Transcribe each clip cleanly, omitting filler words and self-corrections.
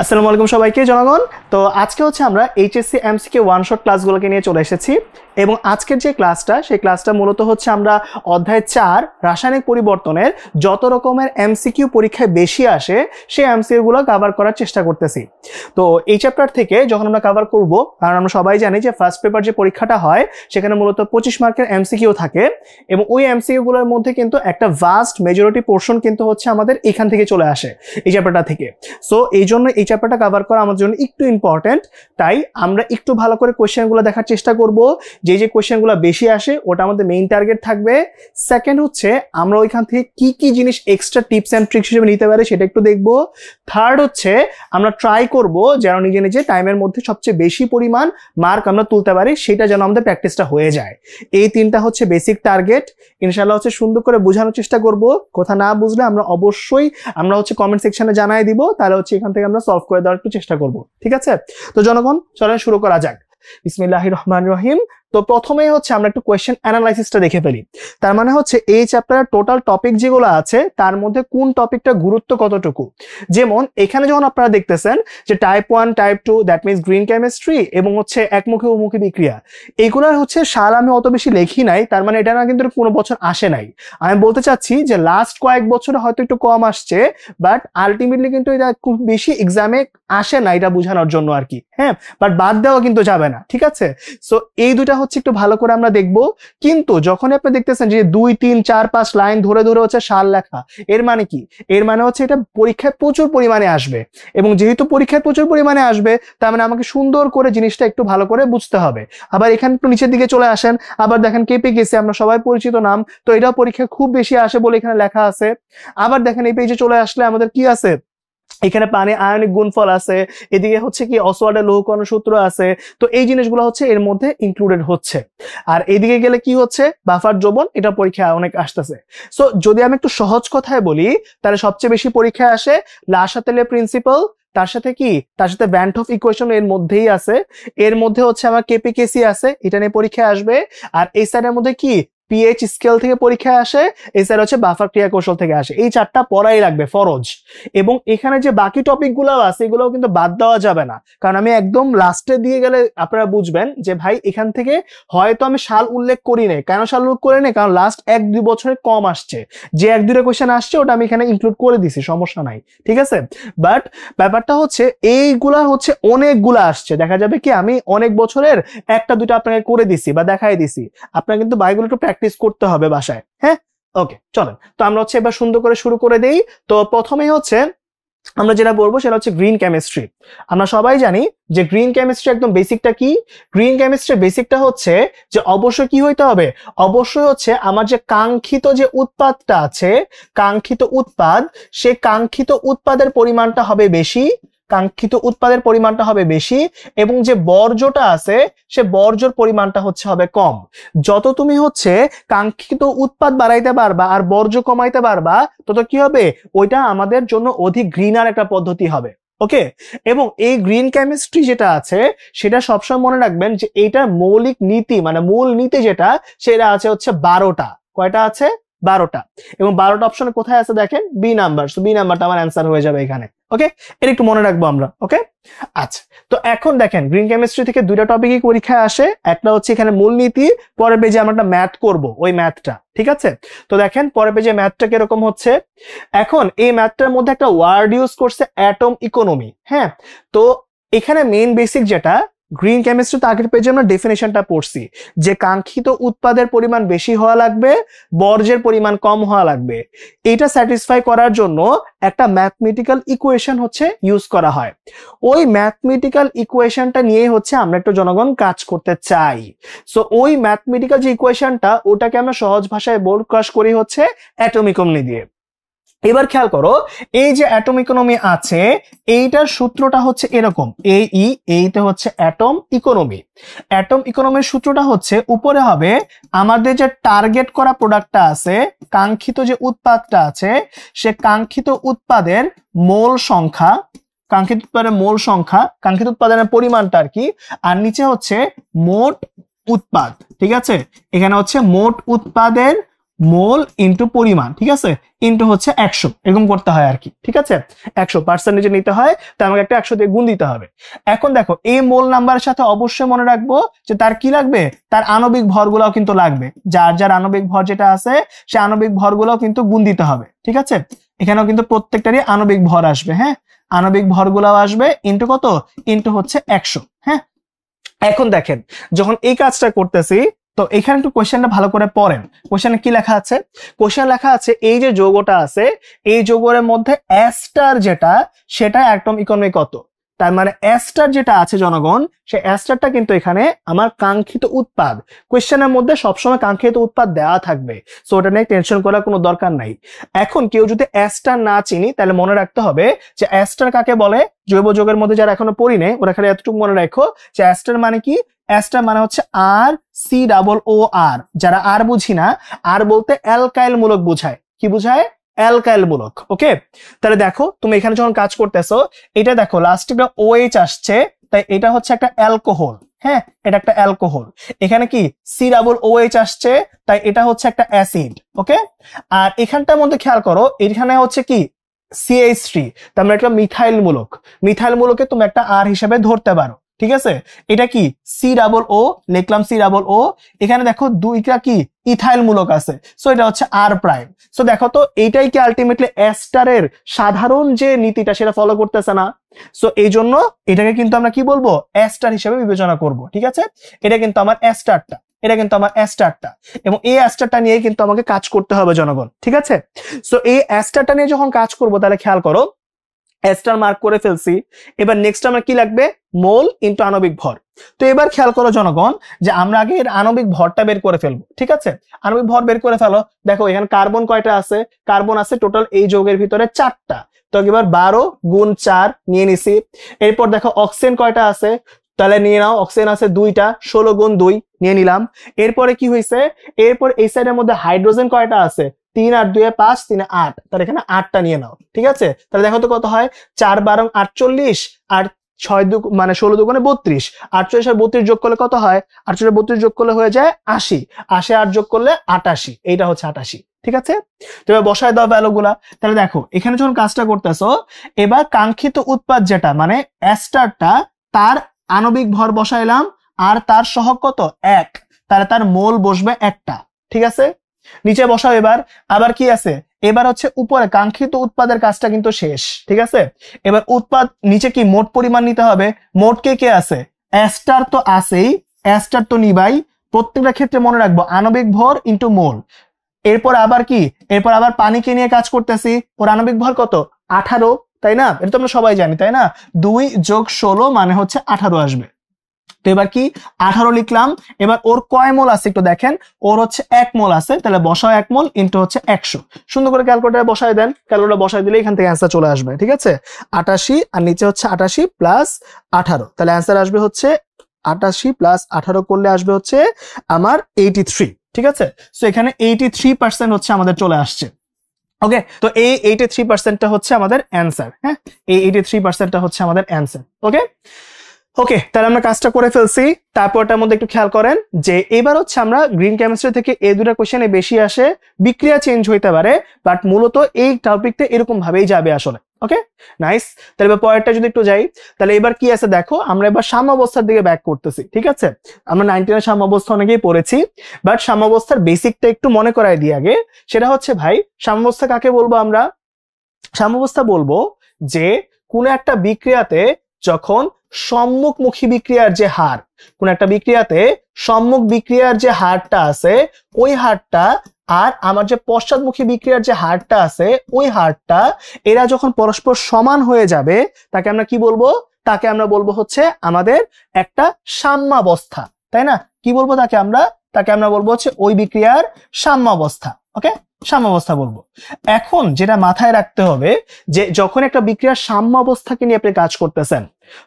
আসসালামু আলাইকুম সবাইকে জনগণ। তো আজকে হচ্ছে আমরা এইচএসসি এমসিকিউ ওয়ান শট ক্লাসগুলোকে নিয়ে চলে এসেছি এবং আজকের যে ক্লাসটা সেই ক্লাসটা মূলত হচ্ছে আমরা অধ্যায় 4 রাসায়নিক পরিবর্তনের যত রকমের এমসিকিউ পরীক্ষায় বেশি আসে সেই এমসিকিউগুলো কভার করার চেষ্টা করতেছি। তো এই চ্যাপ্টার থেকে যখন আমরা কভার করব, কারণ আমরা সবাই জানি যে ফার্স্ট পেপার যে পরীক্ষাটা হয় সেখানে মূলত 25 মার্কের এমসিকিউ থাকে এবং ওই এমসিকিউগুলোর মধ্যে কিন্তু একটা ভাস্ট মেজরিটি পোর্শন কিন্তু হচ্ছে আমাদের এখান থেকে চলে আসে এই চ্যাপ্টারটা থেকে। সো এই জন্য এই চ্যাপ্টারটা কভার করা আমার জন্য একটু ইম্পর্টেন্ট, তাই আমরা একটু ভালো করে কোয়েশ্চেনগুলো দেখার চেষ্টা করব। যে কোয়েশ্চেনগুলো বেশি আসে ওটা আমাদের মেইন টার্গেট থাকবে। সেকেন্ড হচ্ছে আমরা ওইখান থেকে কি কি জিনিস এক্সট্রা টিপস অ্যান্ড ট্রিক্স হিসেবে নিতে পারি সেটা একটু দেখব। থার্ড হচ্ছে আমরা ট্রাই করব যেন নিজে নিজে টাইমের মধ্যে সবচেয়ে বেশি পরিমাণ মার্ক আমরা তুলতে পারি, সেটা যেন আমাদের প্র্যাকটিসটা হয়ে যায়। এই তিনটা হচ্ছে বেসিক টার্গেট। ইনশাআল্লাহ হচ্ছে সুন্দর করে বোঝানোর চেষ্টা করব। কথা না বুঝলে আমরা অবশ্যই হচ্ছে কমেন্ট সেকশনে জানাই দিব, তাহলে হচ্ছে এখান থেকে আমরা সলভ করে দেওয়ার একটু চেষ্টা করব। ঠিক আছে? তো জনগণ চলেন শুরু করা যাক। বিসমিল্লাহির রহমানির রহিম। তো প্রথমেই হচ্ছে আমরা একটু কোয়েশ্চেন অ্যানালাইসিসটা দেখে ফেলি। তার মানে হচ্ছে এই চ্যাপ্টারের টোটাল টপিক যেগুলো আছে তার মধ্যে কোন টপিকটা গুরুত্ব কতটুকু। যেমন এখানে যখন আপনারা দেখতেছেন যে type 1 type 2 that means green chemistry এবং হচ্ছে একমুখী উমুখী বিক্রিয়া, এইগুলো হচ্ছে সাল আমি অত বেশি লেখি নাই, তার মানে এটা না কিন্তু কোনো বছর আসে নাই। আমি বলতে চাচ্ছি যে লাস্ট কয়েক বছরে হয়তো একটু কম আসছে, বাট আলটিমেটলি কিন্তু এটা খুব বেশি এক্সামে আসে না, এটা বোঝানোর জন্য আর কি। হ্যাঁ, বাট বাদ দেওয়া কিন্তু যাবে না। ঠিক আছে? সো এই দুটা হচ্ছে একটু ভালো করে আমরা দেখবো। কিন্তু যখন আপনি দেখতেছেন যে 2 3 4 5 লাইন ধরে ধরে হচ্ছে সাল লেখা, এর মানে কি? এর মানে হচ্ছে এটা পরীক্ষায় প্রচুর পরিমাণে আসবে এবং যেহেতু পরীক্ষায় প্রচুর পরিমাণে আসবে তার মানে আমাকে সুন্দর করে জিনিসটা একটু ভালো করে বুঝতে হবে। আবার এখানে একটু নিচের দিকে চলে আসেন, আবার দেখেন কেপিকেসি আমরা সবাই পরিচিত নাম, তো এটাও পরীক্ষায় খুব বেশি আসে বলে এখানে লেখা আছে। আবার দেখেন এই পেজে চলে আসলে আমাদের কি আছে, এখানে পানি আয়নিক গুণফল আছে, এদিকে হচ্ছে কি অসওয়ার্ডের লৌহকরণ সূত্র আছে। তো এই জিনিসগুলো হচ্ছে এর মধ্যে ইনক্লুডেড হচ্ছে। আর এদিকে গেলে কি হচ্ছে, বাফার দ্রবণ, এটা পরীক্ষায় অনেক আসতেছে। সো যদি আমি একটু সহজ কথায় বলি তাহলে সবচেয়ে বেশি পরীক্ষায় আসে লাশাতেলের প্রিন্সিপাল, তার সাথে কি, তার সাথে ব্যান্ড অফ ইকুয়েশন এর মধ্যেই আছে। এর মধ্যে হচ্ছে আমার কেপিকেসি আছে, এটা নিয়ে পরীক্ষায় আসবে। আর এই সাইডের মধ্যে কি পিএইচ স্কেল থেকে পরীক্ষায় আসে, এই সাইড হচ্ছে বাফার ক্রিয়া কৌশল থেকে আসে। এই চারটা পড়াই লাগবে ফরজ। এবং এখানে যে বাকি টপিক গুলো আছে এগুলোও কিন্তু বাদ দেওয়া যাবে না, কারণ আমি একদম লাস্টে দিয়ে গেলে আপনারা বুঝবেন যে ভাই এখান থেকে হয়তো আমি সাল উল্লেখ করি নাই। কেন সাল উল্লেখ করে নেই? কারণ লাস্ট 1-2 বছরে কম আসছে, যে 1-2টা কোয়েশ্চেন আসছে ওটা আমি এখানে ইনক্লুড করে দিছি, সমস্যা নাই। ঠিক আছে? বাট ব্যাপারটা হচ্ছে এইগুলা হচ্ছে অনেকগুলা আসছে, দেখা যাবে কি আমি অনেক বছরের 1-2টা আপনাকে করে দিছি বা দেখাই দিছি, আপনার কিন্তু বাইগুলো একটু প্র্যাকটিস করতে হবে বাসায়। হ্যাঁ, ওকে চলেন। তো আমরা হচ্ছে এবার সুন্দর করে শুরু করে দেই। তো প্রথমেই হচ্ছে আমরা যেটা বলবো সেটা হচ্ছে গ্রিন কেমিস্ট্রি। আমরা সবাই জানি যে গ্রিন কেমিস্ট্রি একদম বেসিকটা কি। গ্রিন কেমিস্ট্রি বেসিকটা হচ্ছে যে অবশ্যই কি হইতে হবে, অবশ্যই হচ্ছে আমার যে কাঙ্ক্ষিত যে উৎপাদটা আছে, কাঙ্ক্ষিত উৎপাদ, সে কাঙ্ক্ষিত উৎপাদের পরিমাণটা হবে বেশি, কাঙ্ক্ষিত উৎপাদের পরিমাণটা হবে বেশি এবং যে বর্জ্যটা আছে সে বর্জ্যর পরিমাণটা হচ্ছে হবে কম। যত তুমি হচ্ছে কাঙ্ক্ষিত উৎপাদ বাড়াইতে পারবা আর বর্জ্য কমাইতে পারবা তত কি হবে, ওইটা আমাদের জন্য অধিক গ্রিনার একটা পদ্ধতি হবে। ওকে? এবং এই গ্রিন কেমিস্ট্রি যেটা আছে সেটা সবসময় মনে রাখবেন যে এইটার মৌলিক নীতি মানে মূল নীতি যেটা, সেটা আছে হচ্ছে 12টা। কয়টা আছে? 12টা। এবং 12টা অপশনে কোথায় আছে দেখেন, বি নাম্বার। সো বি নাম্বারটা আমার অ্যান্সার হয়ে যাবে এখানে। ওকে, এটা একটু মনে রাখবো আমরা। ওকে, আচ্ছা। তো এখন দেখেন গ্রিন কেমিস্ট্রি থেকে 2টা টপিকই পরীক্ষায় আসে। একটা হচ্ছে এখানে মূলনীতি, পরের পেজে আমরা একটা ম্যাথ করব, ওই ম্যাথটা। ঠিক আছে? তো দেখেন পরের পেজে ম্যাথটা কিরকম হচ্ছে। এখন এই ম্যাথটার মধ্যে একটা ওয়ার্ড ইউজ করছে অ্যাটম ইকোনমি। হ্যাঁ, তো এখানে মেইন বেসিক যেটা গ্রিন কেমিস্ট্রিতে আগের পেজে আমরা ডেফিনেশনটা পড়ছি যে কাঙ্ক্ষিত উৎপাদের পরিমাণ বেশি হওয়া লাগবে, বর্জ্যের পরিমাণ কম হওয়া লাগবে। এটা স্যাটিসফাই করার জন্য একটা ম্যাথমেটিক্যাল ইকুয়েশন হচ্ছে ইউজ করা হয়। ওই ম্যাথমেটিক্যাল ইকুয়েশনটা নিয়ে হচ্ছে আমরা একটু জনগণ কাজ করতে চাই। সো ওই ম্যাথমেটিক্যাল যে ইকুয়েশনটা ওটাকে আমরা সহজ ভাষায় প্রকাশ করি হচ্ছে অ্যাটম ইকোনমি দিয়ে। এবার খেয়াল করো, এই যে অ্যাটম ইকোনমি আছে এইটার সূত্রটা হচ্ছে এরকম, এইটা হচ্ছে অ্যাটম ইকোনমি। অ্যাটম ইকোনমির সূত্রটা হচ্ছে উপরে হবে আমাদের যে টার্গেট করা প্রোডাক্টটা আছে, কাঙ্ক্ষিত যে উৎপাদটা আছে সে কাঙ্ক্ষিত উৎপাদের মোল সংখ্যা, কাঙ্ক্ষিত উৎপাদের মোল সংখ্যা, কাঙ্ক্ষিত উৎপাদনের পরিমাণটা আর কি, আর নিচে হচ্ছে মোট উৎপাদ। ঠিক আছে? এখানে হচ্ছে মোট উৎপাদের মোল ইন্টু পরিমাণ, ঠিক আছে, ইন্টু হচ্ছে 100, এরকম করতে হয় আর কি, ঠিক আছে। 100% নিতে হয়, তো আমাকে একটা 100 দিয়ে গুণ দিতে হবে। এখন দেখো এই মোল নাম্বারের সাথে অবশ্যই মনে রাখবো যে তার কি লাগবে, তার আণবিক ভরগুলোও কিন্তু লাগবে। যার যার আণবিক ভর যেটা আছে সে আণবিক ভরগুলোও কিন্তু গুণ দিতে হবে, ঠিক আছে। এখানেও কিন্তু প্রত্যেকটারই আণবিক ভর আসবে, হ্যাঁ, আণবিক ভরগুলোও আসবে, ইন্টু কত, ইন্টু হচ্ছে 100, হ্যাঁ। এখন দেখেন যখন এই কাজটা করতেছি, তো এখানে একটু কোশ্চেনটা ভালো করে পড়েন। কোশ্চেনে কি লেখা আছে, কোশ্চেনে লেখা আছে এই যে যৌগটা আছে এই যৌগের মধ্যে অ্যাস্টার যেটা সেটা অ্যাটম ইকোনমি কত। তার মানে অ্যাস্টার যেটা আছে জনগণ, সেই অ্যাস্টারটা কিন্তু এখানে আমার কাঙ্ক্ষিত উৎপাদ। কোশ্চেনের মধ্যে সবসময় কাঙ্ক্ষিত উৎপাদ দেওয়া থাকবে, সো ওটা নিয়ে টেনশন করার কোনো দরকার নাই। এখন কেউ যদি অ্যাস্টার না চিনি তাহলে মনে রাখতে হবে যে অ্যাস্টার কাকে বলে। জৈব যৌগের মধ্যে যারা এখনো পড়ি নেই ওরা খালি এতটুকু মনে রাখো যে অ্যাস্টার মানে কি, অ্যাস্টার মানে হচ্ছে RCOOR। যারা আর বুঝি না, আর বলতে অ্যালকাইল মূলক বোঝায়। কি বোঝায়, অ্যালকাইল মূলক। ওকে, তাহলে দেখো তুমি এখানে যখন কাজ করতেছো, এটা দেখো লাস্টে একটা OH আসছে, তাই এটা হচ্ছে একটা অ্যালকোহল, হ্যাঁ, এটা একটা অ্যালকোহল। এখানে কি COOH আসছে, তাই এটা হচ্ছে একটা অ্যাসিড। ওকে, আর এখানটার মধ্যে খেয়াল করো এখানে হচ্ছে কি CH3, তার মানে একটা মিথাইল মূলক। মিথাইল মূলকে তুমি একটা আর হিসেবে ধরতে পারো, ঠিক আছে। এটা কি COO, লিখলাম COO। এখানে দেখো দুইটা কি ইথাইল মূলক আছে, সো এটা হচ্ছে R প্রাইম। সো দেখো তো এইটাই কি আলটিমেটলি অ্যাস্টারের সাধারণ যে নীতিটা সেটা ফলো করতেছে না। সো এই জন্য এটাকে কিন্তু আমরা কি বলবো, অ্যাস্টার হিসেবে বিবেচনা করব, ঠিক আছে। এটা কিন্তু আমার অ্যাস্টারটা, এটা কিন্তু আমার অ্যাস্টারটা, এবং এই অ্যাস্টারটা নিয়ে কিন্তু আমাকে কাজ করতে হবে জনগণ, ঠিক আছে। সো এই অ্যাস্টারটা নিয়ে যখন কাজ করব তাহলে খেয়াল করো অ্যাস্টার মার্ক করে ফেলছি। এবার নেক্সট আমার কি লাগবে, মোল ইন্টু আণবিক ভর। তো এবার খেয়াল করো জনগণ যে আমরা আগে এর আণবিক ভরটা বের করে ফেলবো, ঠিক আছে। আণবিক ভর বের করে ফেলো। দেখো এখানে কার্বন কয়টা আছে, কার্বন আছে টোটাল এই যৌগের ভিতরে 4টা, তো এবার 12 গুণ 4 নিয়ে নিছি। এরপর দেখো অক্সিজেন কয়টা আছে, তাহলে নিয়ে নাও, অক্সিজেন আছে 2টা, 16 গুণ 2 নিয়ে নিলাম। এরপরে কি হয়েছে, এরপর এই সাইডের মধ্যে হাইড্রোজেন কয়টা আছে, 3 আর 2 5, 3 8, তাহলে এখানে 8টা নিয়ে নাও, ঠিক আছে। তাহলে দেখো তো কত হয়, 4 12 48 আর 6 2 মানে 16 2 32, 48 আর 32 যোগ করলে কত হয়, 48 আর 32 যোগ করলে হয়ে যায় 80, 80 আর যোগ করলে 88, এইটা হচ্ছে 88, ঠিক আছে। তো এবার বসায় দাও ভ্যালুগুলা। তাহলে দেখো এখানে যখন কাজটা করতেছো, এবার কাঙ্ক্ষিত উৎপাদ যেটা মানে অ্যাস্টারটা, তার আণবিক ভর বসাইলাম আর তার সহগ কত 1, তাহলে তার মোল বসবে 1টা, ঠিক আছে। নিচে বসাও এবার, আবার কি আছে, এবার হচ্ছে উপরে কাঙ্ক্ষিত উৎপাদের কাজটা কিন্তু শেষ, ঠিক আছে। এবার উৎপাদ নিচে কি মোট পরিমাণ নিতে হবে। মোট কে কে আছে, অ্যাস্টার তো আছেই, অ্যাস্টার তো নিবাই। প্রত্যেকটা ক্ষেত্রে মনে রাখবো আণবিক ভর ইন্টু মোল। এরপর আবার কি, এরপর আবার পানিকে নিয়ে কাজ করতেছি, ওর আণবিক ভর কত 18, তাই না, এটা তো আমরা সবাই জানি, তাই না। 2 যোগ 16 মানে হচ্ছে 18 আসবে। তো এবার কি 18 লিখলাম। এবার ওর কয় মোল আছে একটু দেখেন, ওর হচ্ছে 1 মোল আছে, তাহলে বসাও 1 মোল ইন্টু হচ্ছে 100। সুন্দর করে ক্যালকুলেটরে বসাই দেন, ক্যালকুলেটরে বসাই দিলে এখান থেকে অ্যান্সার চলে আসবে, ঠিক আছে। 88 আর নিচে হচ্ছে 88 প্লাস 18, তাহলে অ্যান্সার আসবে হচ্ছে 88 প্লাস 18 করলে আসবে হচ্ছে আমার 83, ঠিক আছে। সো এখানে 83% হচ্ছে আমাদের চলে আসছে। ওকে, তো এই 83%টা হচ্ছে আমাদের অ্যান্সার, হ্যাঁ, এই 83%টা হচ্ছে আমাদের অ্যান্সার। ওকে ওকে, তাহলে আমরা কাজটা করে ফেলছি। তারপরটার মধ্যে একটু খেয়াল করেন যে এবার হচ্ছে আমরা গ্রিন কেমিস্ট্রি থেকে এই দুটো কোশ্চেনে বেশি আসে, বিক্রিয়া চেঞ্জ হইতে পারে, বাট মূলত এই টপিকটা এরকম ভাবেই যাবে আসলে। Okay nice. তাহলে এবার পরেরটা যদি একটু যাই, তাহলে এবার কি আছে দেখো, আমরা এবার সাম্যাবস্থার দিকে ব্যাক করতেছি, ঠিক আছে। আমরা 19 এর সাম্যাবস্থা অনেকেই পড়েছি, বাট সাম্যাবস্থার বেসিকটা একটু মনে করাই দিই আগে। সেটা হচ্ছে ভাই, সাম্যাবস্থা কাকে বলবো আমরা, সাম্যাবস্থা বলবো যে কোনো একটা বিক্রিয়াতে যখন সম্মুখমুখী বিক্রিয়ার যে হার, কোন একটা বিক্রিয়াতে সম্মুখ বিক্রিয়ার যে হারটা আছে ওই হারটা আর আমার যে পশ্চাৎমুখী বিক্রিয়ার যে হারটা আছে ওই হারটা, এরা যখন পরস্পর সমান হয়ে যাবে তাকে আমরা কি বলবো, তাকে আমরা বলবো হচ্ছে আমাদের একটা সাম্যাবস্থা, তাই না। কি বলবো তাকে আমরা, তাকে আমরা বলবো হচ্ছে ওই বিক্রিয়ার সাম্যাবস্থা। ওকে, সাম্যাবস্থা বলবো। এখন যেটা মাথায় রাখতে হবে যে যখন একটা বিক্রিয়ার সাম্যাবস্থাকে নিয়ে আপনি কাজ করতেছেন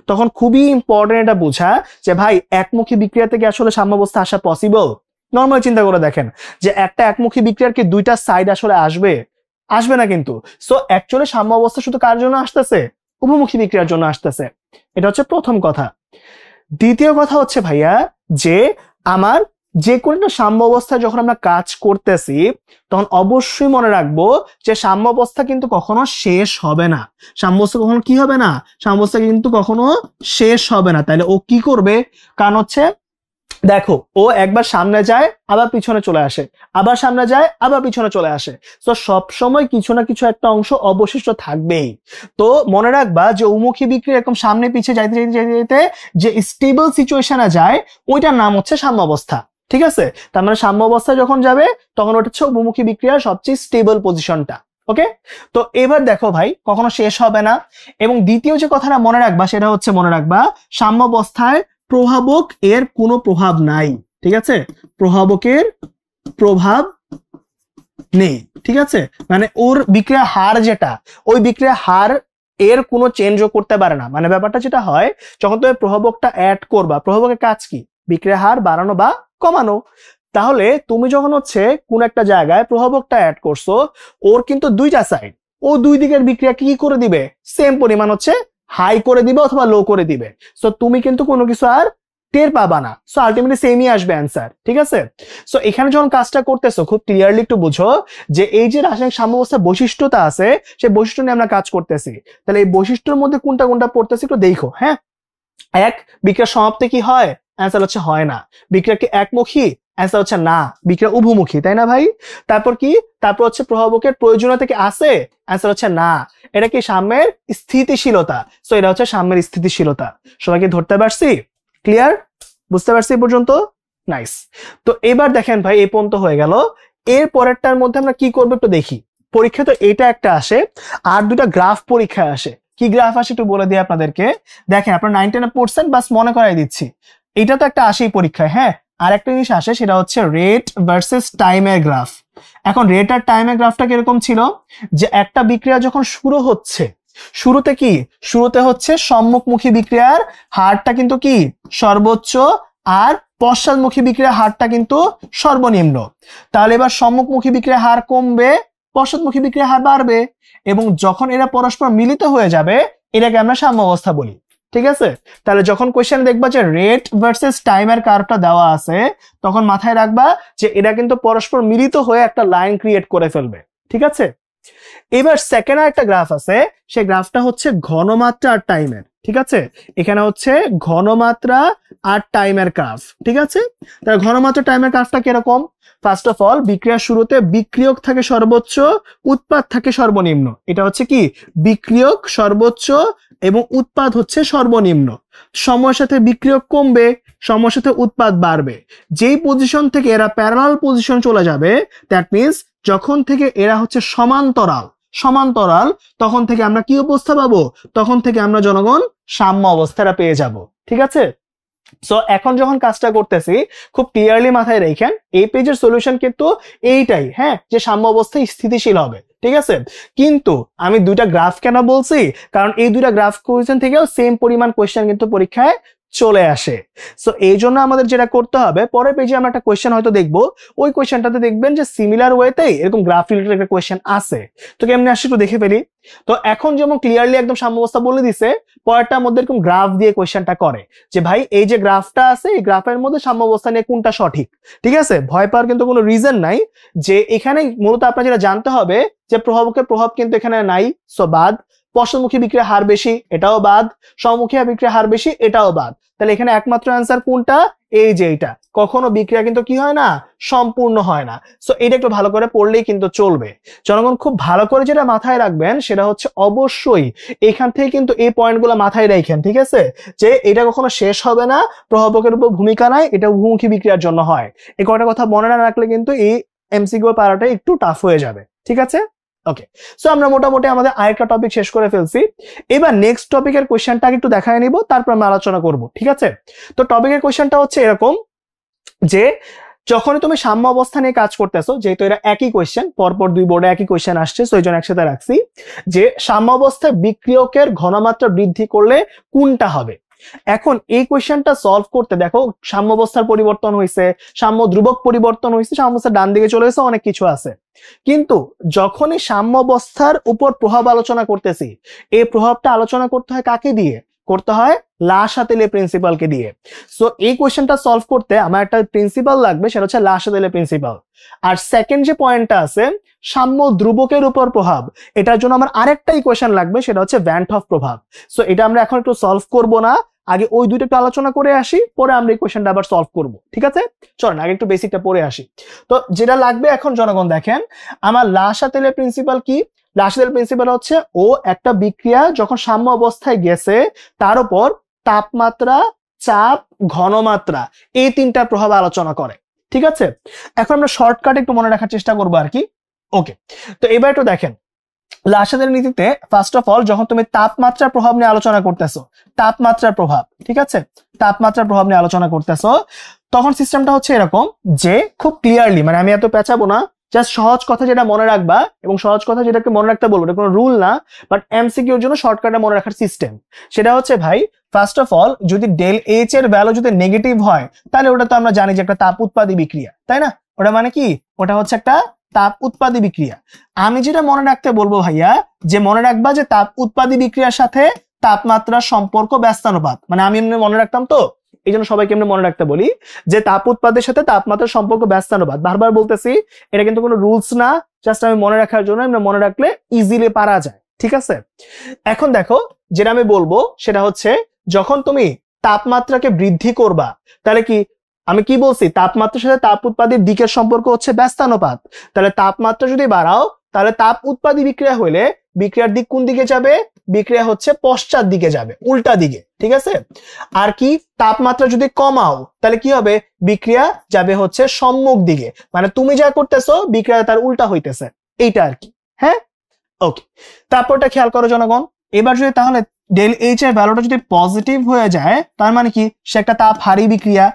তখন খুবই ইম্পর্টেন্ট এটা বোঝা যে ভাই একমুখী বিক্রিয়া থেকে আসলে সাম্যাবস্থা আসা পসিবল। নর্মাল চিন্তা করে দেখেন যে একটা একমুখী বিক্রিয়ার কি দুইটা সাইড আসলে আসবে, আসবে না কিন্তু। সো অ্যাকচুয়ালি সাম্যাবস্থা শুধু কার জন্য আসতেছে, উভমুখী বিক্রিয়ার জন্য আসতেছে। এটা হচ্ছে প্রথম কথা। দ্বিতীয় কথা হচ্ছে ভাইয়া যে আমার যে কোনো একটা সাম্য অবস্থায় যখন আমরা কাজ করতেছি তখন অবশ্যই মনে রাখবো যে সাম্য অবস্থা কিন্তু কখনো শেষ হবে না। সাম্য অবস্থা কখনো কি হবে না? সাম্য অবস্থা কিন্তু কখনো শেষ হবে না। তাহলে ও কি করবে? কারণ হচ্ছে দেখো, ও একবার সামনে যায় আবার পিছনে চলে আসে, আবার সামনে যায় আবার পিছনে চলে আসে। তো সব সময় কিছু না কিছু একটা অংশ অবশিষ্ট থাকবেই। তো মনে রাখবা যে উন্মুখী বিক্রিয়া এরকম সামনে পিছিয়ে যাইতে যাইতে যাইতে যাইতে যে স্টেবল সিচুয়েশনে যায় ওইটার নাম হচ্ছে সাম্য অবস্থা। ঠিক আছে? তার মানে সাম্য অবস্থায় যখন যাবে তখন ওটা হচ্ছে উন্মুখী বিক্রিয়ার সবচেয়ে স্টেবল পজিশনটা। ওকে, তো এবার দেখো ভাই, কখনো শেষ হবে না। এবং দ্বিতীয় যে কথাটা মনে রাখবা সেটা হচ্ছে মনে রাখবা সাম্য অবস্থায় প্রভাবক এর কোনো প্রভাব নাই। ঠিক আছে? প্রভাবকের প্রভাব নেই। ঠিক আছে? মানে ওর বিক্রিয়া হার যেটা, ওই বিক্রিয়া হার এর কোনো চেঞ্জও করতে পারে না। মানে ব্যাপারটা যেটা হয়, যখন তুমি প্রভাবকটা অ্যাড করবা, প্রভাবকের কাজ কি? বিক্রিয়া হার বাড়ানো বা কমানো। তাহলে তুমি যখন হচ্ছে কোন একটা জায়গায় প্রভাবকটা অ্যাড করছো, ওর কিন্তু দুইটা সাইড, ও দুই দিকের বিক্রিয়া কি করে দিবে? সেম পরিমাণ হচ্ছে হাই করে দিবে অথবা লো করে দিবে। সো তুমি কিন্তু কোনো কিছু আর টের পাবা না। সো আলটিমেটলি সেমই আসবে অ্যান্সার। ঠিক আছে? সো এখানে যখন কাজটা করতেছো খুব ক্লিয়ারলি একটু বুঝো যে এই যে রাসায়নিক সাম্যাবস্থার বৈশিষ্ট্যতা আছে, সেই বৈশিষ্ট্য নিয়ে আমরা কাজ করতেছি। তাহলে এই বৈশিষ্ট্যের মধ্যে কোনটা কোনটা পড়তেছি একটু দেখো। হ্যাঁ, এক, বিক্রিয়া সমাপ্তি কি হয়? অ্যান্সার হচ্ছে হয় না। বিক্রিয়া কি একমুখী? অ্যান্সার হচ্ছে না, বিক্রিয়া উভমুখী। তাই না ভাই? তারপর কি? তারপর হচ্ছে প্রভাবকের প্রয়োজনীয়তা কি আছে? অ্যান্সার হচ্ছে না। এটা কি সাম্যের স্থিতিশীলতা? সো এটা হচ্ছে সাম্যের স্থিতিশীলতা। সবাইকে ধরতে পারছি? ক্লিয়ার? বুঝতে পারছি এই পর্যন্ত? নাইস। তো এবার দেখেন ভাই, এই পর্যন্ত হয়ে গেল। এর পরেরটার মধ্যে আমরা কি করবো একটু দেখি। পরীক্ষা তো এটা একটা আসে, আর দুটা গ্রাফ পরীক্ষায় আসে। কি গ্রাফ আসে একটু বলে দিই আপনাদেরকে। দেখেন, আপনার 9-10% বাস মনে করাই দিচ্ছি। এটা তো একটা আসেই পরীক্ষায়। হ্যাঁ, আর একটা জিনিস আসে, সেটা হচ্ছে রেট ভার্সেস টাইমের গ্রাফ। এখন রেট আর টাইমের গ্রাফটা কিরকম ছিল? যে একটা বিক্রিয়া যখন শুরু হচ্ছে, শুরুতে কি? শুরুতে হচ্ছে সম্মুখমুখী বিক্রিয়ার হারটা কিন্তু কি সর্বোচ্চ, আর পশ্চাৎমুখী বিক্রিয়ার হারটা কিন্তু সর্বনিম্ন। তাহলে এবার সম্মুখমুখী বিক্রিয়ার হার কমবে, পশ্চাৎমুখী বিক্রিয়ার হার বাড়বে, এবং যখন এরা পরস্পর মিলিত হয়ে যাবে এটাকে আমরা সাম্য অবস্থা বলি। ঠিক আছে? তাহলে যখন কোয়েশ্চেন দেখবা যে রেট ভার্সেস টাইমের কার্ভটা দেওয়া আছে, তখন মাথায় রাখবা যে এরা কিন্তু পরস্পর মিলিত হয়ে একটা লাইন ক্রিয়েট করে ফেলবে। ঠিক আছে? এবার সেকেন্ড একটা গ্রাফ আছে, সেই গ্রাফটা হচ্ছে ঘনমাত্রা আর টাইমের। ঠিক আছে? এখানে হচ্ছে ঘনমাত্রা আর টাইমের কার্ভ। ঠিক আছে? তাহলে ঘনমাত্রা টাইমের কার্ভটা কিরকম? ফার্স্ট অফ অল, বিক্রিয়ার শুরুতে বিক্রিয়ক থাকে সর্বোচ্চ, উৎপাদ থাকে সর্বনিম্ন। এটা হচ্ছে কি? বিক্রিয়ক সর্বোচ্চ এবং উৎপাদ হচ্ছে সর্বনিম্ন। সময়ের সাথে বিক্রিয়ক কমবে, সময়ের সাথে উৎপাদ বাড়বে। যেই পজিশন থেকে এরা প্যারালাল পজিশন চলে যাবে, দ্যাট মিনস যখন থেকে এরা হচ্ছে সমান্তরাল, সমান্তরাল, তখন থেকে আমরা কি অবস্থা পাবো? তখন থেকে আমরা জনগণ সাম্য অবস্থাটা পেয়ে যাব। ঠিক আছে? সো এখন যখন কাজটা করতেছি খুব ক্লিয়ারলি মাথায় রেখেন, এই পেজের সলিউশন কিন্তু এইটাই। হ্যাঁ, যে সাম্য অবস্থায় স্থিতিশীল হবে। ঠিক আছে? কিন্তু আমি দুইটা গ্রাফ কেন বলছি? কারণ এই দুইটা গ্রাফ কোয়েশ্চেন থেকেও সেম পরিমাণ কোয়েশ্চেন কিন্তু পরীক্ষায় চলে আসে। সো এই জন্য আমাদের যেটা করতে হবে, পরের পেজে আমরা একটা কোয়েশ্চেন হয়তো দেখবো, ওই কোয়েশ্চেনটাতে দেখবেন যে সিমিলার ওয়েতে এরকম গ্রাফ রিলেটেড একটা কোয়েশ্চেন আছে। তো কেমনে আসছে একটু দেখে ফেলি। তো এখন যেমন ক্লিয়ারলি একদম সাম্য অবস্থা বলে দিছে, পরেরটার মধ্যে এরকম গ্রাফ দিয়ে কোয়েশ্চেনটা করে যে ভাই এই যে গ্রাফটা আছে, এই গ্রাফের মধ্যে সাম্য অবস্থা নিয়ে কোনটা সঠিক। ঠিক আছে? ভয় পাওয়ার কিন্তু কোনো রিজন নাই। যে এখানে মূলত আপনার যেটা জানতে হবে যে প্রভাবকের প্রভাব কিন্তু এখানে নাই, সো বাদ। পশ্চাৎমুখী বিক্রিয়া হার বেশি, এটাও বাদ। সম্মুখী বিক্রিয়া হার বেশি, এটাও বাদ। তাহলে এখানে একমাত্র অ্যান্সার কোনটা? এই যে এইটা। কখনো বিক্রিয়া কিন্তু কি হয় না? সম্পূর্ণ হয় না। সো এটা একটু ভালো করে পড়লেই কিন্তু চলবে। জনগণ খুব ভালো করে যেটা মাথায় রাখবেন সেটা হচ্ছে অবশ্যই এখান থেকে কিন্তু এই পয়েন্টগুলো মাথায় রাখেন। ঠিক আছে? যে এটা কখনো শেষ হবে না, প্রভাবকের উপর ভূমিকা নাই, এটা উভমুখী বিক্রিয়ার জন্য হয়। এই কয়টা কথা মনে না রাখলে কিন্তু এই এমসিকিউ পারাটা একটু টাফ হয়ে যাবে। ঠিক আছে? ওকে, সো আমরা মোটামুটি আমাদের আরেকটা টপিক শেষ করে ফেলছি। এবার নেক্সট টপিকের কোশ্চেনটা একটু দেখায় নিব, তারপর আমরা আলোচনা করব। ঠিক আছে? তো টপিকের কোশ্চেনটা হচ্ছে এরকম যে যখনই তুমি সাম্য অবস্থা নিয়ে কাজ করতেছো, যেহেতু এরা একই কোয়েশ্চেন, পরপর দুই বোর্ডে একই কোয়েশ্চেন আসছে, সো এই জন্য একসাথে রাখছি যে সাম্য অবস্থায় বিক্রিয়কের ঘনমাত্রা বৃদ্ধি করলে কোনটা হবে। এখন এই কোয়েশ্চেনটা সলভ করতে দেখো, সাম্য অবস্থার পরিবর্তন হয়েছে, সাম্য ধ্রুবক পরিবর্তন হয়েছে, সাম্য অবস্থার ডান দিকে চলে গেছে, অনেক কিছু আছে। কিন্তু যখনই সাম্য অবস্থার উপর প্রভাব আলোচনা করতেছি, এই প্রভাবটা আলোচনা করতে হয় কাকে দিয়ে? করতে হয় লা শাতেলে প্রিন্সিপালকে দিয়ে। সো এই কোয়েশ্চেনটা সলভ করতে আমার একটা প্রিন্সিপাল লাগবে, সেটা হচ্ছে লা শাতেলে প্রিন্সিপাল। আর সেকেন্ড যে পয়েন্টটা আছে সাম্য ধ্রুবকের উপর প্রভাব, এটার জন্য আমার আরেকটা ইকুয়েশন লাগবে, সেটা হচ্ছে ভ্যান হফ প্রভাব। সো এটা আমরা এখন একটু সলভ করব না, আগে ওই দুইটা একটু আলোচনা করে আসি, পরে আমরা এই কোয়েশ্চেনটা আবার সলভ করব, ঠিক আছে? চলেন আগে একটু বেসিকটা পড়ে আসি। তো যেটা লাগবে এখন জনগণ দেখেন, আমার লা শাতেলে প্রিন্সিপাল কি? লা শাতেলে প্রিন্সিপাল হচ্ছে ও একটা বিক্রিয়া যখন সাম্য অবস্থায় গেছে তার উপর তাপমাত্রা, চাপ, ঘনমাত্রা এই তিনটা প্রভাব আলোচনা করে, ঠিক আছে? এখন আমরা শর্টকাট একটু মনে রাখার চেষ্টা করবো আর কি। ওকে, তো এবার একটু দেখেন লা শাতেলের নীতিতে ফার্স্ট অফ অল যখন তুমি তাপমাত্রার প্রভাব নিয়ে আলোচনা করতেছো, তাপমাত্রার প্রভাব, ঠিক আছে, তাপমাত্রার প্রভাব নিয়ে আলোচনা করতেছো, তখন সিস্টেমটা হচ্ছে এরকম যে খুব ক্লিয়ারলি, মানে আমি এত পেঁচাবো না, জাস্ট সহজ কথা যেটা মনে রাখবা, এবং সহজ কথা যেটাকে মনে রাখতে বলবো, এটা কোনো রুল না, বাট এমসিকিউর জন্য শর্টকাটে মনে রাখার সিস্টেম। সেটা হচ্ছে ভাই ফার্স্ট অফ অল যদি ডেল এইচ এর ভ্যালু যদি নেগেটিভ হয় তাহলে ওটা তো আমরা জানি যে একটা তাপ উৎপাদী বিক্রিয়া, তাই না? ওটা মানে কি? ওটা হচ্ছে একটা তাপ উৎপাদী বিক্রিয়া। আমি যেটা মনে রাখতে বলবো ভাইয়া, যে মনে রাখবা যে তাপ উৎপাদী বিক্রিয়ার সাথে তাপমাত্রার সম্পর্ক ব্যস্তানুপাত, মানে আমি এমনি মনে রাখতাম, তো এই জন্য সবাইকে এমনি মনে রাখতে বলি যে তাপ উৎপাদের সাথে তাপমাত্রার সম্পর্ক ব্যস্তানুপাত। বারবার বলতেছি, এটা কিন্তু কোনো রুলস না, জাস্ট আমি মনে রাখার জন্য, এমনি মনে রাখলে ইজিলি পারা যায়, ঠিক আছে? এখন দেখো যেটা আমি বলবো সেটা হচ্ছে যখন তুমি তাপমাত্রাকে বৃদ্ধি করবা, তাহলে কি আমি কি বলছি, তাপমাত্রার সাথে তাপ উৎপাদের দিকের সম্পর্ক হচ্ছে ব্যস্তানুপাত। তাহলে তাপমাত্রা যদি বাড়াও তাহলে তাপ উৎপাদী বিক্রিয়া হলে বিক্রিয়ার দিক কোন দিকে যাবে? বিক্রিয়া হচ্ছে পশ্চাৎ দিকে যাবে, উল্টা দিকে, ঠিক আছে? আর কি তাপমাত্রা যদি কমাও তাহলে কি হবে? বিক্রিয়া যাবে হচ্ছে সম্মুখ দিকে, মানে তুমি যা করতেছো বিক্রিয়া তার উল্টা হইতেছে, এইটা আর কি। হ্যাঁ, ওকে, তারপরটা খেয়াল করো জনগণ। এবার যদি তাহলে ডেল এইচ এর ভ্যালুটা যদি পজিটিভ হয়ে যায় তার মানে কি? সে একটা তাপহারী বিক্রিয়া।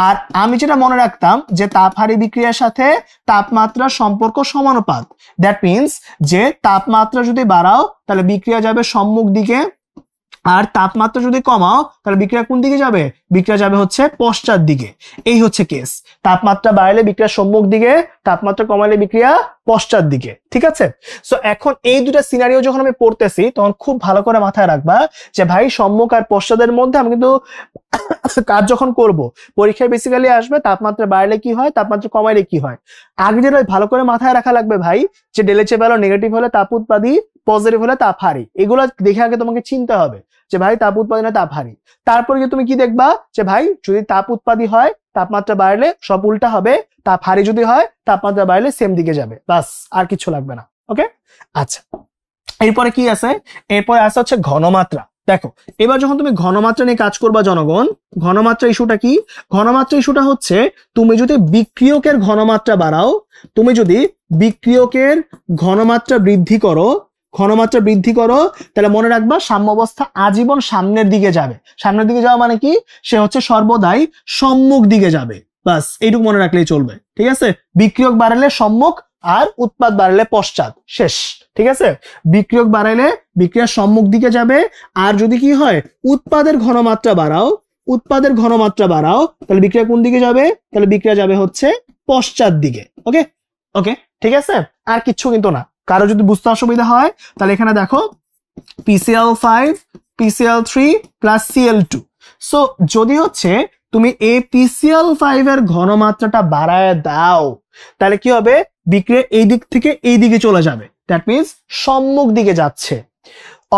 আর আমি যেটা মনে রাখতাম যে তাপহারী বিক্রিয়ার সাথে তাপমাত্রার সম্পর্ক সমানুপাত, দ্যাট মিনস যে তাপমাত্রা যদি বাড়াও তাহলে বিক্রিয়া যাবে সম্মুখ দিকে, আর তাপমাত্রা যদি কমাও তাহলে বিক্রিয়া কোন দিকে যাবে? বিক্রিয়া যাবে হচ্ছে পশ্চাৎ দিকে। এই হচ্ছে কেস, তাপমাত্রা বাড়লে বিক্রিয়া সম্মুখ দিকে, তাপমাত্রা কমালে বিক্রিয়া পশ্চাৎ দিকে, ঠিক আছে? সো এখন এই দুটা সিনারিও যখন আমি পড়তেছি তখন খুব ভালো করে মাথায় রাখবা যে ভাই সম্মুখ আর পশ্চাতের মধ্যে আমি কিন্তু কাজ যখন করব পরীক্ষায় বেসিক্যালি আসবে তাপমাত্রা বাড়লে কি হয়, তাপমাত্রা কমাইলে কি হয়। আগে যেটা ভালো করে মাথায় রাখা লাগবে ভাই, যে ডেলএইচ ভ্যালু নেগেটিভ হলে তাপ উৎপাদী, পজিটিভ হলে তাপহারী, এগুলো দেখে আগে তোমাকে চিন্তা হবে যে ভাই তাপ উৎপাদী না তাপহারী। তারপরে তুমি কি দেখবা যে ভাই যদি তাপ উৎপাদী হয় তাপমাত্রা বাড়লে সব উল্টা হবে, তাপহারী যদি হয় তাপমাত্রা বাড়লে সেম দিকে যাবে, বাস আর কিছু লাগবে না। ওকে, আচ্ছা, এরপরে কি আছে? এরপরে আছে হচ্ছে ঘনমাত্রা। দেখো এবার যখন তুমি ঘনমাত্রা নিয়ে কাজ করবা জনগণ, ঘনমাত্রা ইস্যুটা কি? ঘনমাত্রা ইস্যুটা হচ্ছে তুমি যদি বিক্রিয়কের ঘনমাত্রা বাড়াও, তুমি যদি বিক্রিয়কের ঘনমাত্রা বৃদ্ধি করো, ঘনমাত্রা বৃদ্ধি করো, তাহলে মনে রাখবা সাম্য অবস্থা আজীবন সামনের দিকে যাবে। সামনের দিকে যাওয়া মানে কি? সে হচ্ছে সর্বদাই সম্মুখ দিকে যাবে, বাস এইটুকু মনে রাখলেই চলবে, ঠিক আছে? বিক্রিয়ক বাড়ালে সম্মুখ আর উৎপাদ বাড়লে পশ্চাৎ, শেষ, ঠিক আছে? বিক্রিয়ক বাড়াইলে বিক্রিয়ার সম্মুখ দিকে যাবে, আর যদি কি হয় উৎপাদের ঘনমাত্রা বাড়াও, উৎপাদের ঘনমাত্রা বাড়াও, তাহলে বিক্রিয়া কোন দিকে যাবে? তাহলে বিক্রিয়া যাবে হচ্ছে পশ্চাৎ দিকে। ওকে, ওকে, ঠিক আছে? আর কিচ্ছু কিন্তু না। কারো যদি বুঝতে অসুবিধা হয় তাহলে এখানে দেখো PCl5 PCl3 plus Cl2। So যদি হচ্ছে তুমি এই PCl5 এর ঘনমাত্রাটা বাড়ায় দাও তাহলে কি হবে? বিক্রিয়া এই দিক থেকে এই দিকে চলে যাবে, দ্যাট মিনস সম্মুখ দিকে যাচ্ছে।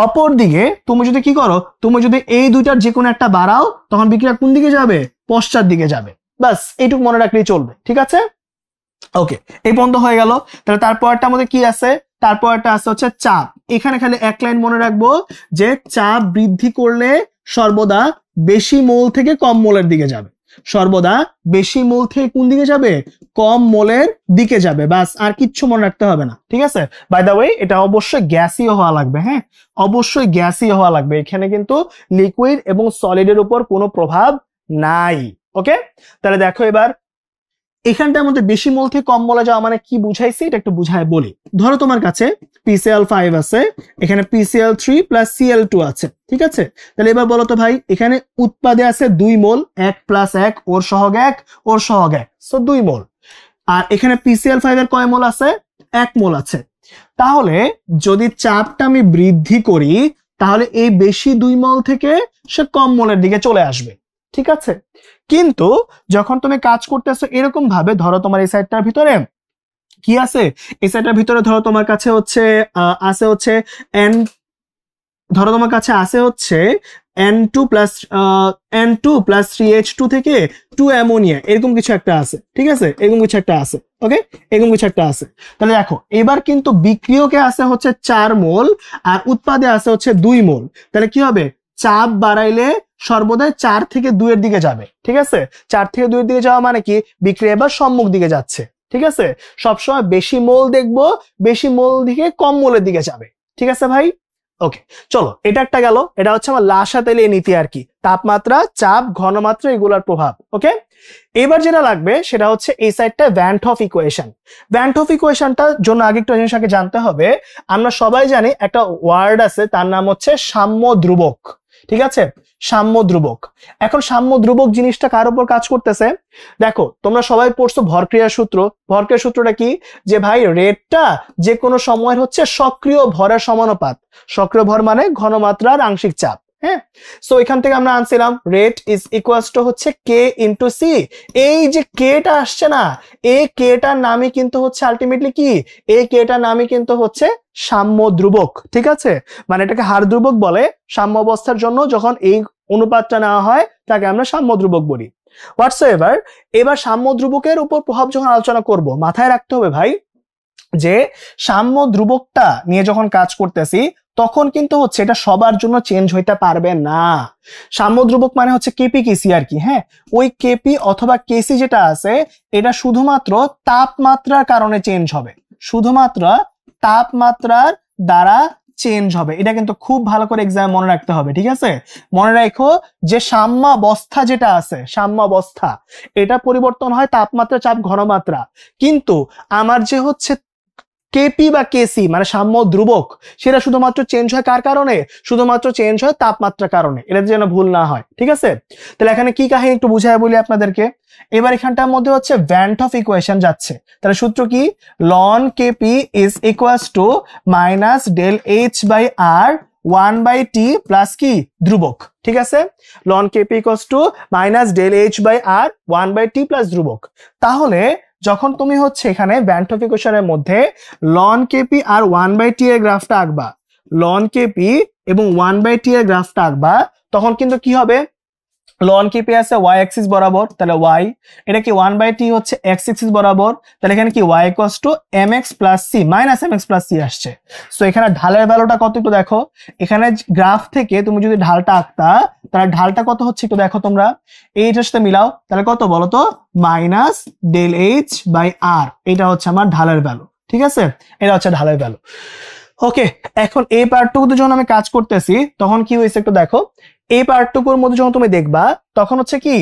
অপর দিকে তুমি যদি কি করো, তুমি যদি এই দুইটার যে কোনো একটা বাড়াও তখন বিক্রিয়া কোন দিকে যাবে? পশ্চাৎ দিকে যাবে, বাস এইটুকু মনে রাখলেই চলবে, ঠিক আছে? ওকে, এই পর্যন্ত হয়ে গেল। তাহলে তারপরটা আমাদের কি আছে? তারপরটা আছে হচ্ছে চাপ। এখানে খালি এক লাইন মনে রাখবো যে চাপ বৃদ্ধি করলে সর্বদা বেশি মোল থেকে কম মোলের দিকে যাবে, সর্বদা বেশি মোল থেকে কোন দিকে যাবে? কম মোলের দিকে যাবে, বাস আর কিচ্ছু মনে রাখতে হবে না, ঠিক আছে? বাই দ্য ওয়ে এটা অবশ্যই গ্যাসীয় হওয়া লাগবে, হ্যাঁ অবশ্যই গ্যাসীয় হওয়া লাগবে। এখানে কিন্তু লিকুইড এবং সলিডের উপর কোনো প্রভাব নাই। ওকে, তাহলে দেখো এবার এখানটার মধ্যে বেশি মোল থেকে কম মোলে যাওয়া মানে কি বুঝাইছি এটা একটু বুঝায় বলি। ধরো তোমার কাছে PCl5 আছে, এখানে PCl3 প্লাস Cl2 আছে, ঠিক আছে? তাহলে এবার বলো তো ভাই, এখানে উৎপাদে আছে 2 মোল, 1 প্লাস 1 ওর সহগ 1 ওর সহগ 1, সো 2 মোল। আর এখানে PCl5 এর কয় মোল আছে? 1 মোল আছে। তাহলে যদি চাপটা আমি বৃদ্ধি করি তাহলে এই বেশি 2 মোল থেকে সে কম মোলের দিকে চলে আসবে, ঠিক আছে। কিন্তু যখন তুমি কাজ করতেছো এরকম ভাবে, ধরো তোমার এই সাইডটার ভিতরে কি আছে, এই সাইডটার ভিতরে ধরো তোমার কাছে হচ্ছে আছে হচ্ছে n, ধরো তোমার কাছে আছে হচ্ছে N2 প্লাস 3H2 থেকে 2 অ্যামোনিয়া, এরকম কিছু একটা আছে, ঠিক আছে, এরকম কিছু একটা আছে, ওকে, এরকম কিছু একটা আছে। তাহলে দেখো এবার কিন্তু বিক্রিয়কে আছে হচ্ছে 4 মোল আর উৎপাদে আছে হচ্ছে 2 মোল। তাহলে কি হবে, চাপ বাড়াইলে সর্বদাই 4 থেকে 2 এর দিকে যাবে, ঠিক আছে। 4 থেকে 2 এর দিকে যাওয়া মানে কি, বিক্রিয়া এবার সম্মুখ দিকে যাচ্ছে, ঠিক আছে। সবসময় বেশি মোল দেখবো, বেশি মোল দিকে কম মোলের দিকে যাবে, ঠিক আছে ভাই। ওকে, চলো এটা একটা গেল, এটা হচ্ছে আমার লাসা তেলের নীতি আর কি, তাপমাত্রা, চাপ, ঘনমাত্রা এগুলোর প্রভাব। ওকে, এবার যেটা লাগবে সেটা হচ্ছে এই সাইডটা Van't Hoff equation. Van't Hoff ইকুয়েশনটার জন্য আগে একটু জিনিস আগে জানতে হবে। আমরা সবাই জানি একটা ওয়ার্ড আছে, তার নাম হচ্ছে সাম্য ধ্রুবক, ঠিক আছে, সাম্য ধ্রুবক। এখন সাম্য ধ্রুবক জিনিসটা কার উপর কাজ করতেছে, দেখো তোমরা সবাই পড়ছো ভরক্রিয়া সূত্র। ভরক্রিয়া সূত্রটা কি, যে ভাই রেটটা যে কোনো সময়ের হচ্ছে সক্রিয় ভরের সমানুপাত, সক্রিয় ভর মানে ঘনমাত্রার আংশিক চাপ, হ্যাঁ। সো এখান থেকে আমরা আনছিলাম রেট ইজ ইকুয়ালস টু হচ্ছে কে ইন্টু সি। এই যে কেটা আসছে না, এই কেটার নামই কিন্তু হচ্ছে আলটিমেটলি কি, এই কেটার নামই কিন্তু হচ্ছে সাম্য ধ্রুবক, ঠিক আছে। মানে এটাকে হার ধ্রুবক বলে, সাম্য অবস্থার জন্য যখন এই অনুপাতটা নেওয়া হয় তাকে আমরা সাম্য ধ্রুবক বলি। হোয়াটসএভার, এবার সাম্য ধ্রুবকের উপর প্রভাব যখন আলোচনা করব, মাথায় রাখতে হবে ভাই যে সাম্য ধ্রুবকটা নিয়ে যখন কাজ করতেছি তখন কিন্তু হচ্ছে এটা সবার জন্য চেঞ্জ হইতে পারবে না। সাম্য ধ্রুবক মানে হচ্ছে কেপি কেসি আর কি, হ্যাঁ। ওই কেপি অথবা কেসি যেটা আছে এটা শুধুমাত্র তাপমাত্রার কারণে চেঞ্জ হবে, শুধুমাত্র তাপমাত্রার দ্বারা চেঞ্জ হবে। এটা কিন্তু খুব ভালো করে এক্সাম মনে রাখতে হবে, ঠিক আছে। মনে রাখো যে সাম্যাবস্থা যেটা আছে, সাম্যাবস্থা এটা পরিবর্তন হয় তাপমাত্রা, চাপ, ঘনমাত্রা, কিন্তু আমার যে হচ্ছে কেপি বা কেসি মানে সাম্য ধ্রুবক সেটা শুধুমাত্র চেঞ্জ হয় কার কারণে, শুধুমাত্র চেঞ্জ হয় তাপমাত্রার কারণে। এটা যেন ভুল না হয়, ঠিক আছে। তাহলে এখানে কি কাহিনী একটু বুঝায় বলি আপনাদেরকে। এবার এখানটার মধ্যে হচ্ছে ভ্যান হফ ইকুয়েশন যাচ্ছে, তাহলে সূত্র কি, ln KP is equals to minus del H by R 1/t plus কি ধ্রুবক, ঠিক আছে। Ln KP equals to minus del H by R 1/t plus ধ্রুবক। তাহলে যখন তুমি হচ্ছে এখানে ভ্যান হফ ইকুয়েশনের মধ্যে লন কেপি আর 1/t এর গ্রাফটা আঁকবা, লন কেপি এবং 1/t এর গ্রাফটা আঁকবা, তখন কিন্তু কি হবে, লন কেপি আছে y অ্যাক্সিস বরাবর, তাহলে y, এটা কি 1/t হচ্ছে x অ্যাক্সিস বরাবর, তাহলে এখানে কি y equals to mx plus c minus mx plus c আসছে। সো এখানে ঢালের ভ্যালুটা কত একটু দেখো, এখানে গ্রাফ থেকে তুমি যদি ঢালটা আঁকতা তাহলে ঢালটা কত হচ্ছে একটু দেখো তোমরা, এইটার সাথে মিলাও, তাহলে কত বলো তো, minus del H by R, এটা হচ্ছে আমার ঢালের ভ্যালু, ঠিক আছে, এটা হচ্ছে ঢালের ভ্যালু। ওকে, এখন এই পার্টটুকুতে যখন আমি কাজ করতেছি তখন কি হয়েছে একটু দেখো, এই পার্টটুকুর মধ্যে যখন তুমি দেখবা তখন হচ্ছে কি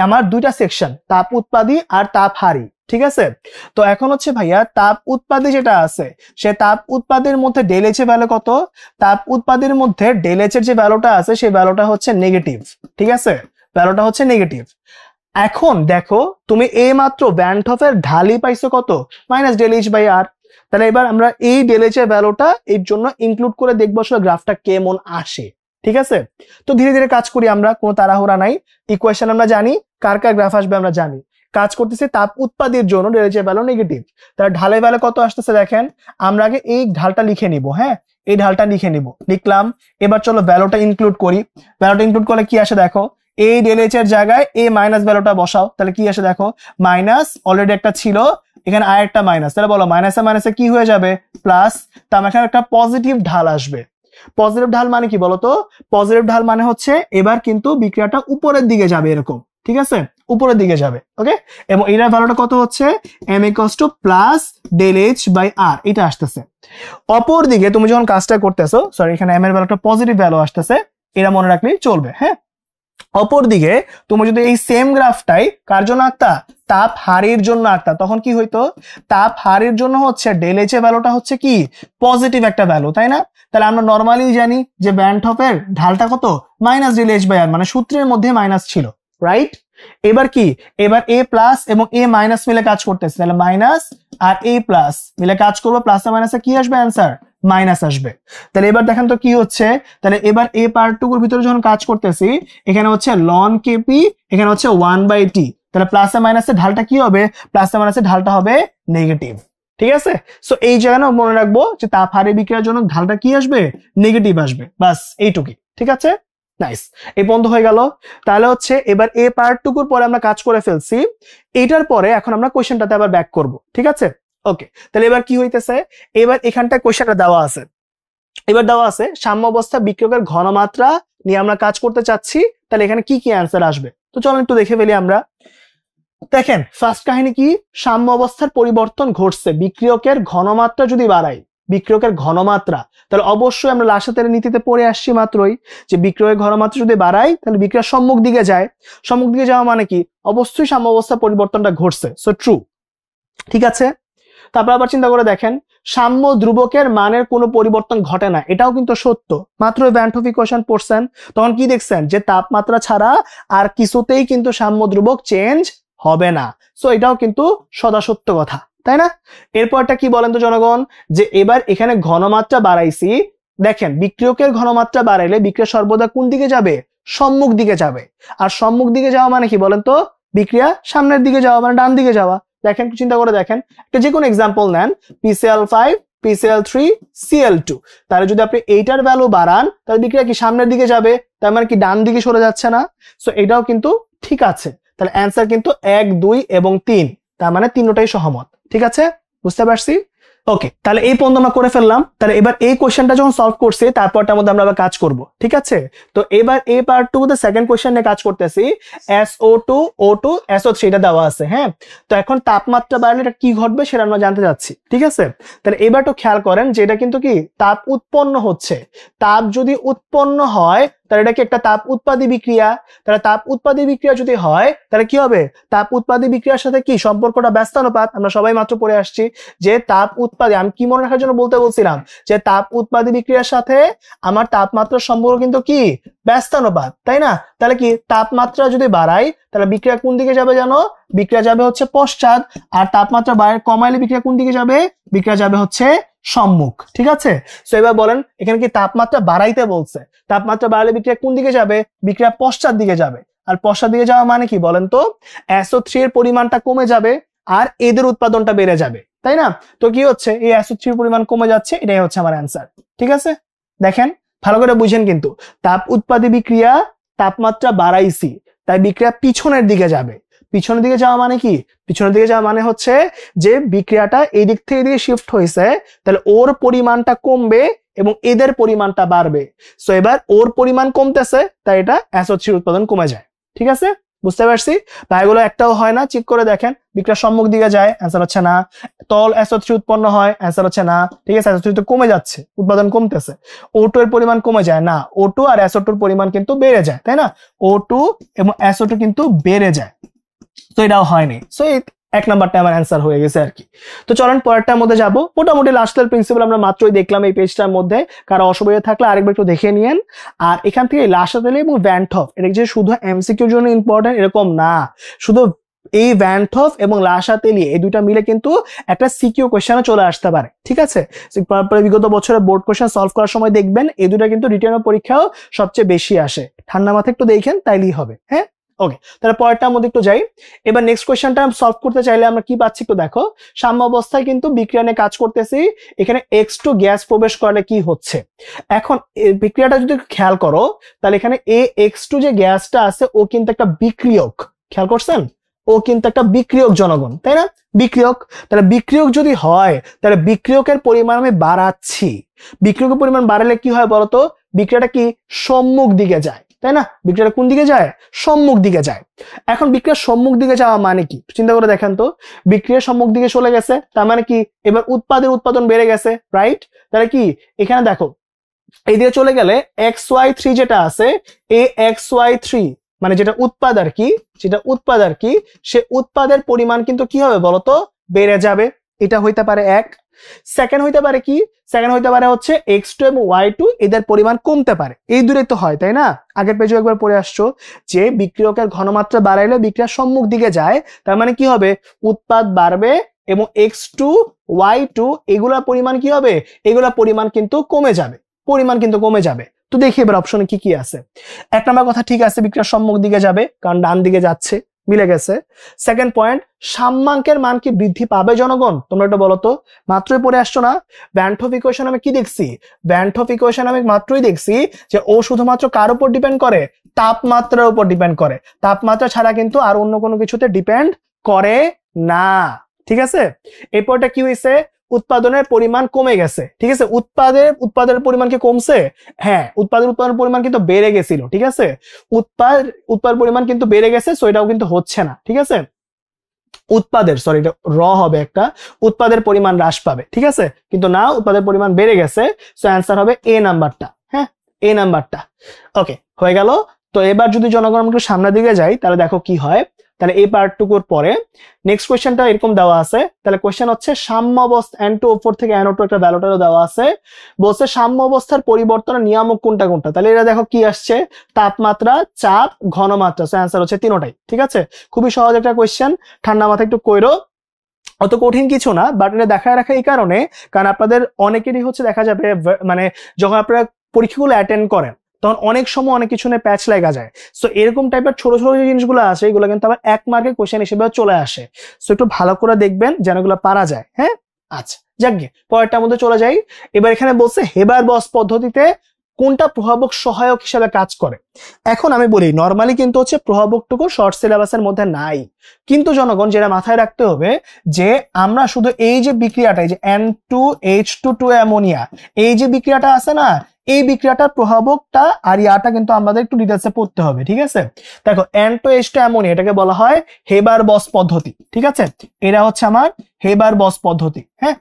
আমার দুইটা সেকশন, তাপ উৎপাদী আর তাপ হারি, ঠিক আছে। তো এখন হচ্ছে ভাইয়া তাপ উৎপাদী যেটা আছে সে তাপ উৎপাদের মধ্যে ডেল এইচ এর ভ্যালু কত, তাপ উৎপাদের মধ্যে ডেল এইচ এর যে ভ্যালুটা আছে সেই ভ্যালুটা হচ্ছে নেগেটিভ, ঠিক আছে, ভ্যালুটা হচ্ছে নেগেটিভ। এখন দেখো তুমি এই মাত্র ভ্যান হফের ঢালই পাইছো কত, মাইনাস ডেল এইচ বাই আর। তাহলে এবার আমরা এই ডেল এইচ এর ভ্যালুটা এর জন্য ইনক্লুড করে দেখবো আসলে গ্রাফটা কেমন আসে, ঠিক আছে। তো ধীরে ধীরে কাজ করি আমরা, কোনো তাড়াহুড়া নাই। ইকুয়েশন আমরা জানি, কার কার গ্রাফ আসবে আমরা জানি। কাজ করতেছি তাপ উৎপাদের জন্য ডেল এইচ এর ভ্যালু নেগেটিভ, তাহলে ঢালের ভ্যালু কত আসতেছে দেখেন। আমরা আগে এই ঢালটা লিখে নিব, হ্যাঁ, এই ঢালটা লিখে নিব, লিখলাম। এবার চলো ভ্যালুটা ইনক্লুড করি, ভ্যালুটা ইনক্লুড করলে কি আসে দেখো, এই ডেল এইচ এর জায়গায় এই মাইনাস ভ্যালুটা বসাও, তাহলে কি আসে দেখো, মাইনাস অলরেডি একটা ছিল, এখানে আর একটা মাইনাস, তাহলে বলো মাইনাসে মাইনাসে কি হয়ে যাবে প্লাস, তার এখানে একটা পজিটিভ ঢাল আসবে। পজিটিভ ঢাল মানে কি বলতো, পজিটিভ ঢাল মানে হচ্ছে এবার কিন্তু বিক্রিয়াটা উপরের দিকে যাবে এরকম, ঠিক আছে, উপরের দিকে যাবে, ওকে। এবং এটার ভ্যালুটা কত হচ্ছে m equals to plus del H by R, এটা আসতেছে। অপর দিকে তুমি যখন কাজটা করতেছো, সরি এখানে m এর ভ্যালুটা পজিটিভ ভ্যালু আসতেছে, এটা মনে রাখলেই চলবে, হ্যাঁ। অপর দিকে তুমি যদি এই সেম গ্রাফটাই কার জন্য আঁকতা, তাপ হারির জন্য আঁকতা, তখন কি হইতো, তাপ হারির জন্য হচ্ছে ডেল এইচ এর ভ্যালুটা হচ্ছে কি পজিটিভ একটা ভ্যালু, তাই না। তাহলে আমরা নরমালি জানি যে ভ্যান হফের ঢালটা কত, মাইনাস ডেল এইচ বাই আর, মানে সূত্রের মধ্যে মাইনাস ছিল, রাইট। এবার কি, এবার এ প্লাস এবং এ মাইনাস মিলে কাজ করতেছে, তাহলে মাইনাস আর এ প্লাস মিলে কাজ করবো, প্লাসে মাইনাসে কি আসবে অ্যান্সার, মাইনাস আসবে। তাহলে এবার দেখেন তো কি হচ্ছে, তাহলে এবার এই পার্টটুকুর ভিতরে যখন কাজ করতেছি এখানে হচ্ছে ln কেপি, এখানে হচ্ছে 1/t, তাহলে প্লাসে মাইনাসে ঢালটা কি হবে, প্লাসে মাইনাসে ঢালটা হবে নেগেটিভ। ঠিক আছে, সো এই জায়গায় মনে রাখবো যে তাপ হারে বিক্রিয়ার জন্য ঢালটা কি আসবে, নেগেটিভ আসবে, বাস এইটুকুই। ঠিক আছে, নাইস, এই বন্ধ হয়ে গেল। তাহলে হচ্ছে এবার এই পার্টটুকুর পরে আমরা কাজ করে ফেলছি, এটার পরে এখন আমরা কোশ্চেনটাতে আবার ব্যাক করব। ঠিক আছে, ওকে, তাহলে এবার কি হইতেছে, এবার এখানটা কোশ্চেনটা দেওয়া আছে, এবার দেওয়া আছে সাম্য অবস্থা বিক্রিয়কের ঘনমাত্রা নিয়ে আমরা কাজ করতে চাচ্ছি, তাহলে এখানে কি কি অ্যান্সার আসবে, তো চলো একটু দেখে ফেলি আমরা। দেখেন ফার্স্ট কাহিনী কি, সাম্য অবস্থার পরিবর্তন ঘটছে, বিক্রিয়কের ঘনমাত্রা যদি বাড়াই, বিক্রিয়কের ঘনমাত্রা, তাহলে অবশ্যই আমরা লাসাতের নীতিতে পড়ে আসছি মাত্রই যে বিক্রিয়কের ঘনমাত্রা যদি বাড়াই তাহলে বিক্রিয়া সম্মুখ দিকে যায়, সম্মুখ দিকে যাওয়া মানে কি, অবশ্যই সাম্য অবস্থার পরিবর্তনটা ঘটছে, সো ট্রু। ঠিক আছে, তারপর আবার চিন্তা করে দেখেন সাম্য ধ্রুবকের মানের কোনো পরিবর্তন ঘটে না, এটাও কিন্তু সত্য, মাত্র ভ্যান হফ ইকুয়েশন পড়ছেন তখন কি দেখছেন যে তাপমাত্রা ছাড়া আর কিছুতেই কিন্তু সাম্য ধ্রুবক চেঞ্জ হবে না, সো এটাও কিন্তু সদা সত্য কথা, তাই না। এরপরটা কি বলেন তো জনগণ, যে এবার এখানে ঘনমাত্রা বাড়াইছি, দেখেন বিক্রিয়কের ঘনমাত্রা বাড়াইলে বিক্রিয়া সর্বদা কোন দিকে যাবে, সম্মুখ দিকে যাবে, আর সম্মুখ দিকে যাওয়া মানে কি বলেন তো, বিক্রিয়া সামনের দিকে যাওয়া মানে ডান দিকে যাওয়া। দেখেন চিন্তা করে দেখেন, একটা যে কোনো এক্সাম্পল নেন, PCl5 PCl3 Cl2, তাহলে যদি আপনি এইটার ভ্যালু বাড়ান তাহলে বিক্রিয়া কি সামনের দিকে যাবে, তার মানে কি ডান দিকে সরে যাচ্ছে না, সো এটাও কিন্তু ঠিক আছে। তাহলে অ্যান্সার কিন্তু 1, 2 এবং 3, তার মানে তিনটাই সহমত। ঠিক আছে, বুঝতে পারছি, ওকে, তাহলে এই পর্যন্ত আমরা করে ফেললাম। তাহলে এবার এই কোশ্চেনটা যখন সলভ করছি তারপরটার মধ্যে আমরা আবার কাজ করব। ঠিক আছে, তো এবার এই পার্ট টুতে সেকেন্ড কোশ্চেন নিয়ে কাজ করতেছি, SO2 O2 SO3 এটা দেওয়া আছে। হ্যাঁ, তো এখন তাপমাত্রা বাড়লে এটা কি ঘটবে সেটা আমরা জানতে যাচ্ছি। ঠিক আছে, তাহলে এবার তো খেয়াল করেন যে এটা কিন্তু কি তাপ উৎপন্ন হচ্ছে, তাপ যদি উৎপন্ন হয় তাহলে এটা কি একটা তাপ উৎপাদী বিক্রিয়া, তাহলে তাপ উৎপাদী বিক্রিয়া যদি হয় তাহলে কি হবে, তাপ উৎপাদী বিক্রিয়ার সাথে কি সম্পর্কটা ব্যস্তানুপাত, আমরা সবাই মাত্র পড়ে আসছি যে তাপ উৎপাদী, আমি কি মনে রাখার জন্য বলতে বলছিলাম যে তাপ উৎপাদী বিক্রিয়ার সাথে আমার তাপমাত্রার সম্পর্ক কিন্তু কি ব্যস্তানুপাত, তাই না। তাহলে কি তাপমাত্রা যদি বাড়াই তাহলে বিক্রিয়া কোন দিকে যাবে জানো, বিক্রিয়া যাবে হচ্ছে পশ্চাৎ, আর তাপমাত্রা কমাইলে বিক্রিয়া কোন দিকে যাবে, বিক্রিয়া যাবে হচ্ছে সম্মুখ। ঠিক আছে, সো এবার বলেন এখানে কি তাপমাত্রা বাড়াইতে বলছে, তাপমাত্রা বাড়ালে বিক্রিয়া কোন দিকে যাবে, বিক্রিয়া পশ্চাৎ দিকে যাবে, আর পশ্চাৎ দিকে যাওয়া মানে কি বলেন তো, SO3 এর পরিমাণটা কমে যাবে আর এদের উৎপাদনটা বেড়ে যাবে, তাই না। তো কি হচ্ছে, এই SO3 এর পরিমাণ কমে যাচ্ছে, এটাই হচ্ছে আমার অ্যান্সার। ঠিক আছে, দেখেন ভালো করে বুঝেন, কিন্তু তাপ উৎপাদী বিক্রিয়া তাপমাত্রা বাড়াইছি তাই বিক্রিয়া পিছনের দিকে যাবে, পিছনের দিকে যাওয়া মানে কি, পিছনের দিকে যাওয়া মানে হচ্ছে যে বিক্রিয়াটা এই দিক থেকে এদিকে শিফট হয়েছে, তাহলে ওর পরিমাণটা কমবে এবং এদের পরিমাণটা বাড়বে, সো এবার ওর পরিমাণ কমতেছে তাই এটা SO3 উৎপাদন কমে যায়। ঠিক আছে, বুঝতে পারছি, এগুলো একটাও হয় না, চেক করে দেখেন, বিক্রিয়া সম্মুখ দিকে যায়, অ্যান্সার হচ্ছে না, তল SO3 উৎপন্ন হয়, অ্যান্সার হচ্ছে না। ঠিক আছে, SO3 তো কমে যাচ্ছে, উৎপাদন কমতেছে, O2 এর পরিমাণ কমে যায় না, O2 আর SO2 এর পরিমাণ কিন্তু বেড়ে যায়, তাই না, O2 এবং SO2 কিন্তু বেড়ে যায়, তো এটাও হয়নি, সো এই এক নাম্বারটা আমার অ্যান্সার হয়ে গেছে আর কি। তো চলেন পরেরটার মধ্যে যাব, মোটামুটি লাস্টের প্রিন্সিপাল আমরা মাত্রই দেখলাম এই পেজটার মধ্যে, কারো অসুবিধা থাকলে আরেকবার একটু দেখে নিয়েন। আর এখান থেকে লাসাতেলি এবং ভ্যান হফ, এটা যে শুধু এমসিকিউর জন্য ইম্পর্টেন্ট এরকম না, শুধু এই ভ্যান হফ এবং লাসাতেলি এই দুইটা মিলে কিন্তু একটা সিকিউ কোশ্চেনও চলে আসতে পারে। ঠিক আছে, বিগত বছরের বোর্ড কোশ্চেন সলভ করার সময় দেখবেন এই দুটা কিন্তু রিটেন পরীক্ষাও সবচেয়ে বেশি আসে, ঠান্ডা মাথায় একটু দেখেন তাইলেই হবে। হ্যাঁ, ওকে, তাহলে পরেরটার মধ্যে একটু যাই। এবার নেক্সট কোয়েশ্চেনটা সলভ করতে চাইলে আমরা কি পাচ্ছি একটু দেখো, সাম্য অবস্থায় কিন্তু বিক্রিয়া নিয়ে কাজ করতেছি, এখানে X2 গ্যাস প্রবেশ করলে কি হচ্ছে। এখন বিক্রিয়াটা যদি খেয়াল করো তাহলে এখানে X2 যে গ্যাসটা আছে ও কিন্তু একটা বিক্রিয়ক, খেয়াল করছেন, ও কিন্তু একটা বিক্রিয়ক জনগণ, তাই না, বিক্রিয়ক। তাহলে বিক্রিয়ক যদি হয় তাহলে বিক্রিয়কের পরিমাণ আমি বাড়াচ্ছি, বিক্রিয়কের পরিমাণ বাড়ালে কি হয় বলতো, বিক্রিয়াটা কি সম্মুখ দিকে যায়, তাই না, বিক্রিয়াটা কোন দিকে যায়, সম্মুখ দিকে যায়। এখন বিক্রিয়ার সম্মুখ দিকে যাওয়া মানে কি চিন্তা করে দেখেন তো, বিক্রিয়ার সম্মুখ দিকে চলে গেছে তার মানে কি এবার উৎপাদন বেড়ে গেছে, রাইট। তাহলে কি এখানে দেখো এইদিকে চলে গেলে XY3 যেটা আছে, AXY3 মানে যেটা উৎপাদ আর কি, যেটা উৎপাদ আর কি, সে উৎপাদের পরিমাণ কিন্তু কি হবে বলতো, বেড়ে যাবে। এটা হইতে পারে এক। সেকেন্ড হইতে পারে কি, সেকেন্ড হইতে পারে হচ্ছে X2 এবং Y2 এদের পরিমাণ কমতে পারে, এই দূরে তো হয়, তাই না। আগের পেজে একবার পড়ে আসছো যে বিক্রিয়কের ঘনমাত্রা বাড়াইলে বিক্রিয়ার সম্মুখ দিকে যায়, তার মানে কি হবে, উৎপাদ বাড়বে এবং x2 y2 এগুলার পরিমাণ কি হবে, এগুলার পরিমাণ কিন্তু কমে যাবে, পরিমাণ কিন্তু কমে যাবে। তো দেখি এবার অপশনে কি কি আছে। এক নম্বর কথা ঠিক আছে, বিক্রিয়া সম্মুখ দিকে যাবে কারণ ডান দিকে যাচ্ছে, মিলে গেছে। সেকেন্ড পয়েন্ট, সাম্যাঙ্কের মান কি বৃদ্ধি পাবে জনগণ? তোমরা একটু বলো তো, মাত্রই পড়ে আসছো না ভ্যান হোফ ইকুয়েশন? আমি কি দেখছি, ভ্যান হোফ ইকুয়েশন আমি মাত্রই দেখছি যে ও শুধুমাত্র কার উপর ডিপেন্ড করে, তাপমাত্রার উপর ডিপেন্ড করে, তাপমাত্রা ছাড়া কিন্তু আর অন্য কোনো কিছুতে ডিপেন্ড করে না। ঠিক আছে, এরপরটা কি হয়েছে, উৎপাদনের পরিমাণ কমে গেছে। ঠিক আছে, উৎপাদনের পরিমাণ কি কমছে? হ্যাঁ, উৎপাদনের পরিমাণ কিন্তু বেড়ে গেছিল। ঠিক আছে, উৎপাদন পরিমাণ কিন্তু বেড়ে গেছে, সো এটাও কিন্তু হচ্ছে না। ঠিক আছে, এটা হবে একটা, উৎপাদের পরিমাণ হ্রাস পাবে। ঠিক আছে, কিন্তু না, উৎপাদের পরিমাণ বেড়ে গেছে, সো অ্যান্সার হবে এ নাম্বারটা। হ্যাঁ, এ নাম্বারটা। ওকে, হয়ে গেল। তো এবার যদি জনগণ আমরা সামনের দিকে যাই তাহলে দেখো কি হয়। তাহলে এই পার্টটুকুর পরে নেক্সট কোয়েশ্চেনটা এরকম দেওয়া আছে। তাহলে কোয়েশ্চেন হচ্ছে সাম্য অবস্থা N2 উপর থেকে NO2 একটা ভ্যালুটারও দেওয়া আছে, বলছে সাম্য অবস্থার পরিবর্তনের নিয়ামক কোনটা কোনটা। তাহলে এটা দেখো কি আসছে, তাপমাত্রা, চাপ, ঘনমাত্রা। সো অ্যান্সার হচ্ছে তিনটাই। ঠিক আছে, খুবই সহজ একটা কোয়েশ্চেন, ঠান্ডা মাথায় একটু কইরো, অত কঠিন কিছু না, বাট এটা দেখায় রাখা এই কারণে কারণ আপনাদের অনেকেরই হচ্ছে দেখা যাবে মানে যখন আপনারা পরীক্ষাগুলো অ্যাটেন্ড করেন তখন অনেক সময় অনেক কিছু নিয়ে প্যাচ লাগা যায়। সো এরকম টাইপের ছোট ছোট যে জিনিসগুলো আসে এগুলো কিন্তু আবার 1 মার্কের কোশ্চেন হিসেবে চলে আসে। সো একটু ভালো করে দেখবেন যেন এগুলো পারা যায়। হ্যাঁ, আচ্ছা, যাক গে পরেরটার মধ্যে চলে যাই। এবার এখানে বলছে হেবার-বস পদ্ধতিতে কোনটা প্রভাবক সহায়ক হিসেবে কাজ করে। এখন আমি বলি নরমালি কিন্তু হচ্ছে প্রভাবকটুকু শর্ট সিলেবাসের মধ্যে নাই, কিন্তু জনগণ যেটা মাথায় রাখতে হবে যে আমরা শুধু এই যে বিক্রিয়াটা, এই যে N2H2 অ্যামোনিয়া, এই যে বিক্রিয়াটা আছে না, এই বিক্রিয়াটার প্রভাবকটা আর ইয়াটা কিন্তু আমাদের একটু ডিটেলসে পড়তে হবে। ঠিক আছে, দেখো N2H2 অ্যামোনিয়া এটাকে বলা হয় হেবার-বস পদ্ধতি। ঠিক আছে, এটা হচ্ছে আমার হেবার-বস পদ্ধতি। হ্যাঁ,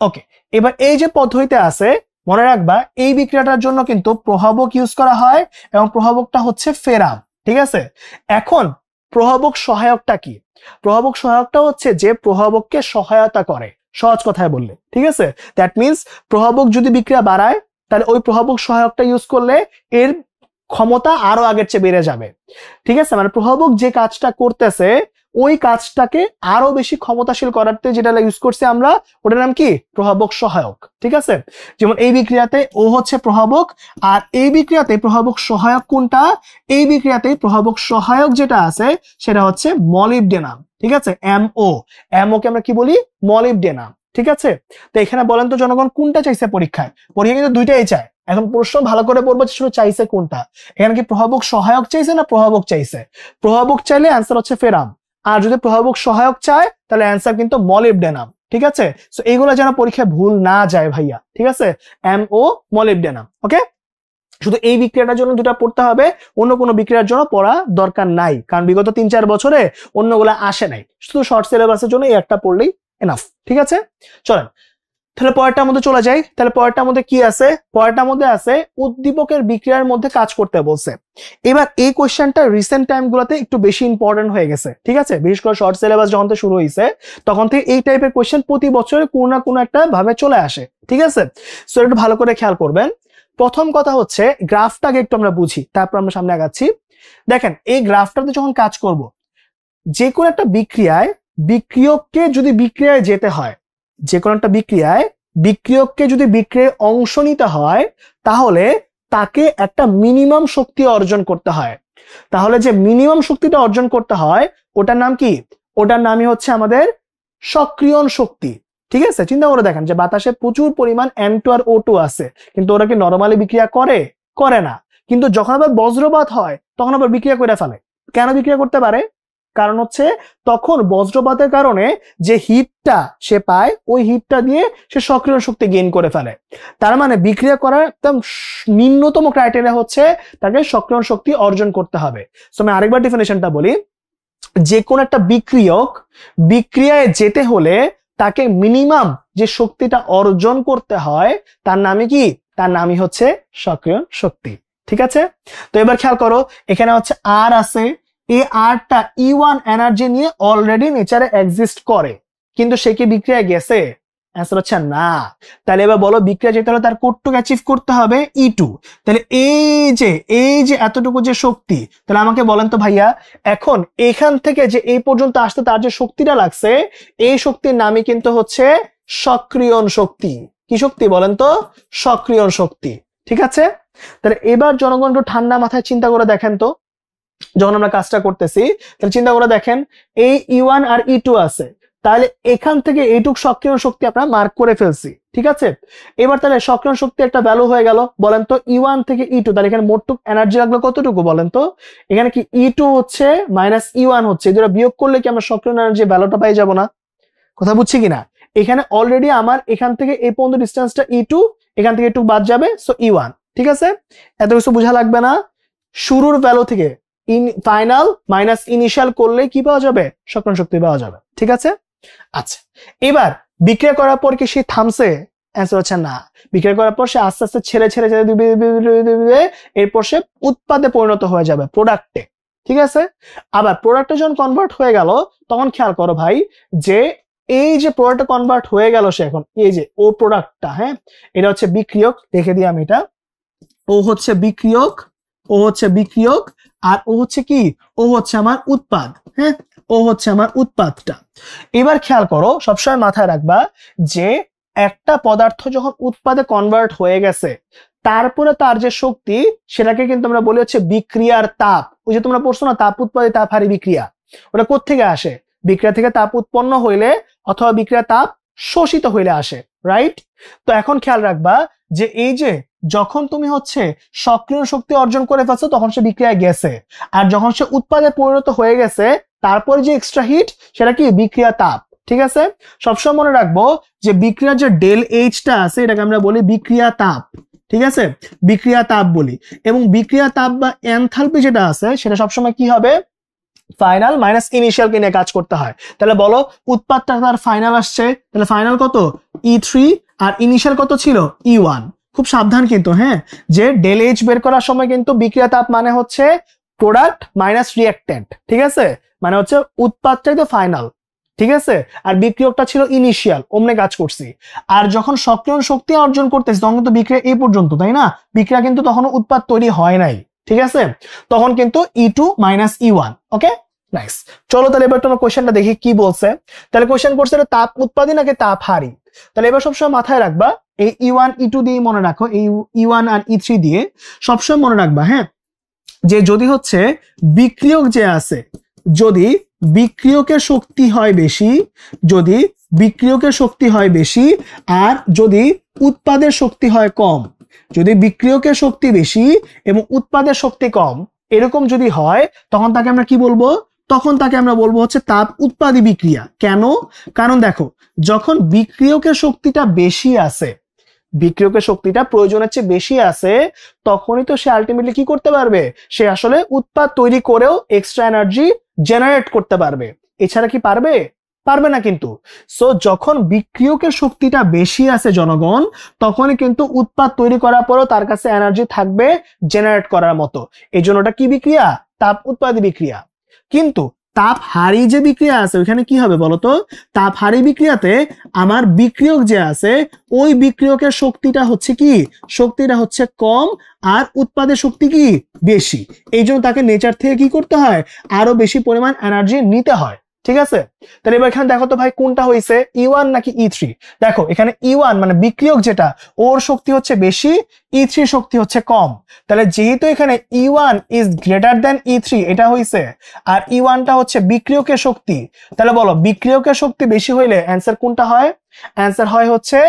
ওকে, এবার এই যে পদ্ধতিতে আছে মনে রাখবা এই বিক্রিয়াটার জন্য কিন্তু প্রভাবক ইউজ করা হয় এবং প্রভাবকটা হচ্ছে ফেরাম। ঠিক আছে, এখন প্রভাবক সহায়কটা কি? প্রভাবক সহায়কটা হচ্ছে যে প্রভাবককে সহায়তা করে, সহজ কথায় বললে। ঠিক আছে, দ্যাট মিনস প্রভাবক যদি বিক্রিয়া বাড়ায় তাহলে ওই প্রভাবক সহায়কটা ইউজ করলে এর ক্ষমতা আরো আগের চেয়ে বেড়ে যাবে। ঠিক আছে, মানে প্রভাবক যে কাজটা করতেছে ওই কাজটাকে আরো বেশি ক্ষমতাশীল করাতে যেটা ইউজ করছি আমরা, ওটার নাম কি? প্রভাবক সহায়ক। ঠিক আছে, যেমন এই বিক্রিয়াতে ও হচ্ছে প্রভাবক, আর এই বিক্রিয়াতে প্রভাবক সহায়ক কোনটা? এই বিক্রিয়াতে প্রভাবক সহায়ক যেটা আছে সেটা হচ্ছে মলিবডেনাম। ঠিক আছে, MO কে আমরা কি বলি? মলিবডেনাম। ঠিক আছে, তো এখানে বলেন তো জনগণ কোনটা চাইছে পরীক্ষায়? পরীক্ষায় কিন্তু দুইটাই চায়। এখন প্রশ্ন ভালো করে পড়বো শুধু চাইছে কোনটা। এখানে কি প্রভাবক সহায়ক চাইছে না প্রভাবক চাইছে? প্রভাবক চাইলে অ্যান্সার হচ্ছে ফেরাম, আর যদি প্রভাবক সহায়ক চায় তাহলে অ্যান্সার কিন্তু মলিবডেনাম। ঠিক আছে, সো এইগুলো যেন পরীক্ষায় ভুল না যায় ভাইয়া। ঠিক আছে, MO মলিবডেনাম। ওকে, শুধু এই বিক্রিয়াটার জন্য দুটা পড়তে হবে, অন্য কোনো বিক্রিয়ার জন্য পড়া দরকার নাই, কারণ বিগত 3-4 বছরে অন্যগুলা আসে নাই, শুধু শর্ট সিলেবাসের জন্য এই একটা পড়লেই এনাফ। ঠিক আছে, চলেন তাহলে পরেরটার মধ্যে চলে যাই। তাহলে পরেরটার মধ্যে কি আছে? পরেরটার মধ্যে আছে উদ্দীপকের বিক্রিয়ার মধ্যে কাজ করতে বলছে। এবার এই কোশ্চেনটা রিসেন্ট টাইম গুলোতে একটু বেশি ইম্পর্টেন্ট হয়ে গেছে। ঠিক আছে, বিশেষ করে শর্ট সিলেবাস যখন থেকে শুরু হয়েছে তখন থেকে এই টাইপের কোশ্চেন প্রতি বছরে কোনো না কোনো একটা ভাবে চলে আসে। ঠিক আছে, সো একটু ভালো করে খেয়াল করবেন। প্রথম কথা হচ্ছে গ্রাফটাকে একটু আমরা বুঝি, তারপর আমরা সামনে আগাচ্ছি। দেখেন এই গ্রাফটাতে যখন কাজ করব, যে কোনো একটা বিক্রিয়ায় বিক্রিয়ককে যদি বিক্রিয়ায় যেতে হয়, যে কোনো একটা বিক্রিয়ককে যদি বিক্রিয়ায় অংশ নিতে হয় তাহলে তাকে একটা মিনিমাম শক্তি অর্জন করতে হয়। তাহলে যে মিনিমাম শক্তিটা অর্জন করতে হয় ওটার নাম কি? ওটার নামই হচ্ছে আমাদের সক্রিয়ণ শক্তি। ঠিক আছে, চিন্তা করে দেখেন যে বাতাসে প্রচুর পরিমাণ N2 আর O2 আছে, কিন্তু ওরা কি নরমালি বিক্রিয়া করে না, কিন্তু যখন আবার বজ্রপাত হয় তখন আবার বিক্রিয়া করে ফেলে। কেন বিক্রিয়া করতে পারে? কারণ হচ্ছে তখন বজ্রপাতের কারণে যে হিটটা সে পায় ওই হিটটা দিয়ে সে সক্রিয় শক্তি গেইন করে ফেলে। তার মানে বিক্রিয়া করার একদম নিম্নতম ক্রাইটেরিয়া হচ্ছে তাকে সক্রিয় শক্তি অর্জন করতে হবে। সো আমি আরেকবার ডেফিনেশনটা বলি, যে কোন একটা বিক্রিয়ক বিক্রিয়ায় যেতে হলে তাকে মিনিমাম যে শক্তিটা অর্জন করতে হয় তার নামই কি? তার নামই হচ্ছে সক্রিয় শক্তি। ঠিক আছে, তো এবার খেয়াল করো এখানে হচ্ছে আর আছে, এই আরটা E1 এনার্জি নিয়ে অলরেডি নেচারে এক্সিস্ট করে, কিন্তু সে কি বিক্রিয়ায় গেছে? অ্যান্সার হচ্ছে না। তাহলে এবার বলো বিক্রিয়া যেতে হলে তার কোডটুকু অ্যাচিভ করতে হবে E2। তাহলে এই যে এতটুকু যে শক্তি, তাহলে আমাকে বলেন তো ভাইয়া, এখন এখান থেকে যে এই পর্যন্ত আসতে তার যে শক্তিটা লাগছে, এই শক্তির নামই কিন্তু হচ্ছে সক্রিয়ণ শক্তি। কি শক্তি বলেন তো? সক্রিয়ণ শক্তি। ঠিক আছে, তাহলে এবার জনগণ একটু ঠান্ডা মাথায় চিন্তা করে দেখেন তো, যখন আমরা কাজটা করতেছি তাহলে চিন্তা করে দেখেন, এই E1 আর E2 আছে, তাহলে এখান থেকে এইটুক সক্রিয় শক্তি আমরা মার্ক করে ফেলছি। ঠিক আছে, এবার তাহলে সক্রিয় শক্তি একটা ভ্যালু হয়ে গেল। বলেন তো E1 থেকে E2, তাহলে এখানে মোটটুক এনার্জি লাগলো কতটুকু বলেন তো? এখানে কি E2 হচ্ছে মাইনাস E1 হচ্ছে, এই দুটো বিয়োগ করলে কি আমরা সক্রিয় এনার্জি ভ্যালুটা পাই যাব না? কথা বুঝছি কিনা? এখানে অলরেডি আমার এখান থেকে এই পর্যন্ত ডিসটেন্সটা E2, এখান থেকে একটু বাদ যাবে, সো E1। ঠিক আছে, এত কিছু বোঝা লাগবে না। শুরুর ভ্যালু থেকে ফাইনাল মাইনাস ইনিশিয়াল করলে কি পাওয়া যাবে? সক্রিয় শক্তি পাওয়া যাবে। ঠিক আছে, আচ্ছা এবার বিক্রিয়া করার পর কি সে থামছে? অ্যান্সার হচ্ছে না। বিক্রিয়া করার পর সে আস্তে আস্তে ছেড়ে এরপর সে উৎপাদে পরিণত হয়ে যাবে, প্রোডাক্টে। ঠিক আছে, আবার প্রোডাক্টে যখন কনভার্ট হয়ে গেল তখন খেয়াল করো ভাই, যে এই যে প্রোডাক্টে কনভার্ট হয়ে গেল সে, এখন এই যে ও প্রোডাক্টটা, হ্যাঁ এটা হচ্ছে বিক্রিয়ক, দেখে দিই আমি এটা। ও হচ্ছে বিক্রিয়ক, ও হচ্ছে বিক্রিয়ক, আর ও হচ্ছে কি? ও হচ্ছে আমার উৎপাদ। হ্যাঁ, ও হচ্ছে আমার উৎপাদটা। এবার খেয়াল করো, সবসময় মাথায় রাখবা যে একটা পদার্থ যখন উৎপাদে কনভার্ট হয়ে গেছে, তারপরে তার যে শক্তি সেটাকে কিন্তু আমরা বলি হচ্ছে বিক্রিয়ার তাপ। ওই যে তোমরা পড়ছো না, তাপ উৎপাদে তাপ হারি বিক্রিয়া, ওটা কোত্থেকে আসে? বিক্রিয়া থেকে তাপ উৎপন্ন হইলে অথবা বিক্রিয়া তাপ শোষিত হইলে আসে, রাইট? তো এখন খেয়াল রাখবা যে এই যে যখন তুমি হচ্ছে সক্রিয় শক্তি অর্জন করে ফেলছো তখন সে বিক্রিয়ায় গেছে, আর যখন সে উৎপাদে পরিণত হয়ে গেছে তারপরে যে এক্সট্রা হিট সেটা কি? বিক্রিয়া তাপ। ঠিক আছে, সবসময় মনে রাখবো যে বিক্রিয়ার যে ডেল এইচটা আছে এটাকে আমরা বলি বিক্রিয়া তাপ। ঠিক আছে, বিক্রিয়া তাপ বলি। এবং বিক্রিয়া তাপ বা এনথালপি যেটা আছে সেটা সবসময় কি হবে? ফাইনাল মাইনাস ইনিশিয়াল কে নিয়ে কাজ করতে হয়। তাহলে বলো উৎপাদটা তার ফাইনাল আসছে, তাহলে ফাইনাল কত? E3, আর ইনিশিয়াল কত ছিল? E1। খুব সাবধান কিন্তু, হ্যাঁ, যে ডেল এইচ বের করার সময় কিন্তু বিক্রিয়া তাপ মানে হচ্ছে প্রোডাক্ট মাইনাস রিঅ্যাক্ট্যান্ট। ঠিক আছে, মানে হচ্ছে উৎপাদটাই তো ফাইনাল। ঠিক আছে, আর বিক্রিয়কটা ছিল ইনিশিয়াল, অমনে কাজ করছি। আর যখন সক্রিয় শক্তি অর্জন করতেছি তখন কিন্তু বিক্রিয়া এই পর্যন্ত, তাই না? বিক্রিয়া কিন্তু তখন উৎপাদ তৈরি হয় নাই। ঠিক আছে, তখন কিন্তু E2 মাইনাস E1। ওকে, নাইস। চলো তাহলে এবার তোমার কোশ্চেনটা দেখি কি বলছে। তাহলে কোশ্চেন করছে তাপ উৎপাদী নাকি তাপ হারি। তাহলে এবার সবসময় মাথায় রাখবা, এই E1 E2 দিয়ে মনে রাখো, এই E1 আর E3 দিয়ে সবসময় মনে রাখবা, হ্যাঁ, যে যদি হচ্ছে বিক্রিয়ক যে আছে, যদি বিক্রিয়কের শক্তি হয় বেশি, যদি বিক্রিয়কের শক্তি হয় বেশি, আর যদি উৎপাদের শক্তি হয় কম, যদি বিক্রিয়কের শক্তি বেশি এবং উৎপাদের শক্তি কম, এরকম যদি হয় তখন তাকে আমরা কি বলবো? তখন তাকে আমরা বলবো হচ্ছে তাপ উৎপাদী বিক্রিয়া। কেন? কারণ দেখো, যখন বিক্রিয়কের শক্তিটা বেশি আছে, বিক্রিয়কের শক্তিটা প্রয়োজনের চেয়ে বেশি আছে, তখনই তো সে আলটিমেটলি কি করতে পারবে? সে আসলে উৎপাদ তৈরি করেও এক্সট্রা এনার্জি জেনারেট করতে পারবে। এছাড়া কি পারবে? পারবে না কিন্তু। সো যখন বিক্রিয়কের শক্তিটা বেশি আছে জনগণ, তখনই কিন্তু উৎপাদ তৈরি করার পরও তার কাছে এনার্জি থাকবে জেনারেট করার মতো। এই জন্য ওটা কি বিক্রিয়া? তাপ উৎপাদী বিক্রিয়া। কিন্তু তাপ হারি যে বিক্রিয়া আছে ওইখানে কি হবে বলতো? তাপ হারি বিক্রিয়াতে আমার বিক্রিয়ক যে আছে ওই বিক্রিয়কের শক্তিটা হচ্ছে কি? শক্তিটা হচ্ছে কম, আর উৎপাদের শক্তি কি? বেশি। এই জন্য তাকে নেচার থেকে কি করতে হয়? আরো বেশি পরিমাণ এনার্জি নিতে হয়। ঠিক আছে, তাহলে এবার এখানে দেখো তো ভাই কোনটা হয়েছে, E1 নাকি E3? দেখো এখানে E1 মানে বিক্রিয়ক যেটা, ওর শক্তি হচ্ছে বেশি, E3 শক্তি হচ্ছে কম। তাহলে যেহেতু এখানে E1 is greater than E3 এটা হয়েছে, আর E1টা হচ্ছে বিক্রিয়কের শক্তি, তাহলে বলো বিক্রিয়কের শক্তি বেশি হইলে অ্যান্সার কোনটা হয়? অ্যান্সার হয় হচ্ছে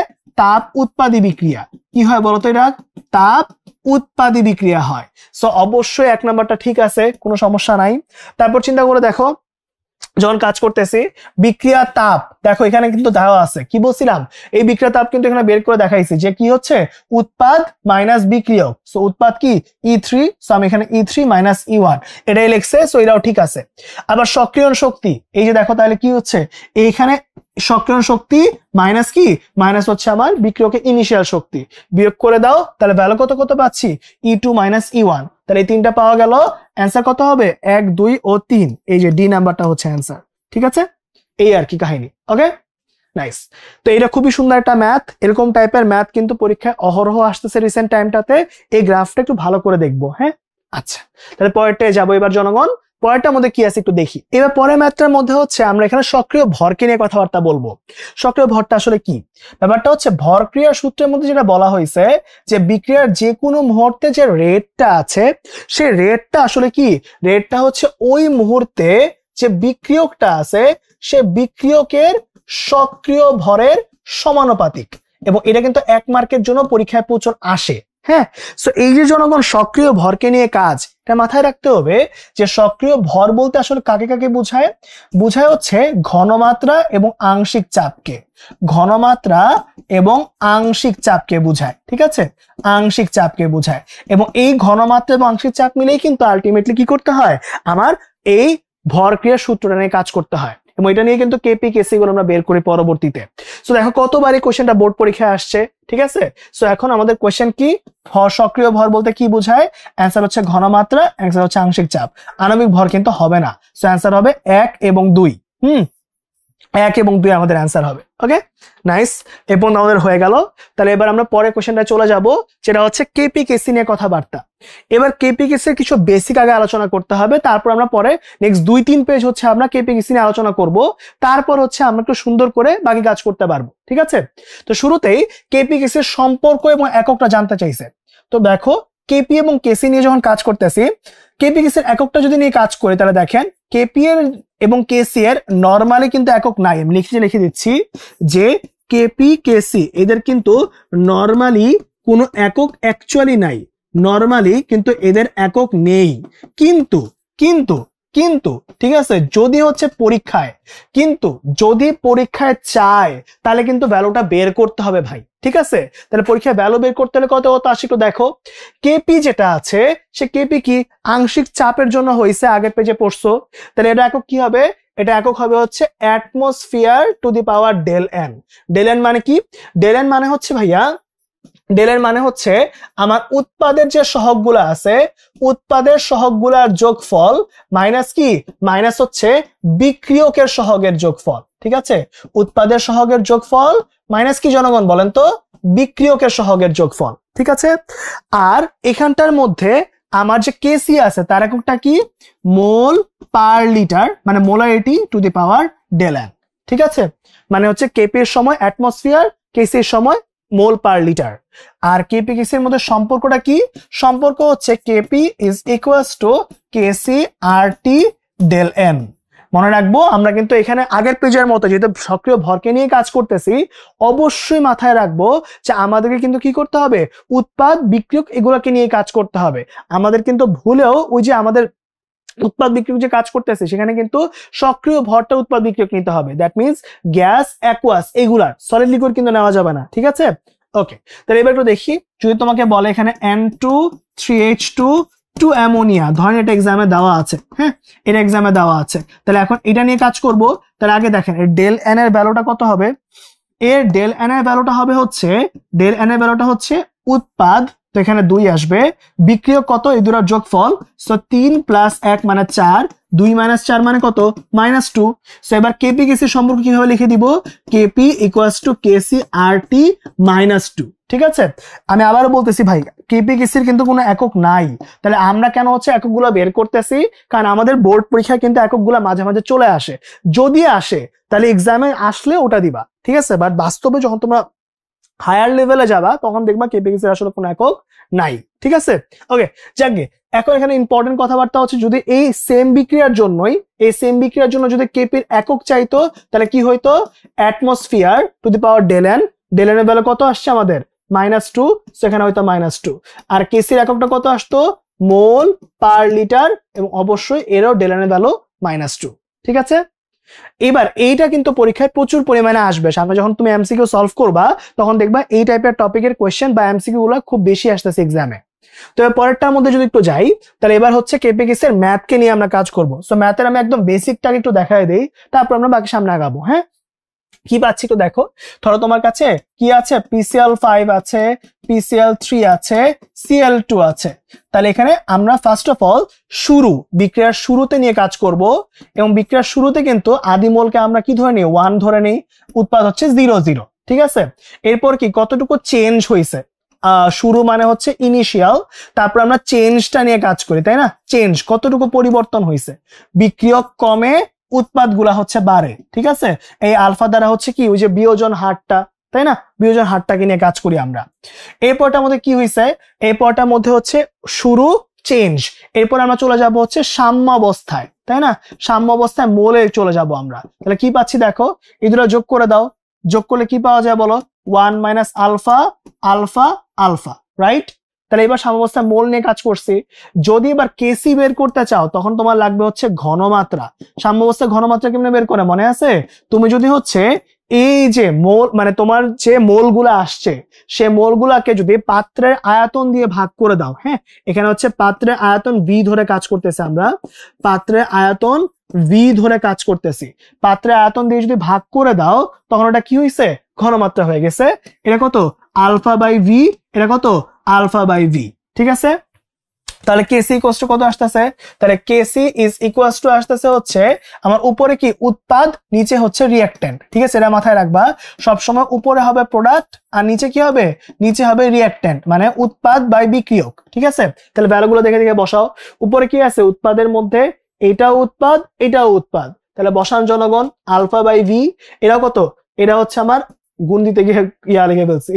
তাপ উৎপাদী বিক্রিয়া। কি হয় বলতো? এটা তাপ উৎপাদী বিক্রিয়া হয়। সো অবশ্যই এক নাম্বারটা ঠিক আছে, কোনো সমস্যা নাই। তারপর চিন্তা করে দেখো, যখন কাজ করতেছি বিক্রিয়া তাপ, দেখো এখানে কিন্তু দেওয়া আছে, কি বলছিলাম? এই বিক্রিয়া তাপ কিন্তু এখানে বের করে দেখাইছি যে কি হচ্ছে উৎপাদ মাইনাস বিক্রিয়ক। সো উৎপাদ কি? E3, সো আমি এখানে E3 মাইনাস E1 এটাই লিখছে, সো এটাও ঠিক আছে। আবার সক্রিয়ণ শক্তি, এই যে দেখো তাহলে কি হচ্ছে এইখানে সক্রিয়ণ শক্তি মাইনাস কি? মাইনাস হচ্ছে আমার বিক্রিয়কের ইনিশিয়াল শক্তি, বিয়োগ করে দাও তাহলে ভ্যালু কত কত পাচ্ছি? E2 minus E1। তাহলে এই তিনটা পাওয়া গেল, অ্যান্সার কত হবে? 1, 2 ও 3। এই যে ডি নাম্বারটা হচ্ছে অ্যান্সার। ঠিক আছে, এই আর কি কাহিনী। ওকে, নাইস। তো এটা খুবই সুন্দর একটা ম্যাথ, এরকম টাইপের ম্যাথ কিন্তু পরীক্ষায় অহরহ আসতেছে রিসেন্ট টাইমটাতে। এই গ্রাফটা একটু ভালো করে দেখবো, হ্যাঁ? আচ্ছা, তাহলে পরেরটায় যাবো এবার জনগণ। পরেরটার মধ্যে কি আছে একটু দেখি। এবার পরের ম্যাথটার মধ্যে হচ্ছে আমরা এখানে সক্রিয় ভরকে নিয়ে কথাবার্তা বলবো। সক্রিয় ভরটা আসলে কি? ব্যাপারটা হচ্ছে ভর ক্রিয়ার সূত্রের মধ্যে যেটা বলা হয়েছে যে বিক্রিয়ার যে কোনো মুহূর্তে যে রেটটা আছে সেই রেটটা আসলে কি, রেটটা হচ্ছে ওই মুহূর্তে যে বিক্রিয়কটা আছে সে বিক্রিয়কের সক্রিয় ভরের সমানুপাতিক। এবং এটা কিন্তু 1 মার্কের জন্য পরীক্ষায় প্রচুর আসে, হ্যাঁ? সো এই যে জনগণ সক্রিয় ভরকে নিয়ে কাজ, এটা মাথায় রাখতে হবে যে সক্রিয় ভর বলতে আসলে কাকে কাকে বোঝায়। বোঝায় হচ্ছে ঘনমাত্রা এবং আংশিক চাপকে। ঘনমাত্রা এবং আংশিক চাপকে বোঝায়, ঠিক আছে? আংশিক চাপকে বোঝায়। এবং এই ঘনমাত্রা এবং আংশিক চাপ মিলেই কিন্তু আলটিমেটলি কি করতে হয়, আমার এই ভর ক্রিয়ার সূত্রটা নিয়ে কাজ করতে হয়। এবং এটা নিয়ে কিন্তু কেপি কেসি গুলো আমরা বের করি পরবর্তীতে। সো দেখো কতবার এই কোশ্চেনটা বোর্ড পরীক্ষায় আসছে, ঠিক আছে? সো এখন আমাদের কোশ্চেন কি, সক্রিয় ভর বলতে কি বোঝায়? অ্যান্সার হচ্ছে ঘনমাত্রা, অ্যান্সার হচ্ছে আংশিক চাপ। আণবিক ভর কিন্তু হবে না। সো অ্যান্সার হবে 1 এবং 2। 1 এবং 2 আমাদের অ্যান্সার হবে। ওকে, নাইস। এবং আমাদের হয়ে গেল। তাহলে এবার আমরা পরের কোশ্চেনটা চলে যাব, যেটা হচ্ছে কেপি কেসি নিয়ে কথাবার্তা। এবার কেপি কেসির কিছু বেসিক আগে আলোচনা করতে হবে, তারপর আমরা পরে নেক্সট 2-3 পেজ হচ্ছে আমরা কেপি কেসি নিয়ে আলোচনা করব। তারপর হচ্ছে আমরা একটু সুন্দর করে বাকি কাজ করতে পারবো, ঠিক আছে? তো শুরুতেই কেপি কেসির সম্পর্ক এবং এককটা জানতে চাইছে। তো দেখো কেপি এবং কেসি নিয়ে যখন কাজ করতেছি, কেপি কেসির এককটা যদি নিয়ে কাজ করি তাহলে দেখেন কেপি এর এবং কেসি এর নরমালি কিন্তু একক নাই। আমি লিখে দিচ্ছি যে কেপি কেসি এদের কিন্তু নরমালি কোনো একক অ্যাকচুয়ালি নাই। নরমালি কিন্তু এদের একক নেই। কিন্তু কিন্তু কিন্তু ঠিক আছে, যদি হচ্ছে পরীক্ষায়, কিন্তু যদি পরীক্ষায় চায় তাহলে কিন্তু ভ্যালুটা বের করতে হবে ভাই, ঠিক আছে? তাহলে পরীক্ষায় ভ্যালু বের করতে হলে কত আসে একটু দেখো। কেপি যেটা আছে সে কেপি কি আংশিক চাপের জন্য হয়েছে, আগের পেজে পড়ছো। তাহলে এটা একক কি হবে? এটা একক হবে হচ্ছে atmosphere to the power del N. Del N মানে কি? ডেল এন মানে হচ্ছে ভাইয়া, ডেল এর মানে হচ্ছে আমার উৎপাদের যে সহগগুলো আছে, উৎপাদের সহগগুলার যোগফল মাইনাস কি, মাইনাস হচ্ছে বিক্রিয়কের সহগের যোগফল, ঠিক আছে? উৎপাদের সহগের যোগফল মাইনাস কি জনগণ বলেন তো, বিক্রিয়কের সহগের যোগফল, ঠিক আছে? আর এখানটার মধ্যে আমার যে কেসি আছে তার এককটা কি, মোল পার লিটার, মানে molarity to the power del N, ঠিক আছে? মানে হচ্ছে কেপি এর সময় অ্যাটমসফিয়ার, কেসি এর সময় মোল পার লিটার। আর কেপি কেসির মধ্যে সম্পর্কটা কি? সম্পর্ক হচ্ছে KP is equals to KC R T del N. মনে রাখবো আমরা কিন্তু এখানে আগের পেজের মতো যেহেতু সক্রিয় ভরকে নিয়ে কাজ করতেছি, অবশ্যই মাথায় রাখবো যে আমাদেরকে কিন্তু কি করতে হবে, উৎপাদ বিক্রিয়ক এগুলোকে নিয়ে কাজ করতে হবে। আমাদের কিন্তু ভুলেও ওই যে আমাদের উৎপাদ বিক্রিয়ক যে কাজ করতেছে সেখানে কিন্তু সক্রিয় ভরটা উৎপাদ বিক্রিয়ক নিতে হবে। দ্যাট মিনস গ্যাস, অ্যাকুয়াস এগুলার, সলিড লিকুইড কিন্তু নেওয়া যাবে না, ঠিক আছে? ওকে, তাহলে এবার একটু দেখি, যদি তোমাকে বলে এখানে N2 3H2 2 অ্যামোনিয়া, ধরেন এটা এক্সামে দেওয়া আছে, হ্যাঁ এটা এক্সামে দেওয়া আছে, তাহলে এখন এটা নিয়ে কাজ করব। তার আগে দেখেন এর ডেল এন এর ভ্যালুটা কত হবে? এর ডেল এন এর ভ্যালুটা হবে হচ্ছে, ডেল এন এর ভ্যালুটা হচ্ছে উৎপাদ, তো এখানে 2 আসবে, বিক্রিয়ক কত, এই দুটার যোগফল, সো 3 + 1 মানে 4, 2 - 4 মানে কত, -2। সো এবার কেপি কেসি সম্পর্ক কিভাবে লিখে দিব, KP equals to KC R টি -2, ঠিক আছে? আমি আবারও বলতেছি ভাই, কেপি কেসির কিন্তু কোনো একক নাই। তাহলে আমরা কেন হচ্ছে এককগুলো বের করতেছি? কারণ আমাদের বোর্ড পরীক্ষায় কিন্তু এককগুলো মাঝে মাঝে চলে আসে। যদি আসে তাহলে এক্সামে আসলে ওটা দিবা, ঠিক আছে? বাট বাস্তবে যখন তোমরা হায়ার লেভেলে যাবা তখন দেখবা কেপি কেসির আসলে কোনো একক নাই, ঠিক আছে? ওকে, যাকে এখন এখানে ইম্পর্টেন্ট কথাবার্তা হচ্ছে, যদি এই সেম বিক্রিয়ার জন্যই, এই সেম বিক্রিয়ার জন্য যদি কেপির একক চাইতো তাহলে কি হইতো, atmosphere to the power del N, del N এর ভ্যালু কত আসছে আমাদের, -2, সেখানে হয়তো -2। আর কেসির এককটা কত আসতো, মোল পার লিটার, এবং অবশ্যই এরও ডেল এন এর ভ্যালু -2, ঠিক আছে? এবার এইটা কিন্তু পরীক্ষায় প্রচুর পরিমাণে আসবে। সামনে যখন তুমি এমসিকিউ সলভ করবা তখন দেখবা এই টাইপের টপিকের কোশ্চেন বা এমসিকিউ গুলো খুব বেশি আসতেছে এক্সামে। তো পরেরটার মধ্যে যদি একটু যাই, তাহলে এবার হচ্ছে কেপি কেসির ম্যাথকে নিয়ে আমরা কাজ করব। সো ম্যাথের আমি একদম বেসিকটাকে একটু দেখাই দেই, তারপর আমরা বাকি সামনে আগাবো, হ্যাঁ? কি পাচ্ছি তো দেখো, ধরো তোমার কাছে কি আছে, PCl5 আছে, PCl3 আছে, Cl2 আছে। তাহলে এখানে আমরা ফার্স্ট অফ অল বিক্রিয়ার শুরুতে নিয়ে কাজ করব, এবং বিক্রিয়ার শুরুতে কিন্তু আদি মোলকে আমরা কি ধরে নিই, 1 ধরে নিই, উৎপাদ হচ্ছে 0 0, ঠিক আছে। এরপর কি কতটুকু চেঞ্জ হয়েছে, শুরু মানে হচ্ছে ইনিশিয়াল, তারপর আমরা চেঞ্জটা নিয়ে কাজ করি, তাই না। চেঞ্জ কতটুকু পরিবর্তন হয়েছে, বিক্রিয়ক কমে উৎপাদ গুলা হচ্ছে বাড়ে, ঠিক আছে। এই আলফা দ্বারা হচ্ছে কি, ওই যে বিয়োজন হারটা, তাই না, বিয়োজন হারটাকে নিয়ে কাজ করি আমরা। এই পরটার মধ্যে কি হয়েছে, এই পরটার মধ্যে হচ্ছে শুরু চেঞ্জ, এরপর আমরা চলে যাব হচ্ছে সাম্যাবস্থায়, তাই না। সাম্যাবস্থায় মোলে চলে যাব আমরা। তাহলে কি পাচ্ছি দেখো, এই দুটো যোগ করে দাও, যোগ করলে কি পাওয়া যায় বলো, 1 minus alpha alpha alpha, right. তাহলে এবার সাম্যাবস্থায় মোল নিয়ে কাজ করছি। যদি এবার কেসি বের করতে চাও তখন তোমার লাগবে হচ্ছে ঘনমাত্রা। সাম্যাবস্থায় ঘনমাত্রা কেমনে বের করে মনে আছে, তুমি যদি হচ্ছে এই যে মোল মানে তোমার যে মোলগুলা আসছে সে মোলগুলাকে যদি পাত্রের আয়তন দিয়ে ভাগ করে দাও, হ্যাঁ, এখানে হচ্ছে পাত্রের আয়তন ভি ধরে কাজ করতেছে, আমরা পাত্রের আয়তন ভি ধরে কাজ করতেছি, পাত্রের আয়তন দিয়ে যদি ভাগ করে দাও তখন ওটা কি হয়েছে, ঘনমাত্রা হয়ে গেছে। এটা কত, আলফা বাই ভি, এটা কত, আলফা বাই ভি, ঠিক আছে। তাহলে কেসি ইকুয়ালস টু কত আসতেছে, তাহলে কেসি ইজ ইকুয়ালস টু আসতেছে হচ্ছে আমার উপরে কি উৎপাদ, নিচে হচ্ছে রিঅ্যাক্ট্যান্ট, ঠিক আছে। এটা মাথায় রাখবা, সবসময় উপরে হবে প্রোডাক্ট আর নিচে কি হবে, নিচে হবে রিঅ্যাক্ট্যান্ট, মানে উৎপাদ বাই বিক্রিয়ক, ঠিক আছে। তাহলে ভ্যালুগুলো দেখে দেখে বসাও। উপরে কি আছে, উৎপাদের মধ্যে এটাও উৎপাদ এটাও উৎপাদ, তাহলে বসান জনগণ, আলফা বাই ভি, এটা কত, এটা হচ্ছে আমার গুণ দিতে গিয়ে ইয়া লিখে ফেলছি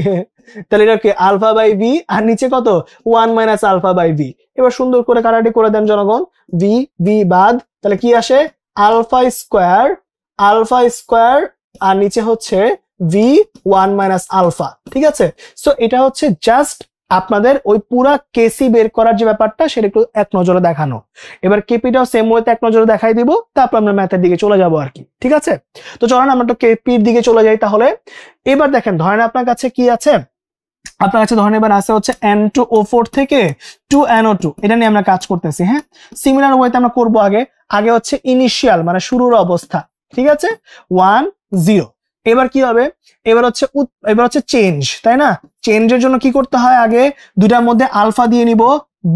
তাহলে এটা কি আলফা বাই ভি, আর নিচে কত 1 মাইনাস আলফা বাই ভি। এবার সুন্দর করে কাটাটি করে দেন জনগণ, ভি ভি বাদ, তাহলে কি আসে, আলফা স্কোয়ার আর নিচে হচ্ছে ভি 1 মাইনাস আলফা, ঠিক আছে। সো এটা হচ্ছে জাস্ট আপনাদের ওই পুরা কেসি বের করার যে ব্যাপারটা সেটা একটু এক নজরে দেখানো। এবার কেপিটাও সেম ওয়েতে এক নজরে দেখাই দিব, তারপর আমরা ম্যাথের দিকে চলে যাব আর কি, ঠিক আছে। তো চলেন আমরা তো কেপির দিকে চলে যাই তাহলে। এবার দেখেন, ধরেন আপনার কাছে কি আছে, আপনার কাছে ধরেন এবার আছে হচ্ছে N2O4 থেকে 2NO2, এটা নিয়ে আমরা কাজ করতেছি, হ্যাঁ। সিমিলার ওয়েতে আমরা করব, আগে হচ্ছে ইনিশিয়াল মানে শুরুর অবস্থা, ঠিক আছে, 1 0। এবার কি হবে, এবার হচ্ছে চেঞ্জ, তাই না। চেঞ্জের জন্য কি করতে হয়, আগে দুটার মধ্যে আলফা দিয়ে নিব,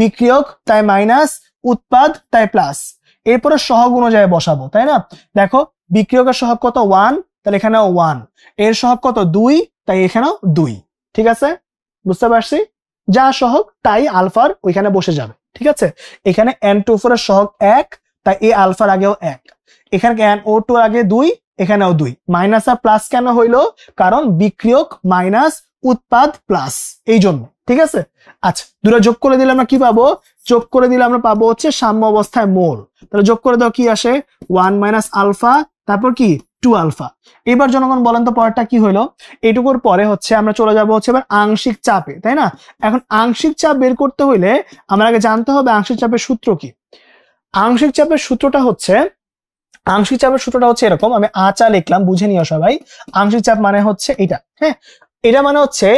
বিক্রিয়ক তাই মাইনাস, উৎপাদ তাই প্লাস, এরপরে সহগ অনুযায়ী বসাবো, তাই না। দেখো বিক্রিয়কের সহগ কত 1, তাহলে এখানেও 1, এর সহগ কত 2, তাই এখানেও 2, ঠিক আছে, বুঝতে পারছি। যা সহগ তাই আলফার ওইখানে বসে যাবে, ঠিক আছে। এখানে N2O4 এর সহগ 1, তাই এই আলফার আগেও 1, এখানে NO2 আগে 2, এখানেও 2, মাইনাস আর প্লাস কেন হইলো, কারণ বিক্রিয়ক মাইনাস উৎপাদ প্লাস, এই জন্য, ঠিক আছে। আচ্ছা, দুটো যোগ করে দিলে আমরা কি পাবো, যোগ করে দিলে আমরা পাবো হচ্ছে সাম্য অবস্থায় মোল। তাহলে যোগ করে দাও, কি আসে 1 মাইনাস আলফা, তারপর কি 2 আলফা। এবার জনগণ বলেন তো পরেরটা কি হইলো, এইটুকুর পরে হচ্ছে আমরা চলে যাব হচ্ছে এবার আংশিক চাপে, তাই না। এখন আংশিক চাপ বের করতে হইলে আমরা আগে জানতে হবে আংশিক চাপের সূত্র কি। আংশিক চাপের সূত্রটা হচ্ছে এরকম, আমি আচা লিখলাম, বুঝে নিও সবাই। আংশিক চাপ মানে হচ্ছে এটা, হ্যাঁ, এটা মানে হচ্ছে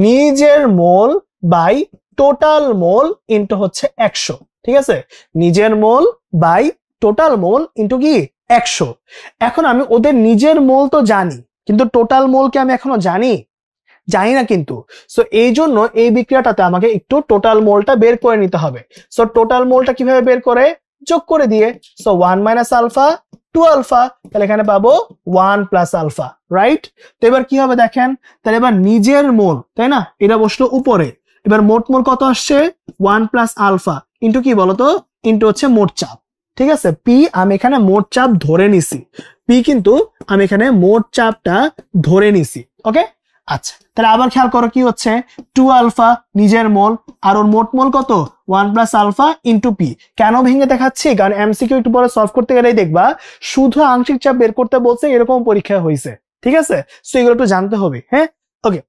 নিজের মোল বাই টোটাল মোল ইনটু হচ্ছে 100, ঠিক আছে। নিজের মোল বাই টোটাল মোল ইনটু কি 100। এখন আমি ওদের নিজের মোল তো জানি, কিন্তু টোটাল মোলকে আমি এখনো জানি না কিন্তু। সো এই জন্য এই বিক্রিয়াটাতে আমাকে একটু টোটাল মোলটা বের করে নিতে হবে। সো টোটাল মোলটা কিভাবে বের করে, যোগ করে দিয়ে, সো 1 মাইনাস আলফা 2 আলফা, তাহলে এখানে পাবো 1 প্লাস আলফা, রাইট। তো এবার কি হবে দেখেন, তাহলে এবার নিজের মোল, তাই না, এটা বসলো উপরে। এবার মোট মোল কত আসছে 1 প্লাস আলফা ইন্টু কি বলতো, ইন্টু হচ্ছে মোট চাপ, ঠিক আছে। পি আমি এখানে মোট চাপ ধরে নিছি, কিন্তু আমি এখানে মোট চাপটা ধরে নিছি, ওকে। আচ্ছা, তাহলে আবার খেয়াল করো কি হচ্ছে 2 আলফা নিজের মোল, আর ওর মোট মোল কত 1 প্লাস আলফা ইন্টু পি। কেন ভেঙে দেখাচ্ছি, কারণ এমসিকিউ একটু পরে সলভ করতে গেলেই দেখবা শুধু আংশিক চাপ বের করতে বলছে, এরকম পরীক্ষা হয়েছে, ঠিক আছে। সো এগুলো একটু জানতে হবে, হ্যাঁ, ওকে।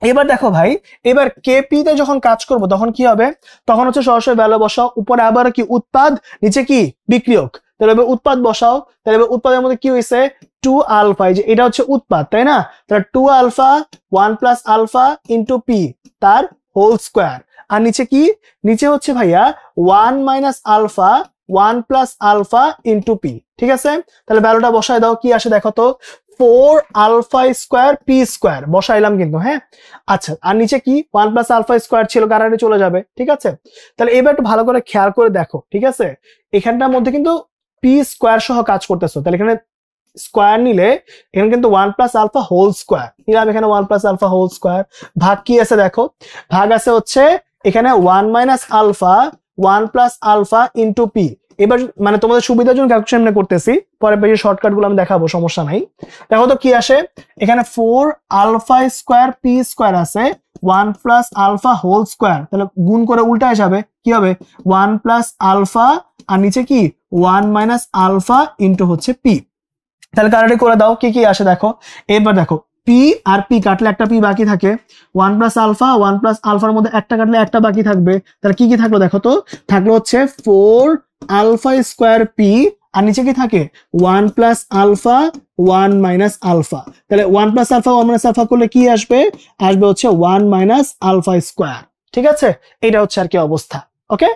এবার দেখো ভাই, এবার কেপি তে যখন কাজ করব তখন কি হবে, তখন হচ্ছে সরাসরি ভ্যালু বসাও, উপরে আবার কি উৎপাদ, নিচে কি বিক্রিয়ক। তাহলে এবার উৎপাদ বসাও, তাহলে এবার উৎপাদের মধ্যে কি হয়েছে 2 আলফা, যে এটা হচ্ছে উৎপাদ, তাই না। তাহলে 2 alpha 1 plus alpha into P তার হোল স্কোয়ার, আর নিচে কি, নিচে হচ্ছে ভাইয়া 1 minus alpha 1 plus alpha into P, ঠিক আছে। তাহলে ভ্যালুটা বসায় দাও, কি আসে দেখো তো, 4 আলফা স্কোয়ার পি স্কোয়ার বসাইলাম কিন্তু, হ্যাঁ। আচ্ছা, আর নিচে কি 1 প্লাস আলফা স্কোয়ার ছিল, কারারে চলে যাবে, ঠিক আছে। তাহলে এবার একটু ভালো করে খেয়াল করে দেখো, ঠিক আছে, এখানটার মধ্যে কিন্তু পি স্কোয়ার সহ কাজ করতেছো, তাহলে এখানে স্কোয়ার নিলে এখানে কিন্তু 1 প্লাস আলফা হোল স্কোয়ার নিলাম, এখানে 1 প্লাস আলফা হোল স্কোয়ার। ভাগ কি আছে দেখো, ভাগ আছে হচ্ছে এখানে 1 minus alpha 1 plus alpha into P. এবার মানে তোমাদের সুবিধার জন্য ক্যালকুলেশন করতেছি, পরে পেজে শর্টকাট গুলো আমি দেখাবো, সমস্যা নাই। দেখো তো কি আসে, এখানে 4 আলফা স্কোয়ার পি স্কোয়ার আছে 1 প্লাস আলফা হোল স্কোয়ার, তাহলে গুণ করে উল্টায় যাবে, কি হবে 1 প্লাস আলফা আর নিচে কি 1 মাইনাস আলফা ইন্টু হচ্ছে পি। তাহলে কারাটি করে দাও, কি কি আসে দেখো। এবার দেখো পি আর পি কাটলে একটা পি বাকি থাকে, 1 প্লাস আলফা 1 প্লাস আলফার মধ্যে একটা কাটলে একটা বাকি থাকবে, তাহলে কি কি থাকলো দেখো তো, থাকলো হচ্ছে 4 আলফা স্কোয়ার পি আর নিচে কি থাকে 1 প্লাস আলফা 1 মাইনাস আলফা। তাহলে 1 প্লাস আলফা 1 মাইনাস আলফা করলে কি আসবে, আসবে হচ্ছে 1 মাইনাস আলফা স্কোয়ার, ঠিক আছে। এটা হচ্ছে আর কি অবস্থা, ওকে।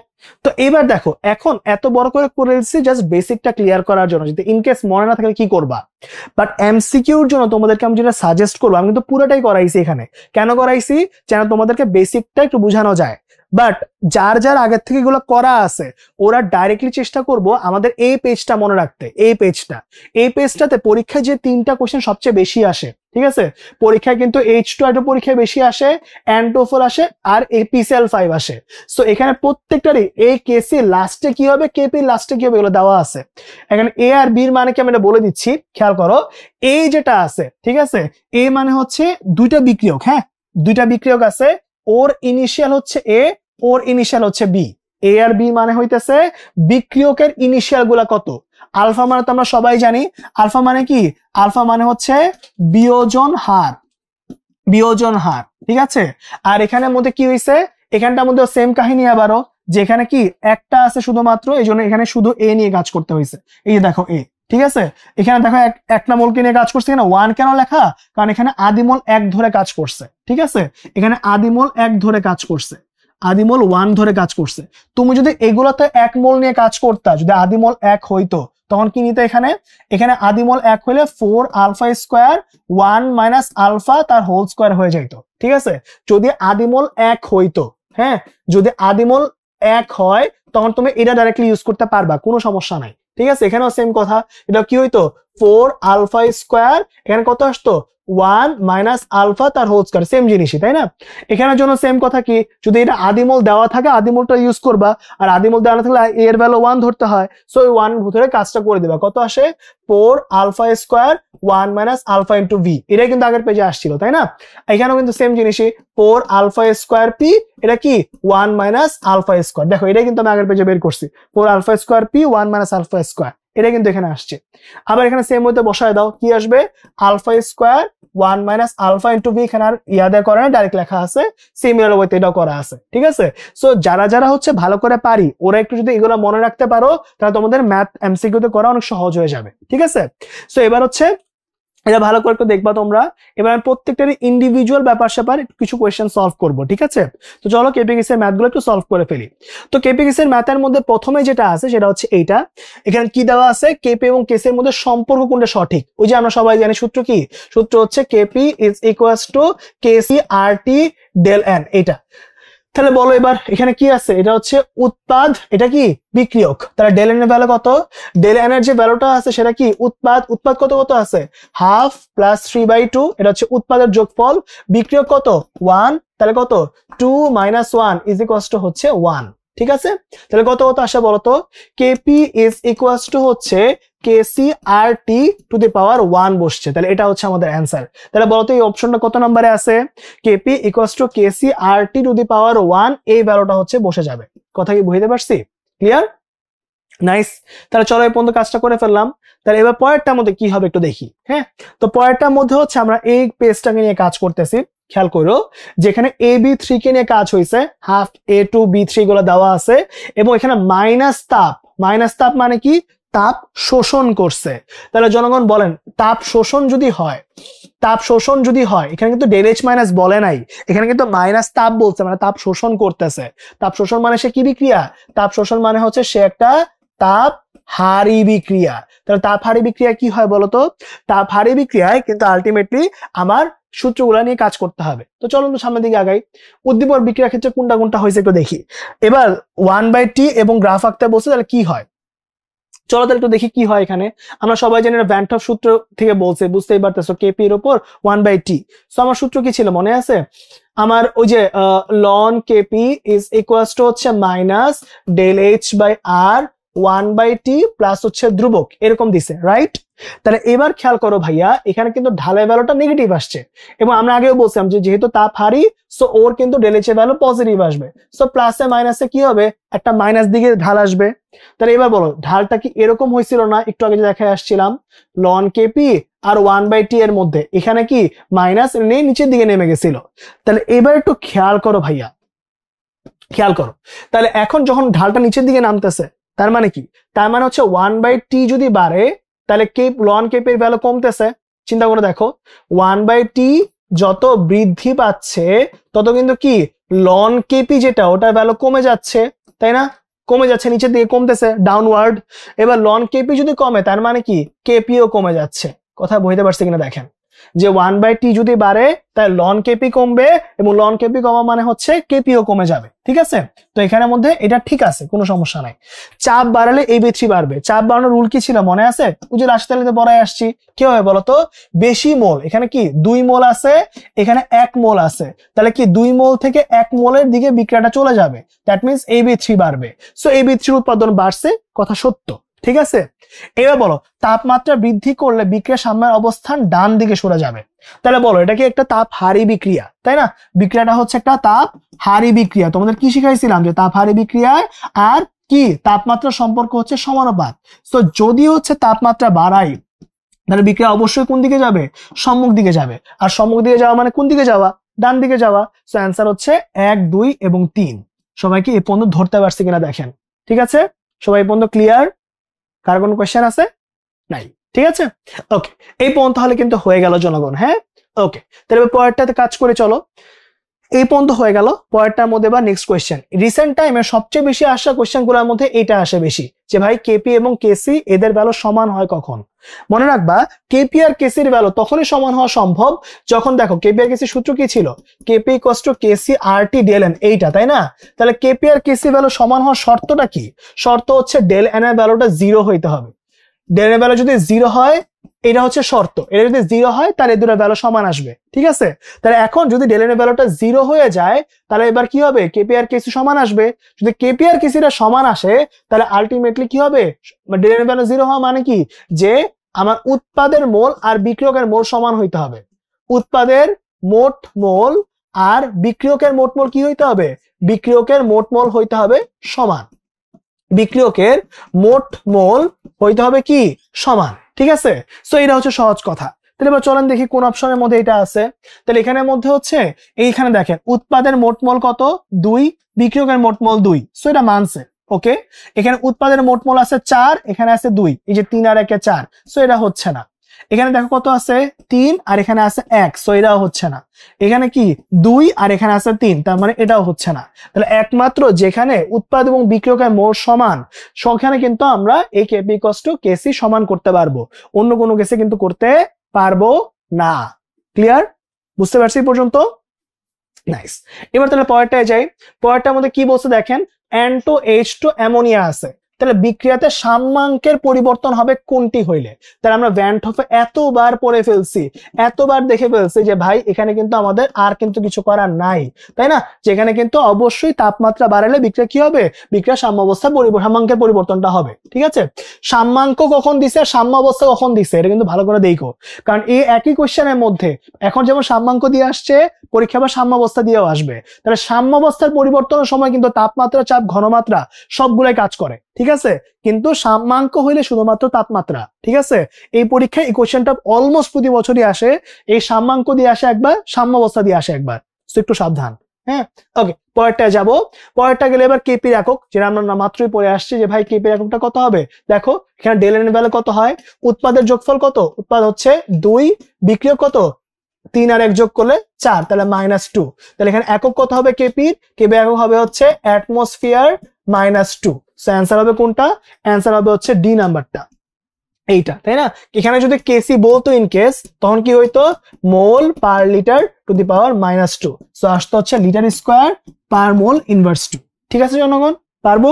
তো এবার দেখো, এখন এত বড় করে দিচ্ছি জাস্ট বেসিকটা ক্লিয়ার করার জন্য, যদি ইনকেস মনে না থাকে কি করবা। বাট এমসিকিউর জন্য তোমাদেরকে আমি যেটা সাজেস্ট করবো, আমি কিন্তু পুরোটাই করাইছি এখানে। কেন করাইছি, যেন তোমাদেরকে বেসিকটা একটু বোঝানো যায়। বাট যার যার আগের থেকে এগুলো করা আছে, ওরা ডাইরেক্টলি চেষ্টা করব আমাদের এই পেজটা মনে রাখতে। এই পেজটাতে পরীক্ষায় যে 3টা কোশ্চেন সবচেয়ে বেশি আসে, ঠিক আছে। পরীক্ষায় কিন্তু H2 পরীক্ষায় বেশি আসে, N2 আসে, আর PCL5 আসে। সো এখানে প্রত্যেকটারই এই কেসি লাস্টে কি হবে, কেপি লাস্টে কি হবে, এগুলো দেওয়া আছে। এখানে এ আর বির মানে কি আমি এটা বলে দিচ্ছি, খেয়াল করো। এই যেটা আছে, ঠিক আছে, এ মানে হচ্ছে দুইটা বিক্রিয়ক, হ্যাঁ, দুইটা বিক্রিয়ক আছে, ওর ইনিশিয়াল হচ্ছে এ, ওর ইনিশিয়াল হচ্ছে বি। এ আর বি মানে হইতেছে বিক্রিয়কের ইনিশিয়াল গুলা কত। আলফা মানে তো আমরা সবাই জানি, আলফা মানে কি, আলফা মানে হচ্ছে বিয়োজন হার, ঠিক আছে। আর এখানের মধ্যে কি হয়েছে, এখানটার মধ্যে সেম কাহিনী আবারও, যেখানে কি একটা আছে শুধুমাত্র, এই জন্য এখানে শুধু এ নিয়ে কাজ করতে হয়েছে। এই যে দেখো এ, ঠিক আছে। এখানে দেখো একটা মোলকে নিয়ে কাজ করছে, এখানে 1 কেন লেখা, কারণ এখানে আদিমল 1 ধরে কাজ করছে, ঠিক আছে। এখানে আদিমল 1 ধরে কাজ করছে, আদিমল 1 ধরে কাজ করছে। তুমি যদি এগুলোতে 1 মোল নিয়ে কাজ করতা, যদি আদিমল 1 হইতো, তখন কি নিতে, এখানে আদিমল 1 হইলে 4 আলফা স্কোয়ার 1 মাইনাস আলফা তার হোল স্কোয়ার হয়ে যাইতো, ঠিক আছে। যদি আদিমল 1 হইতো, হ্যাঁ, যদি আদিমল 1 হয়, তখন তুমি এটা ডাইরেক্টলি ইউজ করতে পারবা, কোনো সমস্যা নাই, ঠিক আছে। এখানেও সেম কথা, এটা কি হইতো 4 আলফা স্কোয়ার, এখানে কত আসতো 1 মাইনাস আলফা তার হোল স্কোয়ার, সেম জিনিসই, তাই না। এখানের জন্য সেম কথা কি, যদি এটা আদিমল দেওয়া থাকে আদিমলটা ইউজ করবা, আর আদিমল দেওয়া না থাকলে এর ভ্যালু 1 ধরতে হয়, সো ওই 1 ধরে কাজটা করে দিবা। কত আসে 4 alpha square 1 minus alpha into V, এটাই কিন্তু আগের পেজে আসছিল, তাই না। এখানেও কিন্তু সেম জিনিসই 4 আলফা স্কোয়ার পি, এটা কি 1 মাইনাস আলফা স্কোয়ার, দেখো এটাই কিন্তু আমি আগের পেজে বের করছি, 4 alpha square P 1 minus alpha square, এটা কিন্তু এখানে আসছে। আবার এখানে সেম হইতে বসায় দাও, কি আসবে alpha square 1 minus alpha into V, এখানে আর ইয়াদে করে না, ডাইরেক্ট লেখা আছে, সিমিলার ওয়েতে এটাও করা আছে, ঠিক আছে। সো যারা যারা হচ্ছে ভালো করে পারি, ওরা একটু যদি এগুলো মনে রাখতে পারো, তাহলে তোমাদের ম্যাথ এমসিকিউতে করা অনেক সহজ হয়ে যাবে, ঠিক আছে। সো এবার হচ্ছে এটা ভালো করে একটু দেখবা তোমরা। এবার আমি প্রত্যেকটারই ইন্ডিভিজুয়াল ব্যাপার স্যাপার কিছু কোয়েশ্চেন সলভ করব, ঠিক আছে। তো চলো কেপিএসসি এর ম্যাথগুলো একটু সলভ করে ফেলি। তো কেপিএসসি এর ম্যাথের মধ্যে প্রথমে যেটা আছে সেটা হচ্ছে এইটা। এখানে কি দেওয়া আছে, কেপি এবং কেসি এর মধ্যে সম্পর্ক কোনটা সঠিক। ওই যে আমরা সবাই জানি সূত্র কি, সূত্র হচ্ছে KP is equals to KC R T del N, এটা। তাহলে বলো এবার এখানে কি আছে, এটা হচ্ছে উৎপাদ, এটা কি বিক্রিয়ক, তাহলে ডেল এন এর ভ্যালু কত, ডেল এন এর যে ভ্যালুটা আছে সেটা কি উৎপাদ, উৎপাদ কত কত আছে হাফ প্লাস 3/2, এটা হচ্ছে উৎপাদের যোগফল, বিক্রিয়ক কত 1, তাহলে কত 2 মাইনাস 1 ইজ ইকুয়ালস টু হচ্ছে 1, ঠিক আছে। তাহলে কত কত আসে বলতো, কেপি ইজ ইকুয়ালস টু হচ্ছে কেসি R T to the power 1 বসছে, তাহলে এটা হচ্ছে আমাদের অ্যান্সার। তাহলে বলতো এই অপশনটা কত নম্বরে আছে, KP equals to KC R T to the power 1, এই ভ্যালুটা হচ্ছে বসে যাবে। কথা কি বুঝতে পারছি, ক্লিয়ার, নাইস। তাহলে চলো এই পর্যন্ত কাজটা করে ফেললাম। তাহলে এবার পরেরটার মধ্যে কি হবে একটু দেখি, হ্যাঁ। তো পরেরটার মধ্যে হচ্ছে আমরা এই পেজটাকে নিয়ে কাজ করতেছি, খেয়াল করো, যেখানে AB3 কে নিয়ে কাজ হয়েছে, হাফ A2 B3 গুলো দেওয়া আছে, এবং এখানে মাইনাস তাপ মানে কি, তাপ শোষণ করছে। তাহলে জনগণ বলেন, তাপ শোষণ যদি হয়, এখানে কিন্তু ডেল এইচ মাইনাস বলে নাই, এখানে কিন্তু মাইনাস তাপ বলছে, মানে তাপ শোষণ করতেছে। তাপ শোষণ মানে সে কি বিক্রিয়া, তাপ শোষণ মানে হচ্ছে সে একটা তাপ হারি বিক্রিয়া। তাহলে তাপ হারি বিক্রিয়া কি হয় বলতো? তাপ হারি বিক্রিয়ায় কিন্তু আলটিমেটলি আমার সূত্রগুলো নিয়ে কাজ করতে হবে। তো চলো সামনের দিকে আগাই। উদ্দীপক বিক্রিয়ার ক্ষেত্রে কোনটা কোনটা হয়েছে একটু দেখি। এবার 1/t এবং গ্রাফ আঁকতে বলছে, তাহলে কি হয় চলো তাহলে একটু দেখি কি হয়। এখানে আমরা সবাই জানি এটা ভ্যান 't হফ সূত্র থেকে বলছে, বুঝতেই পারতেছো, কেপি এর উপর 1/t। সো আমার সূত্র কি ছিল মনে আছে? আমার ওই যে ln KP is equals to হচ্ছে minus del H by R 1/t plus হচ্ছে ধ্রুবক, এরকম দিছে, রাইট? তাহলে এবার খেয়াল করো ভাইয়া, এখানে কিন্তু ঢালের ভ্যালুটা নেগেটিভ আসছে, এবং আমরা আগেও বলছিলাম যে যেহেতু তাপ হারি, সো ওর কিন্তু ডেল এইচ এর ভ্যালু পজিটিভ আসবে। সো প্লাসে মাইনাসে কি হবে? একটা মাইনাস দিকে ঢাল আসবে। তাহলে এবার বলো ঢালটা কি এরকম হয়েছিল না? একটু আগে যে দেখায় আসছিলাম লন কেপি আর 1/t এর মধ্যে এখানে কি মাইনাস নিচের দিকে নেমে গেছিল। তাহলে এবার একটু খেয়াল করো ভাইয়া, খেয়াল করো। তাহলে এখন যখন ঢালটা নিচের দিকে নামতেছে, তার মানে কি? তার মানে হচ্ছে 1/t যদি বাড়ে তাহলে লন কেপের ভ্যালু কমতেছে। চিন্তা করে দেখো, 1/t যত বৃদ্ধি পাচ্ছে তত কিন্তু কি লন কেপি যেটা ওটার ভ্যালু কমে যাচ্ছে, তাই না? কমে যাচ্ছে, নিচের দিকে কমতেছে, ডাউনওয়ার্ড। এবার লন কেপি যদি কমে তার মানে কি কেপিও কমে যাচ্ছে। কথা বুঝতে পারছি কিনা দেখেন, যে 1/t যদি বাড়ে তাহলে লন কেপি কমবে, এবং লন কেপি কমা মানে হচ্ছে কেপিও কমে যাবে, ঠিক আছে? তো এখানের মধ্যে এটা ঠিক আছে, কোনো সমস্যা নাই। চাপ বাড়ালে AB3 বাড়বে। চাপ বাড়ানোর রুল কি ছিল মনে আছে? ওই যে রাশিতালিতে পড়ায় আসছি, কি হবে বলতো? বেশি মোল, এখানে কি 2 মোল আছে, এখানে 1 মোল আছে, তাহলে কি 2 মোল থেকে 1 মোলের দিকে বিক্রিয়াটা চলে যাবে, দ্যাট মিনস AB3 বাড়বে। সো AB3 উৎপাদন বাড়ছে, কথা সত্য, ঠিক আছে? এবার বলো তাপমাত্রা বৃদ্ধি করলে বিক্রিয়া সাম্যের অবস্থান ডান দিকে সরে যাবে। তাহলে বলো এটা কি একটা তাপ হারি বিক্রিয়া, তাই না? বিক্রিয়াটা হচ্ছে একটা তাপ হারি বিক্রিয়া। তোমাদের কি শিখাইছিলাম? যে তাপ হারি বিক্রিয়ায় আর কি তাপমাত্রা সম্পর্ক হচ্ছে সমানুপাত। তো যদি হচ্ছে তাপমাত্রা বাড়াই তাহলে বিক্রিয়া অবশ্যই কোন দিকে যাবে? সম্মুখ দিকে যাবে। আর সম্মুখ দিকে যাওয়া মানে কোন দিকে যাওয়া? ডান দিকে যাওয়া। সো অ্যান্সার হচ্ছে 1, 2 এবং 3। সবাইকে এই পর্যন্ত ধরতে পারছি কিনা দেখেন, ঠিক আছে? সবাই এই পর্যন্ত ক্লিয়ার? কার কোনো কোয়েশ্চেন আছে? নাই, ঠিক আছে? ওকে, এই পর্যন্ত তাহলে কিন্তু হয়ে গেল জনগণ। হ্যাঁ, ওকে, তাহলে পরেরটাতে কাজ করে চলো। এই পর্যন্ত হয়ে গেল। পরেরটার মধ্যে বা নেক্সট কোয়েশ্চেন, রিসেন্ট টাইমে সবচেয়ে বেশি আসা কোয়েশ্চেনগুলোর মধ্যে এটা আসে বেশি, যে ভাই কেপি এবং কেসি এদের ভ্যালু সমান হয় কখন? মনে রাখবা কেপি আর কেসির ভ্যালু তখনই সমান হওয়া সম্ভব যখন দেখো কেপি আর কেসির সূত্র কি ছিল? KP equals to KC RT del N, এইটা, তাই না? তাহলে কেপি আর কেসি ভ্যালু সমান হওয়ার শর্তটা কি? শর্ত হচ্ছে ডেল এন এর ভ্যালুটা 0 হইতে হবে। ডেল এর ভ্যালু যদি 0 হয়, এটা হচ্ছে শর্ত, এটা যদি 0 হয় তাহলে এই দুটো ভ্যালু সমান আসবে, ঠিক আছে? তাহলে এখন যদি ডেল এর ভ্যালুটা 0 হয়ে যায় তাহলে এবার কি হবে? কেপি আর কেসি সমান আসবে। যদি কেপি আর কেসিটা সমান আসে তাহলে আলটিমেটলি কি হবে? ডেল এর ভ্যালু 0 হওয়া মানে কি? যে আমার উৎপাদের মোল আর বিক্রিয়কের মোল সমান হইতে হবে। উৎপাদের মোট মোল আর বিক্রিয়কের মোট মোল কি হইতে হবে? বিক্রিয়কের মোট মোল হইতে হবে সমান। বিক্রিয়কের মোট মোল হইতে হবে কি? সমান, ঠিক আছে? সো এটা হচ্ছে সহজ কথা। তাহলে এবার চলেন দেখি কোন অপশনের মধ্যে এটা আছে। তাহলে এখানের মধ্যে হচ্ছে এইখানে দেখেন উৎপাদের মোট মোল কত? 2, বিক্রিয়কের মোট মোল 2। সো এটা মানছে, ওকে। এখানে উৎপাদের মোট মোল আছে 4, এখানে আছে 2, এই যে 3 আর 1 4। সো এটা হচ্ছে না। এখানে দেখো কত আছে? 3 আর এখানে আছে 1। সো এটাও হচ্ছে না। এখানে কি 2 আর এখানে আছে 3, তার মানে এটাও হচ্ছে না। তাহলে একমাত্র যেখানে উৎপাদ এবং বিক্রিয়কের মোল সমান সেখানে কিন্তু আমরা এই কেপি ইকুয়ালস টু কেসি সমান করতে পারবো, অন্য কোনো কেসে কিন্তু করতে পারবো না। ক্লিয়ার? বুঝতে পারছি পর্যন্ত? নাইস। এবার তাহলে পরেরটায় যাই। পরেরটার মধ্যে কি বলছে দেখেন, N2H2 অ্যামোনিয়া আছে। তাহলে বিক্রিয়াতে সাম্যাঙ্কের পরিবর্তন হবে কোনটি হইলে? তাহলে আমরা ভ্যান 't হফে এতবার পড়ে ফেলছি, এতবার দেখে ফেলছি যে ভাই এখানে কিন্তু আমাদের আর কিন্তু কিছু করার নাই, তাই না? যেখানে কিন্তু অবশ্যই তাপমাত্রা বাড়ালে বিক্রিয়া কি হবে? বিক্রিয়া সাম্যাবস্থা সাম্যাঙ্কের পরিবর্তনটা হবে, ঠিক আছে? সাম্যাঙ্ক কখন দিছে আর সাম্যাবস্থা কখন দিছে এটা কিন্তু ভালো করে দেখো, কারণ এই একই কোশ্চেনের মধ্যে এখন যেমন সাম্যাঙ্ক দিয়ে আসছে, পরীক্ষা বা সাম্যাবস্থা দিয়েও আসবে। তাহলে সাম্যাবস্থার পরিবর্তনের সময় কিন্তু তাপমাত্রা, চাপ, ঘনমাত্রা সবগুলাই কাজ করে, ঠিক আছে? কিন্তু সাম্যাঙ্ক হইলে শুধুমাত্র তাপমাত্রা, ঠিক আছে? এই পরীক্ষায় এই কোশ্চেনটা অলমোস্ট প্রতি বছরই আসে। এই সাম্যাঙ্ক দিয়ে আসে একবার, সাম্যাবস্থা দিয়ে আসে একবার, তো একটু সাবধান। হ্যাঁ, ওকে, পরেরটা যাব। পরেরটা গেলে এবার কেপির একক, যেটা আমরা মাত্রই পড়ে আসছি যে ভাই কেপির এককটা কত হবে। দেখো এখানে ডেল এন ভ্যালু কত হয়? উৎপাদের যোগফল কত? উৎপাদ হচ্ছে 2, বিক্রিয়ক কত? 3 আর 1 যোগ করলে 4, তাহলে -2। তাহলে এখানে একক কত হবে কেপির? কেপি একক হবে হচ্ছে অ্যাটমসফিয়ার -2। সো অ্যান্সার হবে কোনটা? অ্যান্সার হবে হচ্ছে ডি নাম্বারটা, এইটা, তাই না? এখানে যদি কেসি বলতো ইন কেস, তখন কি হইতো? Mole per litre to the power -2, so আসতো হচ্ছে litre square per mole inverse 2। ঠিক আছে জনগণ, পারবো?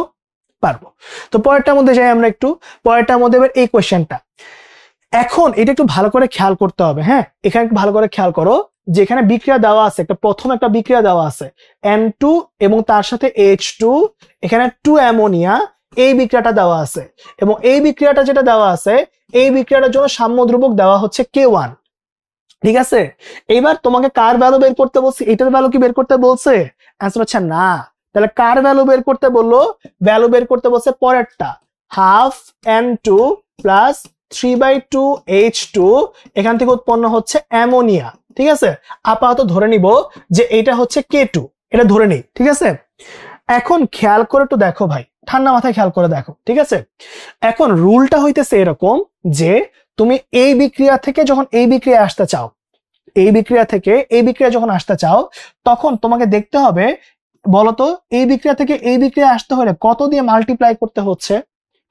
পারবো। তো পরেরটার মধ্যে যাই আমরা একটু। পরেরটার মধ্যে এবার এই কোয়েশ্চেনটা, এখন এটা একটু ভালো করে খেয়াল করতে হবে। হ্যাঁ, এখানে একটু ভালো করে খেয়াল করো, যেখানে বিক্রিয়া দেওয়া আছে, একটা প্রথম একটা বিক্রিয়া দেওয়া আছে N2 এবং তার সাথে H2, এখানে 2 অ্যামোনিয়া, এই বিক্রিয়াটা দেওয়া আছে, এবং এই বিক্রিয়াটা যেটা দেওয়া আছে, এই বিক্রিয়াটার জন্য সাম্য ধ্রুবক দেওয়া হচ্ছে K1। ঠিক আছে, এইবার তোমাকে কার ভ্যালু বের করতে বলছে? এটার ভ্যালু কি বের করতে বলছে? অ্যান্সার হচ্ছে না। তাহলে কার ভ্যালু বের করতে বললো? ভ্যালু বের করতে বলছে পরেরটা, হাফ N2 প্লাস 3/2 H2, এখান থেকে উৎপন্ন হচ্ছে অ্যামোনিয়া। ঠিক আছে, আপাতত ধরে নিব যে এটা হচ্ছে K2, এটা ধরে নেই। ঠিক আছে, এখন খেয়াল করে একটু দেখো ভাই, ঠান্ডা মাথায় খেয়াল করে দেখো। ঠিক আছে, এখন রুলটা হইতেছে এরকম যে তুমি এই বিক্রিয়া থেকে যখন এই বিক্রিয়া আসতে চাও, এই বিক্রিয়া থেকে এই বিক্রিয়া যখন আসতে চাও, তখন তোমাকে দেখতে হবে, বলতো এই বিক্রিয়া থেকে এই বিক্রিয়া আসতে হলে কত দিয়ে মাল্টিপ্লাই করতে হচ্ছে?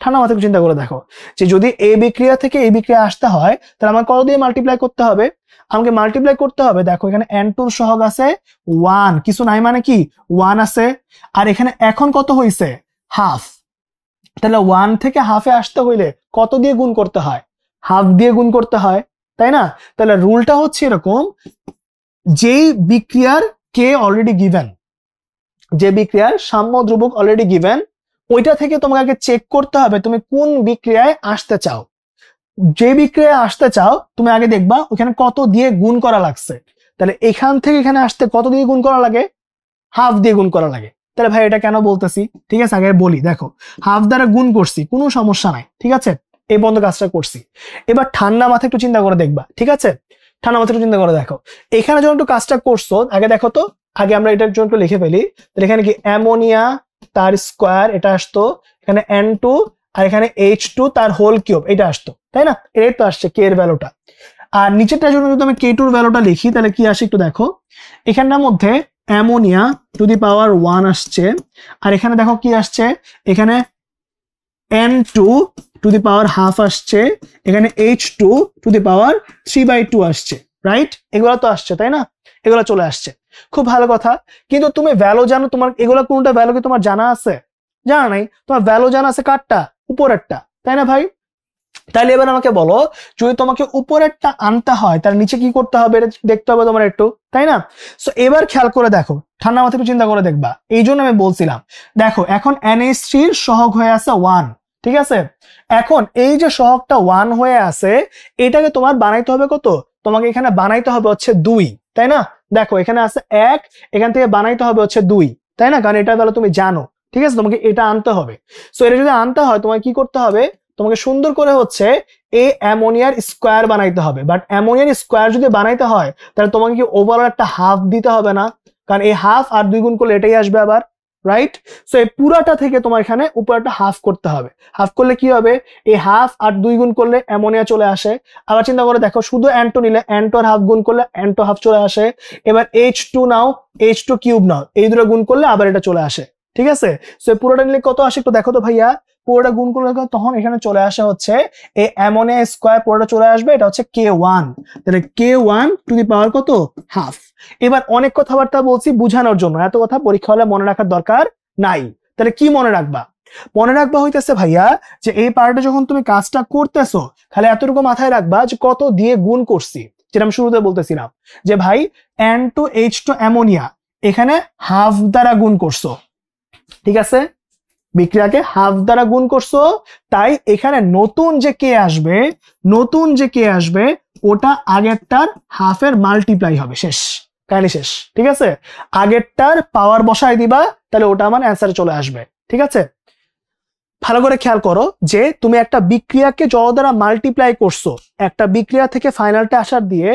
ঠান্ডা মাথায় চিন্তা করে দেখো, যে যদি এই বিক্রিয়া থেকে এই বিক্রিয়া আসতে হয়, তাহলে আমার কত দিয়ে মাল্টিপ্লাই করতে হবে? আমাকে মাল্টিপ্লাই করতে হবে, দেখো এখানে N2 সহগ আছে 1, কিছু নাই মানে কি 1 আছে, আর এখানে এখন কত হইছে? হাফ। তাহলে 1 থেকে হাফে আসতে হইলে কত দিয়ে গুণ করতে হয়? হাফ দিয়ে গুণ করতে হয়, তাই না? তাহলে রুলটা হচ্ছে এরকম, যেই বিক্রিয়ার কে অলরেডি গিভেন, যে বিক্রিয়ার সাম্য ধ্রুবক অলরেডি গিভেন, ওইটা থেকে তোমাকে আগে চেক করতে হবে তুমি কোন বিক্রিয়ায় আসতে চাও। যে বিক্রিয়ায় আসতে চাও তুমি আগে দেখবা ওখানে কত দিয়ে গুণ করা লাগছে। তাহলে এখান থেকে এখানে আসতে কত দিয়ে গুণ করা লাগে? হাফ দিয়ে গুণ করা লাগে। তাহলে ভাই এটা কেন বলতেছি? ঠিক আছে, আগে বলি। দেখো, হাফ দ্বারা গুণ করছি, কোনো সমস্যা নাই। ঠিক আছে, এই পর্যন্ত কাজটা করছি। এবার ঠান্ডা মাথায় একটু চিন্তা করে দেখবা। ঠিক আছে, ঠান্ডা মাথায় একটু চিন্তা করে দেখো, এখানে যখন একটু কাজটা করছো, আগে দেখো তো, আগে আমরা এটার জন্য একটু লিখে ফেলি। তাহলে এখানে কি অ্যামোনিয়া তার স্কোয়ার, এটা আসতো, এখানে N2, আর এখানে H2 তার হোল কিউব, এটা আসতো, তাই না? এই তো আসছে কে এর ভ্যালুটা। আর নিচেরটার জন্য যদি আমি K2 এর ভ্যালুটা লিখি, তাহলে কি আসে একটু দেখো, এখানটার মধ্যে অ্যামোনিয়া টু দি পাওয়ার 1 আসছে, আর এখানে দেখো কি আসছে, এখানে N2 two the power half আসছে, এখানে H2 টু দি পাওয়ার 3/2 আসছে, রাইট? এগুলো তো আসছে, তাই না? এগুলো চলে আসছে, খুব ভালো কথা। কিন্তু তুমি ভ্যালু জানো, তোমার এগুলো কোনটা ভ্যালু কি তোমার জানা আছে? জানা নাই। তোমার ভ্যালু জানা আছে কারটা? উপরেরটা, তাই না ভাই? তাহলে এবার আমাকে বলো, যদি তোমাকে উপরেরটা আনতে হয়, তার নিচে কি করতে হবে এটা দেখতে হবে তোমার একটু, তাই না? সো এবার খেয়াল করে দেখো, ঠান্ডা মাথায় একটু চিন্তা করে দেখবা। এই জন্য আমি বলছিলাম, দেখো এখন NH3 এর সহগ হয়ে আছে 1, ঠিক আছে? এখন এই যে সহগটা 1 হয়ে আছে, এটাকে তোমার বানাইতে হবে কত? তোমাকে এখানে বানাইতে হবে হচ্ছে 2, তাই না? দেখো এখানে আছে 1, এখান থেকে বানাইতে হবে হচ্ছে 2, তাই না? কারণ এটা তাহলে তুমি জানো, ঠিক আছে? তোমাকে এটা আনতে হবে। সো এটা যদি আনতে হয় তোমাকে কি করতে হবে? তোমাকে সুন্দর করে হচ্ছে এই অ্যামোনিয়ার স্কোয়ার বানাইতে হবে। বাট অ্যামোনিয়ার স্কোয়ার যদি বানাইতে হয়, তাহলে তোমাকে কি ওভারঅল একটা হাফ দিতে হবে না? কারণ এই হাফ আর 2 গুণ করলে এটাই আসবে আবার, রাইট? সো এই পুরাটা থেকে তোমার এখানে উপরে একটা হাফ করতে হবে। হাফ করলে কি হবে? এই হাফ আর 2 গুণ করলে অ্যামোনিয়া চলে আসে। আবার চিন্তা করে দেখো, শুধু N2 নিলে N2 আর হাফ গুণ করলে N2 হাফ চলে আসে। এবার H2 নাও, H2 কিউব নাও, এই দুটো গুণ করলে আবার এটা চলে আসে, ঠিক আছে? সো পুরোটা নিলে কত আসে একটু দেখো তো ভাইয়া। পুরোটা গুণ করলে তখন এখানে চলে আসে হচ্ছে এই অ্যামোনিয়া স্কোয়ার, পুরোটা চলে আসবে, এটা হচ্ছে K1। তাহলে K1 টু দি পাওয়ার কত? হাফ। এবার অনেক কথাবার্তা বলছি বোঝানোর জন্য, এত কথা পরীক্ষা হলে মনে রাখার দরকার নাই। তাহলে কি মনে রাখবা? মনে রাখবা হইতেছে ভাইয়া, যে এই পার্টে যখন তুমি কাজটা করতেছো, খালি এতটুকু মাথায় রাখবা যে কত দিয়ে গুণ করছি। যেটা আমি শুরুতে বলতেছিলাম যে ভাই N2H2 অ্যামোনিয়া এখানে হাফ দ্বারা গুণ করছো, ঠিক আছে? বিক্রিয়াকে হাফ দ্বারা গুণ করছো, তাই এখানে নতুন যে কে আসবে, নতুন যে কে আসবে ওটা আগেরটার হাফের মাল্টিপ্লাই হবে। শেষ, কাহিনী শেষ, ঠিক আছে? আগেরটার পাওয়ার বসায় দিবা, তাহলে ওটা আমার অ্যান্সারে চলে আসবে, ঠিক আছে? ভালো করে খেয়াল করো যে তুমি একটা বিক্রিয়াকে যত দ্বারা মাল্টিপ্লাই করছো, একটা বিক্রিয়া থেকে ফাইনালটা আসার দিয়ে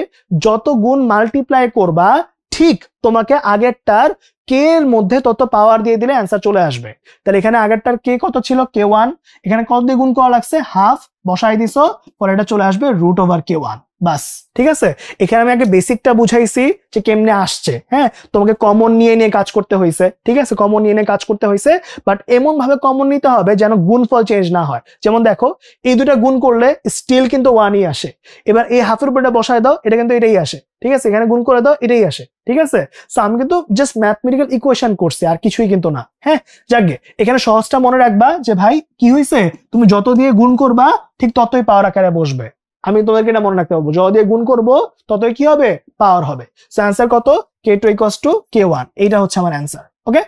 যত গুণ মাল্টিপ্লাই করবা, ঠিক তোমাকে আগেরটার কে এর মধ্যে তত পাওয়ার দিয়ে দিলে অ্যান্সার চলে আসবে। তাহলে এখানে আগেরটার কে কত ছিল? K1। এখানে কত দিয়ে গুণ করা লাগছে? হাফ, বসাই দিছো, পরে এটা চলে আসবে √K1। বাস, ঠিক আছে। এখানে আমি আগে বেসিকটা বুঝাইছি যে কেমনে আসছে, হ্যাঁ, তোমাকে কমন নিয়ে নিয়ে কাজ করতে হয়েছে, ঠিক আছে, কমন নিয়ে নিয়ে কাজ করতে হয়েছে, বাট এমন ভাবে কমন নিতে হবে যেন গুণফল চেঞ্জ না হয়। যেমন দেখো এই দুটা গুণ করলে স্টিল কিন্তু 1ই আসে। এবার এই হাফের উপরটা বসায় দাও, এটা কিন্তু এটাই আসে, ঠিক আছে, এখানে গুণ করে দাও, এটাই আসে, ঠিক আছে। সো আমি কিন্তু জাস্ট ম্যাথমেটিক্যাল ইকুয়েশন করছি, আর কিছুই কিন্তু না। হ্যাঁ, যাকগে, এখানে সহজটা মনে রাখবা যে ভাই কি হয়েছে, তুমি যত দিয়ে গুণ করবা ঠিক ততই পাওয়ার আকারে বসবে। আমি তোমাদেরকে এটা মনে রাখতে পারবো, যত দিয়ে গুণ করবো ততই কি হবে, পাওয়ার হবে। সো অ্যান্সার কত, k2 = k1, এইটা হচ্ছে আমার অ্যান্সার। ওকে,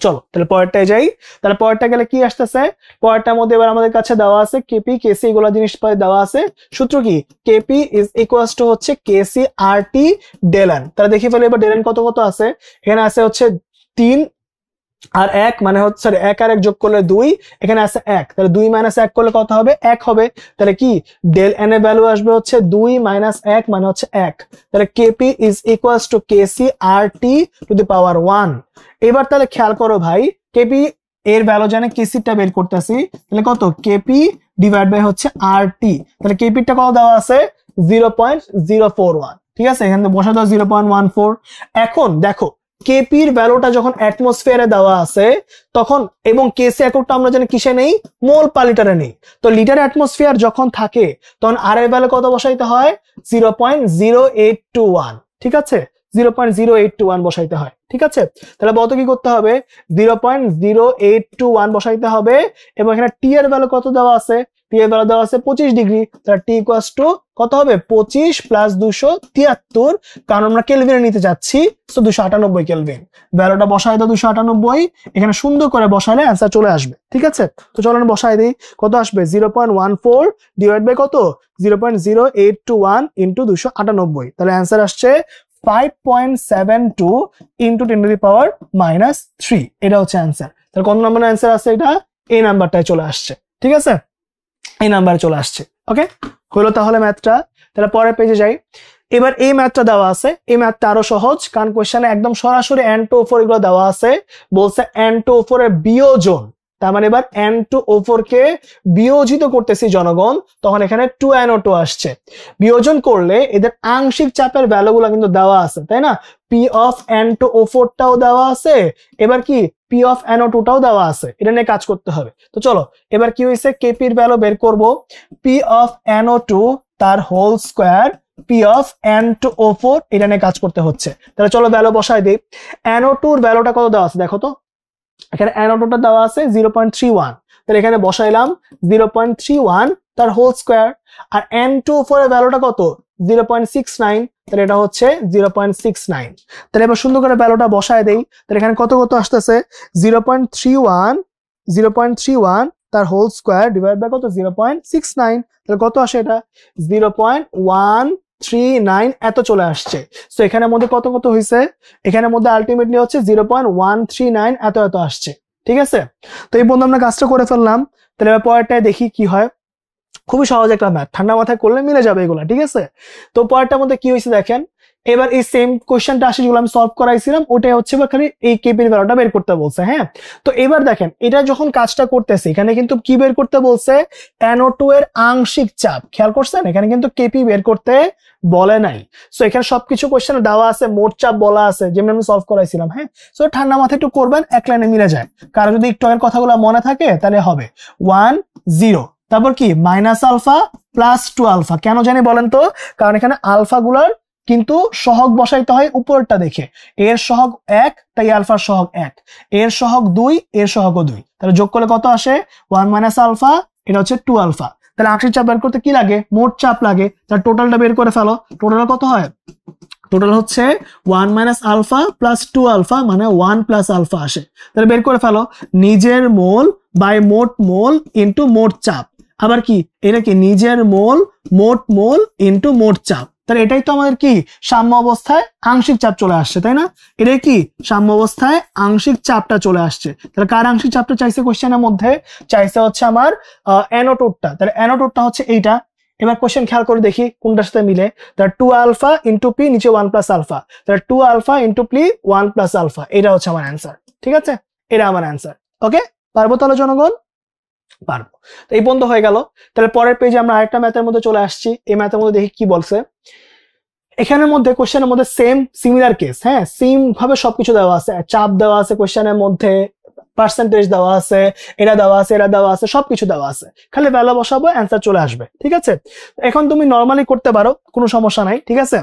চলো তাহলে পরেরটায় যাই। তাহলে পরেরটা গেলে কি আসতেছে, পরেরটার মধ্যে এবার আমাদের কাছে দেওয়া আছে কেপি কেসি, এগুলো জিনিস দেওয়া আছে। সূত্র কি, কেপি হচ্ছে কেসি আর টি ডেলন। তাহলে দেখি ফেলে এবার ডেলন কত কত আছে। এখানে আছে হচ্ছে 3 আর 1, মানে হচ্ছে 1 আর 1 যোগ করলে 2, এখানে আছে 1, তাহলে 2 - 1 করলে কত হবে, 1 হবে। তাহলে কি ডেল এন এর ভ্যালু আসবে হচ্ছে 2 - 1 মানে হচ্ছে 1। তাহলে KP KC R T to the power 1। এবার তাহলে খেয়াল করো ভাই, কেপি এর ভ্যালু জানে, কেসিটা বের করতেছি, তাহলে কত, কেপি ডিভাইড বাই হচ্ছে আর টি। তাহলে কেপিটা কত দেওয়া আছে, 0.041, ঠিক আছে, এখানে বসা দাও 0.14। এখন দেখো কেপির ভ্যালুটা যখন অ্যাটমসফিয়ারে দেওয়া আছে তখন, এবং কেসি এককটা আমরা জানি কিসে নেই, মোল পার লিটারে নেই। তো লিটার অ্যাটমসফিয়ার যখন থাকে তখন আর এর ভ্যালু কত বসাইতে হয়, 0.0821, ঠিক আছে, 0.0821 বসাইতে হয়, ঠিক আছে। তাহলে বলতো কি করতে হবে, 0.0821 বসাইতে হবে, এবং এখানে টি এর ভ্যালু কত দেওয়া আছে, টি এর ভ্যালু দেওয়া আছে 25 ডিগ্রি। তাহলে টি ইকুয়ালস টু কত হবে, 25 প্লাস 273, কারণ আমরা কেলভিনে নিতে যাচ্ছি, তো 298 কেলভিন। ভ্যালুটা বসাই দাও 298, এখানে সুন্দর করে বসালে অ্যান্সার চলে আসবে, ঠিক আছে। তো চলো আমি বসাই দিই, কত আসবে, 0.14 ডিভাইড বাই কত, 0.0821 ইন্টু 298, তাহলে অ্যান্সার আসছে 5.72 ইন্টু 10 টু দি পাওয়ার -3। এটা হচ্ছে অ্যান্সার। তাহলে কত নম্বর অ্যান্সার আছে, এটা এই নাম্বারটায় চলে আসছে, ঠিক আছে, এই নাম্বারে চলে আসছে। ওকে, হলো তাহলে ম্যাথটা। তাহলে পরের পেজে যাই। এবার এই ম্যাথটা দেওয়া আছে, এই ম্যাথটা আরো সহজ, কারণ কোশ্চেনে একদম সরাসরি N2O4 এগুলো দেওয়া আছে, বলছে N2O4 এর বিয়োজন। তার মানে এবার N2O4 কে বিয়োজিত করতেছি জনগণ, তখন এখানে 2NO2 আসছে। বিয়োজন করলে এদের আংশিক চাপের ভ্যালুগুলো কিন্তু দেওয়া আছে, তাই না, P of N2O4 টাও দেওয়া আছে, এবার কি P of NO2 টাও দেওয়া আছে, এটা নিয়ে কাজ করতে হবে। তো চলো এবার কি হয়েছে, KP এর ভ্যালু বের করব, P of NO2 তার whole square P of N2O4, এটা নিয়ে কাজ করতে হচ্ছে। তাহলে চলো ভ্যালু বসাই দিই। NO2 এর ভ্যালুটা কত দেওয়া আছে দেখো তো, এখানে NO2 টা দেওয়া আছে 0.31, তাহলে এখানে বসাইলাম 0.31 তার হোল স্কয়ার, আর N2O4 এর ভ্যালুটা কত, 0.69, তাহলে এটা হচ্ছে 0.69। তাহলে এবার সুন্দর করে ভ্যালুটা বসায় দেই। তাহলে এখানে কত কত আসতেছে, 0.31 তার হোল স্কয়ার ডিভাইড বাই কত, 0.69, তাহলে কত আসে, এটা 0.139 এত চলে আসছে। সো এখানের মধ্যে কত কত হয়েছে, এখানের মধ্যে আলটিমেটলি হচ্ছে 0.139 এত এত আসছে, ঠিক আছে। তো এই বন্ধু আমরা কাজটা করে ফেললাম। তাহলে এবার পরেরটায় দেখি কি হয়। খুবই সহজ একটা ম্যাথ, ঠান্ডা মাথায় করলে মিলে যাবে এগুলা, ঠিক আছে। তো পরেরটার মধ্যে কি হয়েছে দেখেন, এবার এই সেম কোশ্চেনটা আসে যেগুলো আমি সলভ করাইছিলাম, ওটাই হচ্ছে খালি এই কেপির ভ্যালুটা বের করতে বলছে। হ্যাঁ, তো এবার দেখেন এটা যখন কাজটা করতেছে, এখানে কিন্তু কি বের করতে বলছে, NO2 এর আংশিক চাপ, খেয়াল করছেন, এখানে কিন্তু কেপি বের করতে বলে নাই। সো এখানে সবকিছু কোশ্চেনে দেওয়া আছে, মোট চাপ বলা আছে, যেমন আমি সলভ করাইছিলাম। হ্যাঁ, সো ঠান্ডা মাথায় একটু করবেন, এক লাইনে মিলে যায়। কারো যদি একটু আগের কথাগুলো মনে থাকে তাহলে হবে 1 0, তারপর কি মাইনাস আলফা প্লাস 2 আলফা, কেন জানি বলেন তো, কারণ এখানে আলফা গুলার কিন্তু সহগ বসাইতে হয় উপরটা দেখে, এর সহগ 1 তাই আলফার সহগ 1, এর সহগ 2 এর সহগও 2, তাহলে যোগ করলে কত আসে, 1 মাইনাস আলফা, এটা হচ্ছে 2 আলফা। তাহলে আংশিক চাপ বের করতে কি লাগে, মোট চাপ লাগে, তাহলে টোটালটা বের করে ফেলো। টোটাল কত হয়, টোটাল হচ্ছে 1 মাইনাস আলফা প্লাস 2 আলফা, মানে 1 প্লাস আলফা আসে। তাহলে বের করে ফেলো, নিজের মোল বাই মোট মোল ইন্টু মোট চাপ। আবার কি, এটা কি নিজের মোল ইন্টু মোট চাপ। তাহলে এটাই তো আমাদের কি সাম্য অবস্থায় আংশিক চাপ চলে আসছে, তাই না, এটাই কি সাম্য অবস্থায় আংশিক চাপটা চলে আসছে। তাহলে কার আংশিক চাপটা চাইছে কোশ্চেনের মধ্যে, চাইছে হচ্ছে আমার NO2 টা। তাহলে NO2 টা হচ্ছে এইটা। এবার কোশ্চেন খেয়াল করে দেখি কোনটার সাথে মিলে। তাহলে 2 আলফা ইন্টু পি, নিচে 1 প্লাস আলফা, তাহলে 2 alpha into P 1 plus alpha, এটা হচ্ছে আমার অ্যান্সার, ঠিক আছে, এটা আমার অ্যান্সার। ওকে, পারবো তাহলে জনগণ। পারবো। তো এই পর্যন্ত হয়ে গেল। তাহলে পরের পেজে আমরা আরেকটা ম্যাথের মধ্যে চলে আসছি। এই ম্যাথের মধ্যে দেখি কি বলছে। এখানের মধ্যে কোশ্চেনের মধ্যে সিমিলার কেস, হ্যাঁ, সেম ভাবে সবকিছু দেওয়া আছে, চাপ দেওয়া আছে কোশ্চেনের মধ্যে, পার্সেন্টেজ দেওয়া আছে, এটা দেওয়া আছে, এটা দেওয়া আছে, সবকিছু দেওয়া আছে, খালি ভ্যালু বসাবো, অ্যান্সার চলে আসবে। ঠিক আছে, এখন তুমি নর্মালি করতে পারো, কোনো সমস্যা নাই। ঠিক আছে,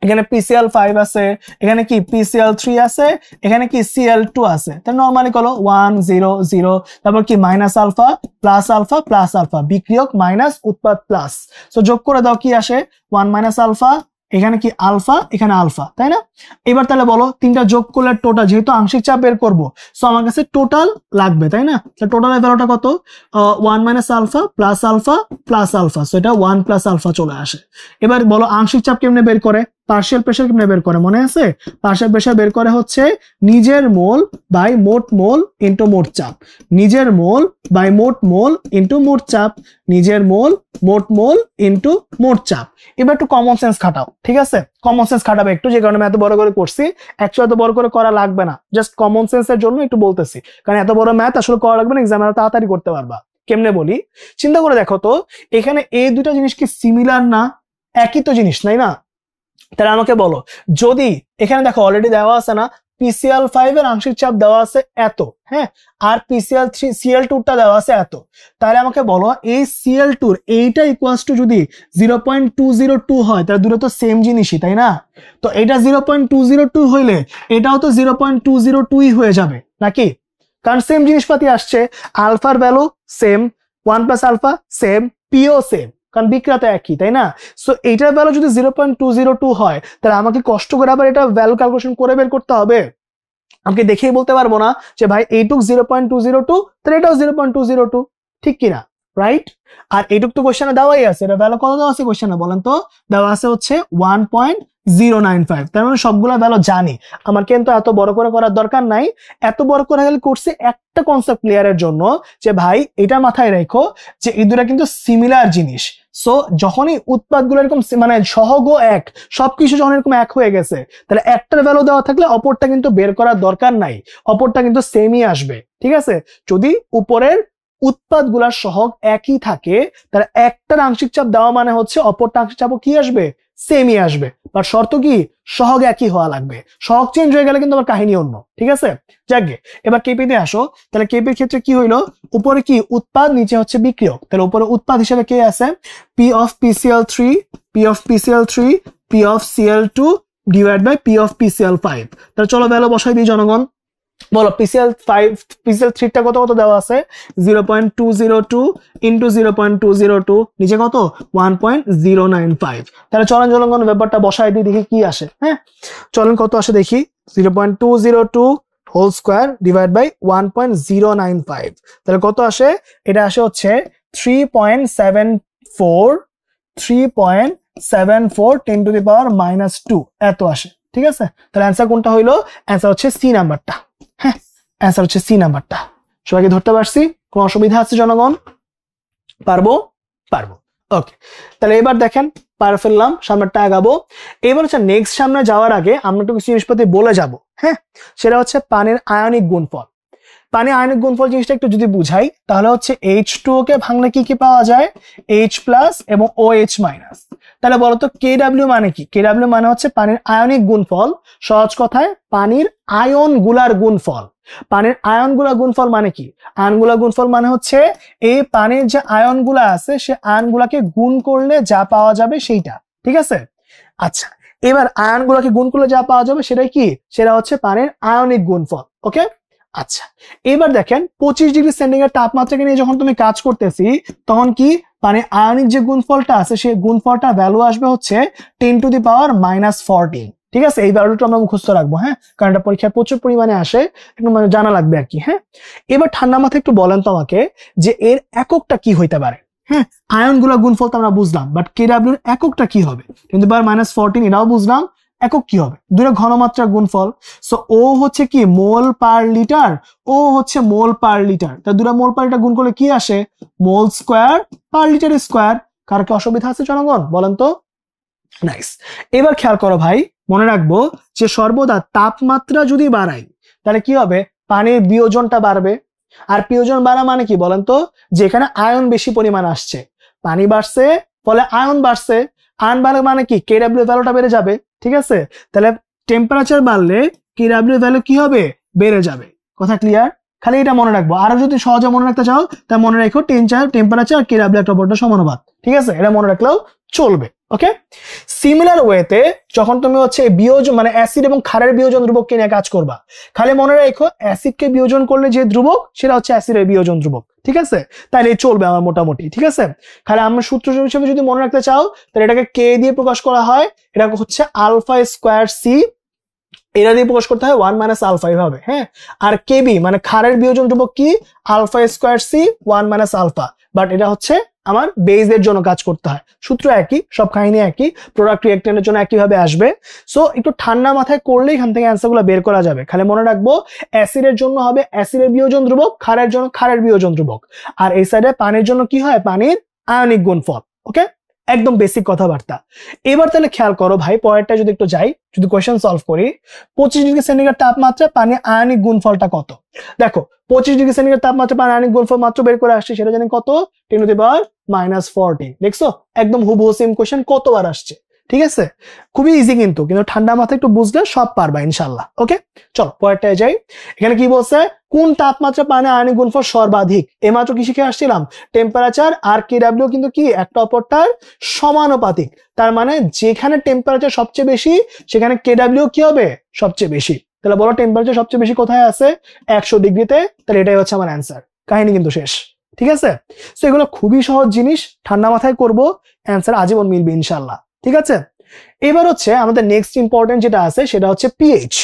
এখানে PCl 5 আছে, এখানে কি PCl 3 আছে, এখানে কি Cl 2 আছে। তাহলে নর্মালি করো 1 0 0, তারপর কি minus alpha plus alpha plus alpha, বিক্রিয়ক মাইনাস উৎপাদ প্লাস। সো যোগ করে দাও, কি আসে 1 মাইনাস আলফা, এখানে কি আলফা, এখানে আলফা, তাই না? এবার তাহলে বলো তিনটা যোগ করলে টোটাল, যেহেতু আংশিক চাপ বের করবো, সো আমার কাছে টোটাল লাগবে, তাই না? তাহলে টোটালের ভ্যালুটা কত? 1 minus alpha plus alpha plus alpha, so এটা 1 প্লাস আলফা চলে আসে। এবার বলো আংশিক চাপ কেমনে বের করে, পার্শিয়াল প্রেসার কেমনে বের করে, মনে আছে? পার্শিয়াল প্রেসার বের করে হচ্ছে নিজের মোল বাই মোট মোল ইনটু মোট চাপ, নিজের মোল বাই মোট মোল ইনটু মোট চাপ, নিজের মোল মোট মোল ইনটু মোট চাপ। এবার একটু কমন সেন্স খাটাও। ঠিক আছে, কমন সেন্স খাটাবে একটু, যে কারণে আমি এত বড় করে করছি। অ্যাকচুয়ালি এত বড় করে করা লাগবে না, জাস্ট কমন সেন্সের জন্য একটু বলতেছি, কারণ এত বড় ম্যাথ আসলে করা লাগবে না, এক্সামে তাড়াতাড়ি করতে পারবা। কেমনে বলি, চিন্তা করে দেখো তো, এখানে এই দুটা জিনিস কি সিমিলার না? একই তো জিনিস, নাই না? তাহলে আমাকে বলো, যদি এখানে দেখো অলরেডি দেওয়া আছে না, PCl 5 এর আংশিক চাপ দেওয়া আছে এত, হ্যাঁ, আর PCl 3 Cl2 টা দেওয়া আছে এত, তাহলে আমাকে বলো এই Cl2 এইটা ইকুয়ালস টু যদি 0.202 হয়, তাহলে দুটো তো সেম জিনিসই, তাই না? তো এটা 0.202 হইলে এটাও তো 0.202 হয়ে যাবে নাকি? কারণ সেম জিনিসপাতি আসছে, আলফার value same, 1 plus alpha same, PO same, কারণ বিক্রিয়া একই, তাই না? সো এইটার ভ্যালু যদি 0.202 হয়, তাহলে আমাকে কষ্ট করে আবার এটা ভ্যালু ক্যালকুলেশন করে বের করতে হবে? আমাকে দেখেই বলতে পারবো না যে ভাই এইটুক 0.202, তাহলে এটাও 0.202, ঠিক কিনা? রাইট? আর এইটুক তো কোশ্চেনে দেওয়াই আছে, এটা ভ্যালু কত দেওয়া আছে কোশ্চেনে বলেন তো? দেওয়া আছে হচ্ছে 1.095, তার মানে সবগুলা ভ্যালু জানি। আমার কিন্তু এত বড় করে করার দরকার নাই, এত বড় করে গেলে করছি একটা কনসেপ্ট ক্লিয়ারের জন্য, যে ভাই এটা মাথায় রেখো যে এই দুটা কিন্তু সিমিলার জিনিস। সো যখনই উৎপাদগুলো এরকম মানে সহগ এক, সবকিছু যখন এরকম এক হয়ে গেছে, তাহলে একটার ভ্যালু দেওয়া থাকলে অপরটা কিন্তু বের করার দরকার নাই, অপরটা কিন্তু সেমই আসবে। ঠিক আছে, যদি উপরের উৎপাদগুলোর সহগ একই থাকে, তাহলে একটার আংশিক চাপ দেওয়া মানে হচ্ছে অপরটা আংশিক চাপও কি আসবে, সেমই আসবে। বাট শর্ত কি, সহগ একই হওয়া লাগবে, সহগ চেঞ্জ হয়ে গেলে কিন্তু আবার কাহিনী অন্য। ঠিক আছে, যাকে এবার কেপি তে আসো। তাহলে কেপির ক্ষেত্রে কি হইলো, উপরে কি উৎপাদ, নিচে হচ্ছে বিক্রিয়ক। তাহলে উপরে উৎপাদ হিসেবে কে আছে, P of PCl3, P of PCl3, P of Cl2 divide by P of PCl5। তাহলে চলো ভ্যালু বসাই দিই জনগণ। বলো PCl3 টা কত কত দেওয়া আছে, 0.202 ইন্টু 0.202, নিচে কত 1.095। তাহলে চলেন জনগণ ব্যাপারটা বসাই দিই, দেখি কি আসে। হ্যাঁ, চলেন কত আসে দেখি, 0.202 হোল স্কোয়ার ডিভাইড বাই 1.095, তাহলে কত আসে? এটা আসে হচ্ছে 3.74 10 টু দি পাওয়ার -2 এত আসে। ঠিক আছে, তাহলে অ্যান্সার কোনটা হইলো? অ্যান্সার হচ্ছে সি নাম্বারটা। হ্যাঁ, অ্যান্সার হচ্ছে সি নাম্বারটা। সবাইকে ধরতে পারছি? কোনো অসুবিধা আছে জনগণ? পারবো? পারবো। ওকে, তাহলে এবার দেখেন পার ফেললাম, সামনেরটা আগাবো। এবার হচ্ছে নেক্সট সামনে যাওয়ার আগে আমরা একটু কিছু জিনিসপাতি বলে যাব। হ্যাঁ, সেটা হচ্ছে পানির আয়নিক গুণফল। পানি আয়নিক গুণফল জিনিসটা একটু যদি বুঝাই, তাহলে হচ্ছে H2O কে ভাঙলে কি কি পাওয়া যায়, H+ এবং OH-। তাহলে বলতো KW মানে কি? KW মানে হচ্ছে পানির আয়নিক গুণফল। সহজ কথায় পানির আয়ন গুলার গুণফল। পানির আয়ন গুলা গুণফল মানে কি? আয়ন গুলা গুণফল মানে হচ্ছে এই পানির যে আয়ন গুলা আছে, সে আয়ন গুলাকে গুণ করলে যা পাওয়া যাবে সেইটা। ঠিক আছে, আচ্ছা, এবার আয়ন গুলাকে গুণ করলে যা পাওয়া যাবে সেটাই কি? সেটা হচ্ছে পানির আয়নিক গুণফল। ওকে, আচ্ছা, এবার দেখেন 25 ডিগ্রি সেন্টিগ্রেড তাপমাত্রাকে নিয়ে যখন তুমি কাজ করতেছি, তখন কি মানে আয়নিক যে গুণফলটা আছে, সেই গুণফলটা ভ্যালু আসবে হচ্ছে 10 টু দি পাওয়ার -14। ঠিক আছে, এই ভ্যালুটা আমরা মুখস্থ রাখবো। হ্যাঁ, কারণ এটা পরীক্ষায় প্রচুর পরিমাণে আসে, একটু মানে জানা লাগবে আর কি। হ্যাঁ, এবার ঠান্ডা মাথায় একটু বলেন তো আমাকে, যে এর এককটা কি হইতে পারে? হ্যাঁ, আয়ন গুলা গুণফল তো আমরা বুঝলাম, বাট KW এর এককটা কি হবে? 10 টু দি পাওয়ার -14 এটাও বুঝলাম, একক কি হবে? দুটো ঘনমাত্রার গুণফল। সো ও হচ্ছে কি মোল পার লিটার, ও হচ্ছে মোল পার লিটার। তা দুটো মোল পার লিটার গুণ করলে কি আসে? Mole square per litre square. কার কি অসুবিধা আছে জনগণ বলেন তো? নাইস। এবার খেয়াল করো ভাই, মনে রাখবো যে সর্বদা তাপমাত্রা যদি বাড়াই, তাহলে কি হবে? পানির বিয়োজনটা বাড়বে। আর পি ওজন বাড়া মানে কি বলেন তো, যেখানে আয়ন বেশি পরিমাণ আসছে, পানি বাড়ছে ফলে আয়ন বাড়ছে, আয়ন বাড়ে মানে কি কেডব্লিউ ভ্যালুটা বেড়ে যাবে। ঠিক আছে, তাহলে টেম্পারেচার বাড়লে কেডব্লিউ ভ্যালু কি হবে, বেড়ে যাবে। কথা ক্লিয়ার? খালি এটা মনে রাখবো। আরো যদি সহজে মনে রাখতে চাও তাহলে মনে রাখো টেম্পারেচার কেডব্লিউ একটা অপরটা সমানুপাত। ঠিক আছে, এটা মনে রাখলেও চলবে। ওকে, সিমিলার ওয়েতে যখন তুমি হচ্ছে বিয়োজন মানে অ্যাসিড এবং ক্ষারের বিয়োজন ধ্রুবককে নিয়ে কাজ করবা, খালি মনে রাখো অ্যাসিডকে বিয়োজন করলে যে ধ্রুবক সেটা হচ্ছে অ্যাসিডের বিয়োজন ধ্রুবক। ঠিক আছে, তাহলে চলবে আমার মোটামুটি। ঠিক আছে, খালি আমরা সূত্র হিসেবে যদি মনে রাখতে চাও তাহলে এটাকে কে দিয়ে প্রকাশ করা হয়, এটা হচ্ছে আলফা স্কোয়ার সি, এটা দিয়ে প্রকাশ করতে হয় 1 মাইনাস আলফা এভাবে। হ্যাঁ, আর কেবি মানে ক্ষারের বিয়োজন ধ্রুবক কি, alpha square C 1 minus alpha, but এটা হচ্ছে আমার বেজের জন্য কাজ করতে হয়। সূত্র একই, সব কাহিনী একই, প্রোডাক্ট রিঅ্যাকট্যান্টের জন্য একইভাবে আসবে। সো একটু ঠান্ডা মাথায় করলে এখান থেকে অ্যান্সারগুলো বের করা যাবে। খালি মনে রাখবো অ্যাসিডের জন্য হবে অ্যাসিডের বিয়োজন ধ্রুবক, ক্ষারের জন্য ক্ষারের বিয়োজন ধ্রুবক, আর এই সাইডে পানির জন্য কি হয়, পানির আয়নিক গুণফল। ওকে, একদম বেসিক কথাবার্তা। এবার তাহলে খেয়াল করো ভাই, পরেরটা যদি একটু যাই, যদি কোয়েশ্চেন সলভ করি, 25 ডিগ্রি সেন্টিগ্রেড তাপমাত্রা পানি আয়নিক গুণফলটা কত? দেখো 25 ডিগ্রি সেন্টিগ্রেড তাপমাত্রা পানি আয়নিক গুণফল মাত্র বের করে আসছে, সেটা জানি কত, 10⁻⁻14। দেখছো একদম হুবহু সেম কোয়েশ্চেন কতবার আসছে। ঠিক আছে, খুবই ইজি কিন্তু ঠান্ডা মাথায় একটু বুঝলে সব পারবা ইনশাল্লাহ। ওকে, চলো পরেরটায় যাই। এখানে কি বলছে, কোন তাপমাত্রা পানি আয়নিক গুণফল সর্বাধিক? এইমাত্র কি শিখে আসছিলাম, টেম্পারেচার আর কেডব্লিউ কিন্তু কি একটা অপরটার সমানুপাতিক। তার মানে যেখানে টেম্পারেচার সবচেয়ে বেশি সেখানে কেডব্লিউ কি হবে, সবচেয়ে বেশি। তাহলে বলো টেম্পারেচার সবচেয়ে বেশি কোথায় আছে, 100 ডিগ্রিতে। তাহলে এটাই হচ্ছে আমার অ্যান্সার, কাহিনী কিন্তু শেষ। ঠিক আছে, তো এগুলো খুবই সহজ জিনিস, ঠান্ডা মাথায় করবো, অ্যান্সার আজীবন মিলবে ইনশাল্লাহ। ঠিক আছে, এবার হচ্ছে আমাদের নেক্সট ইম্পর্টেন্ট যেটা আছে সেটা হচ্ছে পিএইচ।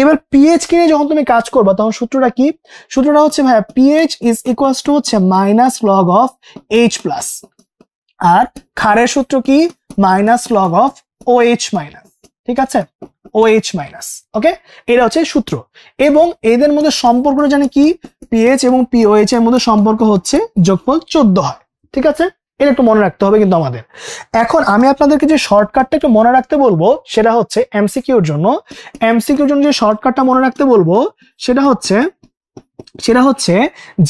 এবার পিএইচ কে নিয়ে যখন তুমি কাজ করবা তখন সূত্রটা কি, সূত্রটা হচ্ছে ভাই পিএইচ ইজ ইকুয়ালস টু হচ্ছে minus log of H plus, আর ক্ষারের সূত্র কি, minus log of OH minus. ঠিক আছে, OH মাইনাস। ওকে, এটা হচ্ছে সূত্র, এবং এদের মধ্যে সম্পর্কটা জানি কি, পিএইচ এবং পিওএইচ এর মধ্যে সম্পর্ক হচ্ছে যোগফল 14 হয়। ঠিক আছে, এটা একটু মনে রাখতে হবে কিন্তু আমাদের। এখন আমি আপনাদেরকে যে শর্টকাটটা একটু মনে রাখতে বলবো সেটা হচ্ছে এমসিকিউর জন্য, এমসিকিউর জন্য যে শর্টকাটটা মনে রাখতে বলবো সেটা হচ্ছে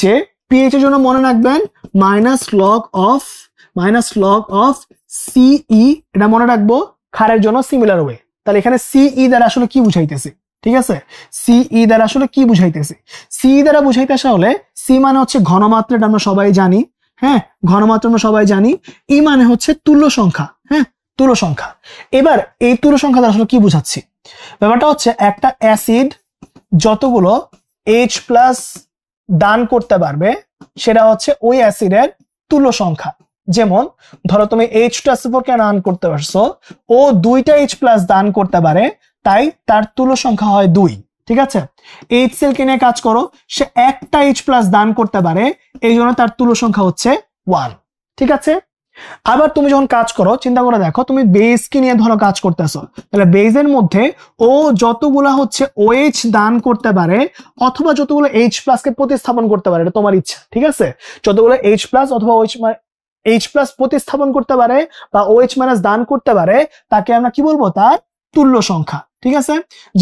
যে পিএইচ এর জন্য মনে রাখবেন মাইনাস লগ অফ সিই, এটা মনে রাখবো। ক্ষারের জন্য সিমিলার ওয়ে, তাহলে এখানে সিই দ্বারা আসলে কি বুঝাইতেছি, ঠিক আছে, সিই দ্বারা আসলে কি বুঝাইতেছি, সিই দ্বারা বুঝাইতেছে হলে সি মানে হচ্ছে ঘনমাত্রা, এটা আমরা সবাই জানি। হ্যাঁ, ঘনমাত্রা আমরা সবাই জানি। ই মানে হচ্ছে তুল্য সংখ্যা। হ্যাঁ, তুল্য সংখ্যা। এবার এই তুল্য সংখ্যা দ্বারা আসলে কি বুঝাচ্ছি, ব্যাপারটা হচ্ছে একটা অ্যাসিড যতগুলো H প্লাস দান করতে পারবে সেটা হচ্ছে ওই অ্যাসিডের তুল্য সংখ্যা। যেমন ধরো তুমি H2SO4 কে দান করতে পারছো, ও 2টা H প্লাস দান করতে পারে, তাই তার তুল্য সংখ্যা হয় 2। ঠিক আছে, HCl কে নিয়ে কাজ করো, সে একটা H প্লাস দান করতে পারে, এই জন্য তার তুল্য সংখ্যা হচ্ছে 1। ঠিক আছে, আবার তুমি যখন কাজ করো চিন্তা করে দেখো, তুমি বেস কে নিয়ে ধরো কাজ করতেছো, তাহলে বেজের মধ্যে ও যতগুলা হচ্ছে OH দান করতে পারে অথবা যতগুলো H প্লাস কে প্রতিস্থাপন করতে পারে, এটা তোমার ইচ্ছা। ঠিক আছে, যতগুলো H প্লাস অথবা H প্লাস প্রতিস্থাপন করতে পারে বা OH মাইনাস দান করতে পারে তাকে আমরা কি বলবো, তার তুল্য সংখ্যা। ঠিক আছে,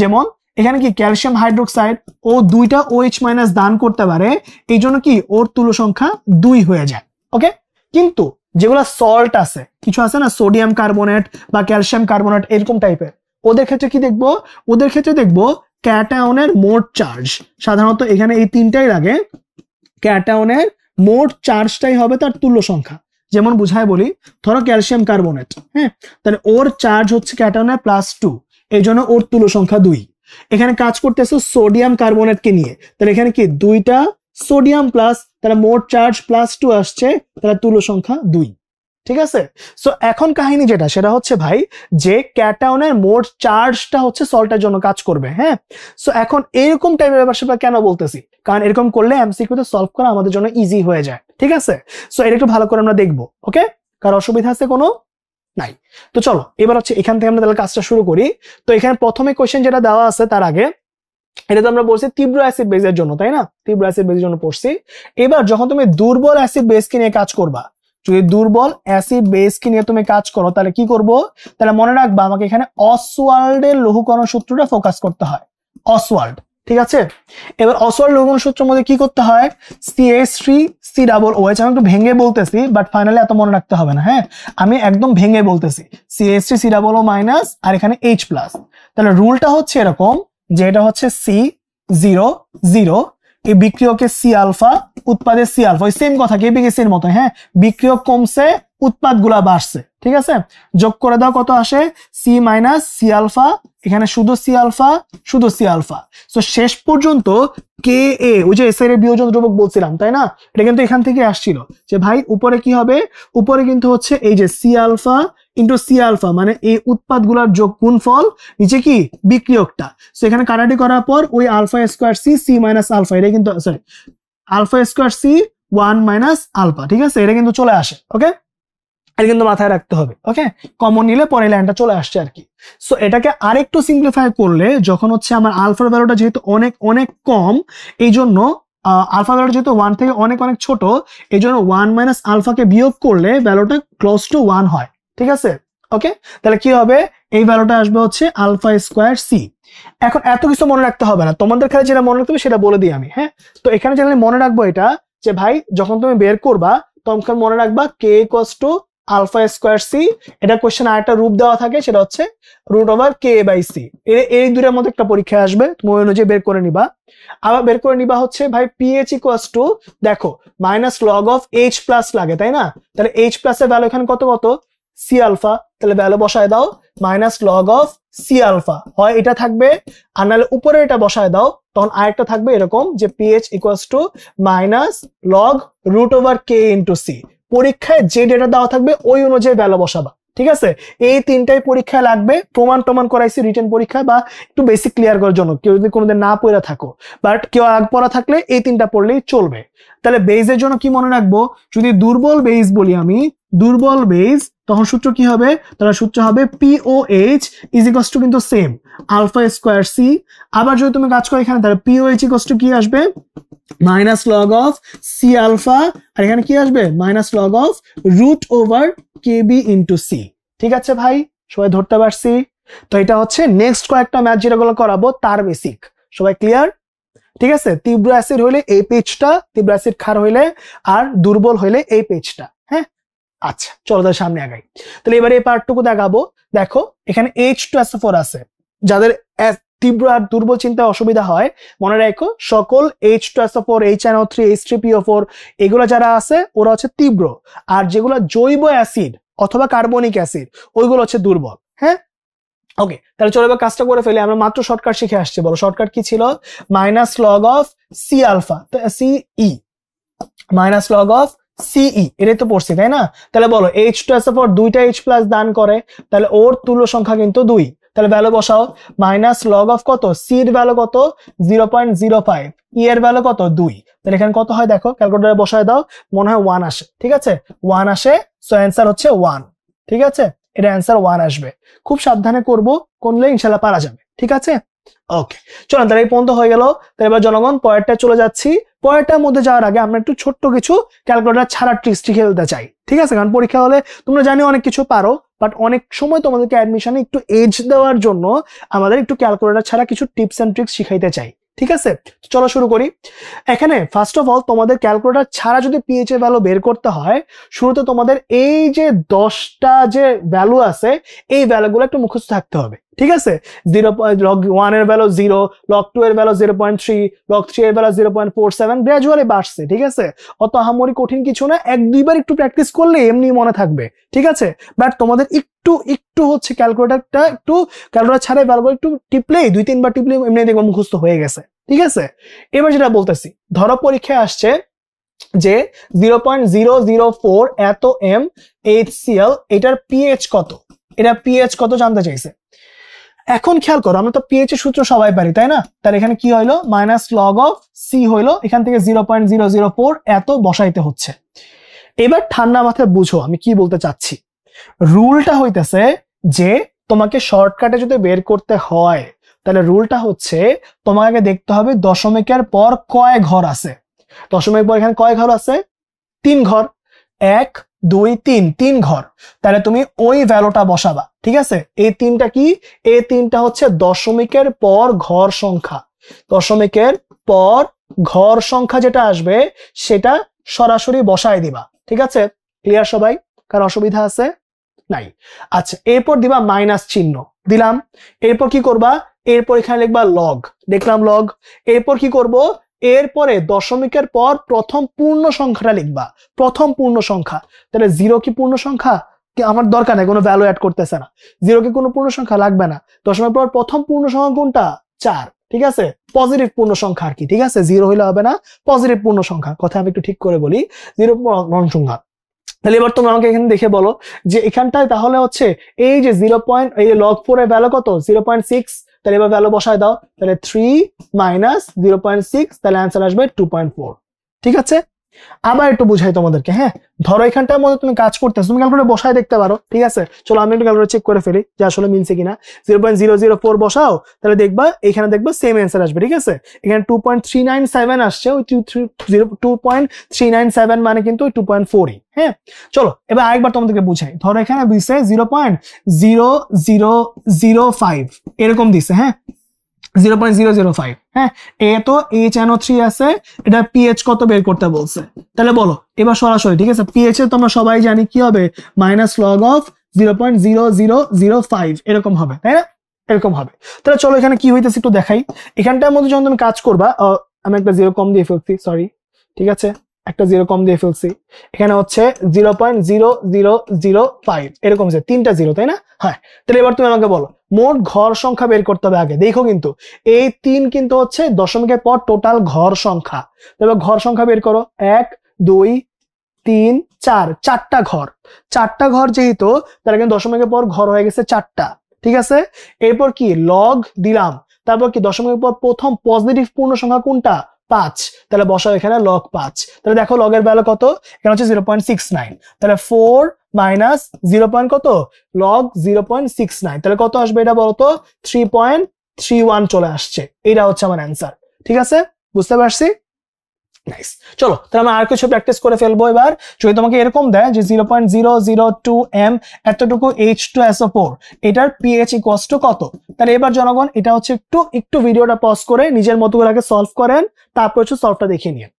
যেমন এখানে কি ক্যালসিয়াম হাইড্রোক্সাইড, ও 2টা OH মাইনাস দান করতে পারে, এই জন্য কি ওর তুল্য সংখ্যা 2 হয়ে যায়। ওকে, কিন্তু যেগুলো সল্ট আছে, কিছু আছে না সোডিয়াম কার্বনেট বা ক্যালসিয়াম কার্বনেট এরকম টাইপের, ওদের ক্ষেত্রে কি দেখবো, ওদের ক্ষেত্রে দেখবো ক্যাটায়নের মোট চার্জ। সাধারণত এখানে এই তিনটাই লাগে, ক্যাটায়নের মোট চার্জটাই হবে তার তুল্য সংখ্যা। যেমন বুঝায় বলি, ধরো ক্যালসিয়াম কার্বনেট, হ্যাঁ, তাহলে ওর চার্জ হচ্ছে ক্যাটায়নের +2, এই জন্য ওর তুল্য সংখ্যা 2। এখানে কাজ করতেছে সোডিয়াম কার্বনেটকে নিয়ে, তাহলে এখানে কি 2টা সোডিয়াম প্লাস, তাহলে মোট চার্জ +2 আসছে, তাহলে তুল্য সংখ্যা 2। ঠিক আছে, সো এখন কাহিনী যেটা সেটা হচ্ছে ভাই যে ক্যাটায়নের মোট চার্জটা হচ্ছে সল্টের জন্য কাজ করবে। হ্যাঁ, সো এখন এরকম টাইপের ব্যাপার সেটা কেন বলতেছি, কারণ এরকম করলে এমসিকিউতে সলভ করা আমাদের জন্য ইজি হয়ে যায়। ঠিক আছে, সো এটা একটু ভালো করে আমরা দেখবো। ওকে, কার অসুবিধা আছে কোনো নাই? তো চলো এবার হচ্ছে এখান থেকে আমরা তাহলে কাজটা শুরু করি। তো এখানে প্রথমে কোশ্চেন যেটা দেওয়া আছে তার আগে, এটা তো আমরা বলছি তীব্র অ্যাসিড বেজের জন্য, তাই না, তীব্র অ্যাসিড বেজের জন্য পড়ছি। এবার যখন তুমি দুর্বল অ্যাসিড বেসকে নিয়ে কাজ করবা, যদি দুর্বল অ্যাসিড বেসকে নিয়ে তুমি কাজ করো তাহলে কি করব, তাহলে মনে রাখবা আমাকে এখানে অসওয়াল্ডের লৌহকরণ সূত্রটা ফোকাস করতে হয়। অসওয়াল্ড, ঠিক আছে। এবার অসওয়াল্ড লঘু সূত্রের মধ্যে কি করতে হয়, CH3COOH, আমি একটু ভেঙে বলতেছি বাট ফাইনালি এত মনে রাখতে হবে না, হ্যাঁ আমি একদম ভেঙে বলতেছি, CH3COO মাইনাস আর এখানে H প্লাস। তাহলে রুলটা হচ্ছে এরকম যে এটা হচ্ছে C0 এই বিক্রিয়কের সি আলফা উৎপাদের সি আলফা, ওই সেম কথা কেবিকেসির মতো, হ্যাঁ বিক্রিয়ক কমছে উৎপাদ গুলা বাড়ছে, ঠিক আছে। যোগ করে দাও কত আসে, সি মাইনাস সি আলফা, এখানে শুধু সি আলফা শুধু সি আলফা। তো শেষ পর্যন্ত কে এ, ওই যে এস এর বিয়োজন ধ্রুবক বলছিলাম তাই না, এটা কিন্তু এখান থেকে আসছিল যে ভাই উপরে কি হবে, উপরে কিন্তু হচ্ছে এই যে C alpha into C alpha মানে এই উৎপাদ গুলার যোগ গুণফল, নিচে কি বিক্রিয়কটা। তো এখানে কাটাটি করার পর ওই alpha square C minus alpha, এটা কিন্তু sorry alpha square C 1 minus alpha, ঠিক আছে, এটা কিন্তু চলে আসে। ওকে, এটা কিন্তু মাথায় রাখতে হবে। ওকে, কমন নিলে পরে লাইনটা চলে আসছে আর কি। সো এটাকে আরেকটু সিম্পলিফাই করলে যখন হচ্ছে আমার আলফার ভ্যালুটা যেহেতু অনেক অনেক কম, এই জন্য আলফা ভ্যালুটা যেহেতু 1 থেকে অনেক অনেক ছোট, এই জন্য 1 মাইনাস আলফাকে বিয়োগ করলে ভ্যালুটা ক্লোজ টু 1 হয়, ঠিক আছে। ওকে, তাহলে কি হবে, এই ভ্যালুটা আসবে হচ্ছে আলফা স্কোয়ার সি। এখন এত কিছু মনে রাখতে হবে না, তোমাদের খালি যেটা মনে রাখতে হবে সেটা বলে দিই আমি, হ্যাঁ। তো এখানে যেন মনে রাখবো এটা যে ভাই যখন তুমি বের করবা তখন মনে রাখবা K equals to alpha square C. এটা কোশ্চেন আরেকটা রূপ দেওয়া থাকে, সেটা হচ্ছে root over K by C. এই দুটার মধ্যে একটা পরীক্ষা আসবে, তুমি ওই অনুযায়ী বের করে নিবা। আবার বের করে নিবা হচ্ছে ভাই পিএইচ ইকুয়ালস টু, দেখো minus log of H plus লাগে তাই না, তাহলে এইচ প্লাস এর ভ্যালু এখানে কত কত সি আলফা, তাহলে ভ্যালু বসায় দাও minus log of C alpha, হয় এটা থাকবে আর নাহলে উপরে এটা বসায় দাও, তখন আরেকটা থাকবে এরকম যে pH equals to minus log root over K into C. পরীক্ষায় যে ডেটা দেওয়া থাকবে ওই অনুযায়ী ভ্যালু বসাবা, ঠিক আছে। এই তিনটাই পরীক্ষায় লাগবে, প্রমাণ করাইছি রিটেন পরীক্ষায় বা একটু বেসিক ক্লিয়ার করার জন্য, কেউ যদি কোনোদিন না পড়ে থাকো, বাট কেউ আগ পড়া থাকলে এই তিনটা পড়লেই চলবে। তাহলে বেজের জন্য কি মনে রাখবো, যদি দুর্বল বেজ বলি আমি, দুর্বল বেজ তখন সূত্র কি হবে, তাহলে সূত্র হবে POH ইজ ইকুয়ালস টু কিন্তু সেম আলফা স্কোয়ার সি। আবার যদি তুমি কাজ করো এখানে, তাহলে POH ইকুয়ালস টু কি আসবে minus log of C alpha, আর এখানে কি আসবে minus log of root over KB into C. ঠিক আছে ভাই, সবাই ধরতে পারছি? তো এটা হচ্ছে নেক্সট কয়েকটা ম্যাথ যেগুলো করাবো তার বেসিক, সবাই ক্লিয়ার? ঠিক আছে, তীব্র অ্যাসিড হইলে এই পেজটা, তীব্র অ্যাসিড ক্ষার হইলে আর দুর্বল হইলে এই পেজটা, হ্যাঁ। আচ্ছা চলো তার সামনে আগাই। তাহলে এবারে এই পার্টটুকু দেখাবো। দেখো এখানে H2SO4 আছে, যাদের তীব্র আর দুর্বল চিন্তায় অসুবিধা হয় মনে রাখো সকল H2SO4 HNO3 H3PO4 এগুলো যারা আছে ওরা হচ্ছে তীব্র, আর যেগুলো জৈব অ্যাসিড অথবা কার্বনিক অ্যাসিড ওইগুলো হচ্ছে দুর্বল, হ্যাঁ। ওকে, তাহলে চলো এবার কাজটা করে ফেলি। আমরা মাত্র শর্টকাট শিখে আসছি, বলো শর্টকাট কি ছিল? Minus log of C alpha C, minus log of C, এটাই তো পড়ছি তাই না? তাহলে বলো H2SO4 দুইটা H প্লাস দান করে, তাহলে ওর তুল্য সংখ্যা কিন্তু 2, তাহলে ভ্যালু বসাও মাইনাস লগ অফ কত, সি এর ভ্যালু কত 0.05, ই এর ভ্যালু কত 2, তাহলে এখানে কত হয় দেখো, ক্যালকুলেটরে বসায় দাও, মনে হয় 1 আসে, ঠিক আছে 1 আসে, সো অ্যান্সার হচ্ছে 1, ঠিক আছে, এটা অ্যান্সার 1 আসবে। খুব সাবধানে করব, করলে ইনশাআল্লাহ পারা যাবে, ঠিক আছে। ওকে চলো, তাহলে এই পর্যন্ত হয়ে গেল। তাহলে এবার জনগণ পরেরটা চলে যাচ্ছি। পরেরটার মধ্যে যাওয়ার আগে আমরা একটু ছোট্ট কিছু ক্যালকুলেটর ছাড়া ট্রিক্স খেলতে চাই, ঠিক আছে? কারণ পরীক্ষা হলে তোমরা জানি অনেক কিছু পারো, বাট অনেক সময় তোমাদেরকে অ্যাডমিশনে একটু এজ দেওয়ার জন্য আমাদের একটু ক্যালকুলেটর ছাড়া কিছু টিপস এন্ড ট্রিক্স শিখাইতে চাই, ঠিক আছে? চলো শুরু করি। এখানে ফার্স্ট অফ অল তোমাদের ক্যালকুলেটর ছাড়া যদি পিএইচ এর ভ্যালু বের করতে হয়, শুরুতে তোমাদের এই যে 10টা যে ভ্যালু আছে এই ভ্যালুগুলো একটু মুখস্থ থাকতে হবে, ঠিক আছে? লগ 1 এর ভ্যালু 0, লগ 2 এর ভ্যালু 0.3, লগ 3 এর ভ্যালু 0.47, গ্র্যাজুয়ালি বাড়ছে, ঠিক আছে? অত আহামরি কঠিন কিছু না, 1-2বার একটু প্র্যাকটিস করলে এমনি মনে থাকবে, ঠিক আছে? বাট তোমাদের একটু হচ্ছে ক্যালকুলেটরটা একটু ক্যালকুলেটর ছাড়াই ভ্যালুগুলো একটু টিপলেই 2-3বার টিপলে এমনি দেখবো মুখস্থ হয়ে গেছে, ঠিক আছে? এবার যেটা বলতেছি, ধরো পরীক্ষায় আসছে যে 0.004 এত এম HCl, এটার পিএইচ কত, এটা পিএইচ কত জানতে চাইছে। এখন খেয়াল করো, আমরা তো পিএইচ এর সূত্র সবাই পারি তাই না? তাহলে এখানে কি হইলো মাইনাস লগ অফ সি হইলো, এখান থেকে 0.004 এত বসাইতে হচ্ছে। এবার ঠান্ডা মাথায় বুঝো আমি কি বলতে চাচ্ছি। রুলটা হইতেছে যে তোমাকে শর্টকাটে যদি বের করতে হয় তাহলে রুলটা হচ্ছে তোমাকে দেখতে হবে দশমিকের পর কয় ঘর আছে। দশমিকের পর এখানে কয় ঘর আছে? 3 ঘর, 1 2 3 ঘর। তাহলে তুমি ওই ভ্যালুটা বসাবা, ঠিক আছে? এই তিনটা কি? এই তিনটা হচ্ছে দশমিকের পর ঘর সংখ্যা, দশমিকের পর ঘর সংখ্যা যেটা আসবে সেটা সরাসরি বসায় দিবা। ঠিক আছে, ক্লিয়ার সবাই? কার অসুবিধা আছে? নাই। আচ্ছা, এরপর দিবা মাইনাস চিহ্ন, দিলাম। এরপর কি করবা? এরপর এখানে লিখবা লগ, দেখলাম লগ। এরপর কি করব? এরপরে দশমিকের পর প্রথম পূর্ণ সংখ্যাটা লিখবা, প্রথম পূর্ণ সংখ্যা। তাহলে 0 কি পূর্ণ সংখ্যা? আমার দরকার নেই, কোনো ভ্যালু অ্যাড করতেছে না। 0 কি কোনো পূর্ণ সংখ্যা? লাগবে না। দশমিকের পর প্রথম পূর্ণ সংখ্যা কোনটা? 4। ঠিক আছে, পজিটিভ পূর্ণ সংখ্যা আর কি। ঠিক আছে, 0 হইলে হবে না, পজিটিভ পূর্ণ সংখ্যা। কথা আমি একটু ঠিক করে বলি, 0 পূর্ণ সংখ্যা। তাহলে এবার তোমরা আমাকে এখানে দেখে বলো যে এখানটায় তাহলে হচ্ছে এই যে 0. এই log 4 এর ভ্যালু কত? 0.6। তাহলে এবার ভ্যালু বসায় দাও। তাহলে 3 মাইনাস 0.6, তাহলে অ্যান্সার আসবে 2.4। ঠিক আছে, আবার একটু বুঝাই তোমাদেরকে। হ্যাঁ, ধরো এখানটার মধ্যে তুমি কাজ করতেছো, তুমি ক্যালকুলেটর বসায় দেখতে পারো। ঠিক আছে, চলো আমি একটু ক্যালকুলেটর চেক করে ফেলি যে আসলে মিলছে কিনা। 0.004 বসাও, তাহলে দেখবা এখানে দেখবা সেম অ্যান্সার আসবে। ঠিক আছে, এখানে 2.397 আসছে, ওই 2.397 মানে কিন্তু ওই 2.4ই। হ্যাঁ, চলো এবার আরেকবার তোমাদেরকে বুঝাই। ধরো এখানে দিছে 0.0005 এরকম দিছে। হ্যাঁ, 0.005। হ্যাঁ, এ তো HNO3 আছে, এটা পিএইচ কত বের করতে বলছে। তাহলে বলো এবার সরাসরি। ঠিক আছে, পিএইচ এ তোমরা সবাই জানি কি হবে? মাইনাস লগ অফ 0.0005 এরকম হবে, তাই না? এরকম হবে। তাহলে চলো এখানে কি হইতেছে একটু দেখাই। এখানটার মধ্যে যখন তুমি কাজ করবা, আমি একটা 0 কম দিয়ে ফেলছি, সরি। ঠিক আছে, একটা 0 কম দিয়ে ফেলছি। এখানে হচ্ছে 0.0005 এরকম আছে, 3টা 0, তাই না? হ্যাঁ, তাহলে এবার তুমি আমাকে বলো মোট ঘর সংখ্যা বের করতে হবে আগে। দেখো কিন্তু এই 3 কিন্তু হচ্ছে দশমিকের পর টোটাল ঘর সংখ্যা। তাহলে ঘর সংখ্যা বের করো। 1 2 3 4, 4টা ঘর। 4টা ঘর যেহেতু, তাহলে কিন্তু দশমিকের পর ঘর হয়ে গেছে 4টা। ঠিক আছে, এরপর কি লগ দিলাম। তারপর কি দশমিকের পর প্রথম পজিটিভ পূর্ণ সংখ্যা কোনটা? 5। তাহলে বসাও এখানে লগ 5। তাহলে দেখো লগের ভ্যালু কত? এখানে হচ্ছে 0.69। তাহলে 4 মাইনাস 0. কত? লগ 0.69। তাহলে কত আসবে এটা বলো তো? 3.31 চলে আসছে। এটা হচ্ছে আমার অ্যান্সার। ঠিক আছে, বুঝতে পারছি? নাইস। চলো তাহলে আমরা আর কিছু প্র্যাকটিস করে ফেলবো এবার। যদি তোমাকে এরকম দেয় যে 0.002 m এতটুকু H2SO4, এটার pH ইকুয়ালস টু কত? তাহলে এবার জনগণ এটা হচ্ছে একটু ভিডিওটা পজ করে নিজের মতো করে আগে সলভ করেন, তারপর হচ্ছে সলভটা দেখিয়ে নিন।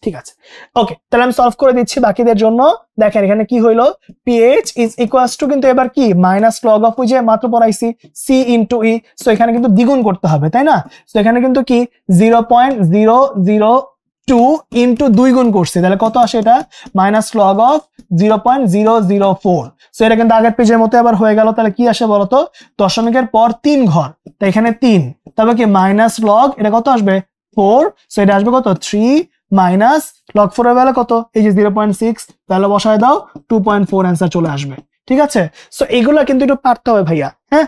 ঠিক আছে, ওকে, তাহলে আমি সলভ করে দিচ্ছি বাকিদের জন্য। দেখেন এখানে কি হইলো? pH ইজ ইকুয়ালস টু কিন্তু এবার কি মাইনাস লগ অফ ওই যে মাত্র পড়াইছি C ইনটু E। সো এখানে কিন্তু দ্বিগুণ করতে হবে, তাই না? সো এখানে কিন্তু কি 0.002 ইনটু 2 গুণ করছে, তাহলে কত আসে এটা? Minus log of 0.004। সো এটা কিন্তু আগের পেজের মতো আবার হয়ে গেল। তাহলে কি আসে বলতো? দশমিকের পর 3 ঘর, তাই এখানে 3। তারপর কি মাইনাস লগ, এটা কত আসবে? 4। সো এটা আসবে কত? 3 মাইনাস লগ 4 এর ভ্যালু কত? এই যে 0.6, ভ্যালু বসায় দাও, 2.4 অ্যান্সার চলে আসবে। ঠিক আছে, সো এগুলা কিন্তু একটু পারতে হবে ভাইয়া। হ্যাঁ,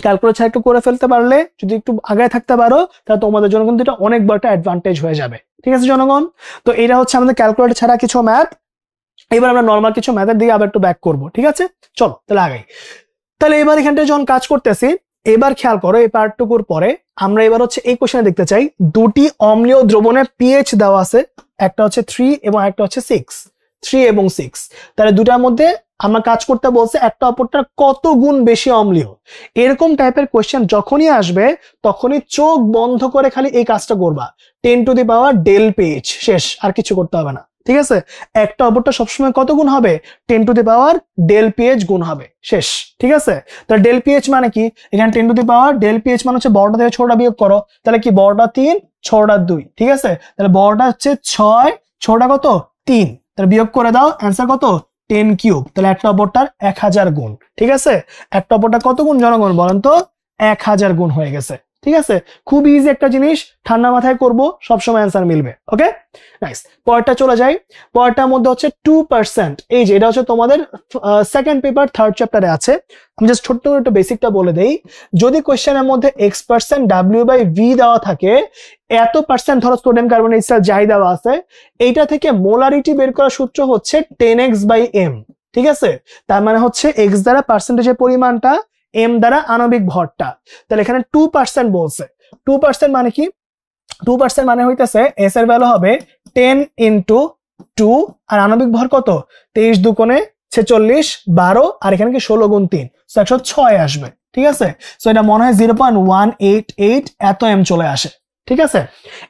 ক্যালকুলেটর একটু করে ফেলতে পারলে, যদি একটু আগায় থাকতে পারো, তাহলে তোমাদের জন্য কিন্তু এটা অনেক বড় একটা অ্যাডভান্টেজ হয়ে যাবে। ঠিক আছে জনগণ, তো এটা হচ্ছে আমাদের ক্যালকুলেটর ছাড়া কিছু ম্যাথ। এবার আমরা নর্মাল কিছু ম্যাথের দিকে আবার একটু ব্যাক করব। ঠিক আছে, চলো তাহলে আগাই। তাহলে এবার এখানটা যখন কাজ করতেছি, এবার খেয়াল করো এই পার্টটুকুর পরে আমরা এবার হচ্ছে এই কোশ্চেনে দেখতে চাই দুটি অম্লীয় দ্রবণের pH দেওয়া আছে, একটা হচ্ছে 3 এবং একটা হচ্ছে 6। 3 এবং 6, তাহলে দুটার মধ্যে আমরা কাজ করতে বলছে একটা অপরটার কত গুণ বেশি অম্লীয়। এরকম টাইপের কোশ্চেন যখনই আসবে তখনই চোখ বন্ধ করে খালি এই কাজটা করবা, 10 to the power del pH, শেষ, আর কিছু করতে হবে না। ঠিক আছে, একটা অপরটা সবসময় কত গুণ হবে? 10 to the power del pH গুণ হবে, শেষ। ঠিক আছে, তাহলে ডেল pH মানে কি? এখানে 10 to the power del pH মানে হচ্ছে বড়টা থেকে ছোটটা বিয়োগ করো, তাহলে কি বড়টা 3 ছোটটা 2। ঠিক আছে, তাহলে বড়টা হচ্ছে 6, ছোটটা কত? 3। তাহলে বিয়োগ করে দাও, অ্যান্সার কত? 10 কিউব। তাহলে একটা অপরটার 1000 গুণ। ঠিক আছে, একটা অপরটা কত গুণ জনগণ বলেন তো? 1000 গুণ হয়ে গেছে। ঠিক আছে, খুব ইজি একটা জিনিস, ঠান্ডা মাথায় করবো, সবসময় অ্যান্সার মিলবে। ওকে, নাইস। পরেরটা চলে যাই। পরেরটার মধ্যে হচ্ছে 2%। এই যে এটা হচ্ছে তোমাদের সেকেন্ড পেপার 3rd চ্যাপ্টারে আছে। আমি জাস্ট ছোট্ট করে একটু বেসিকটা বলে দেই। যদি কোশ্চেনের মধ্যে x% W/V দেওয়া থাকে, এত পার্সেন্ট ধরো সোডিয়াম কার্বনেট যাই দেওয়া আছে, এইটা থেকে মোলারিটি বের করার সূত্র হচ্ছে 10x/m। ঠিক আছে, তার মানে হচ্ছে x দ্বারা পার্সেন্টেজের পরিমাণটা, m দ্বারা আণবিক ভরটা। তাহলে এখানে 2% বলছে। 2% মানে কি? 2% মানে হইতেছে s এর ভ্যালু হবে 10 × 2, আর আণবিক ভর কত? 23 2 × 46 12 আর এখানে কি 16 গুণ 3 সো 106 আসবে ঠিক আছে সো এটা মনে হয় 0.188 এত এম চলে আসে ঠিক আছে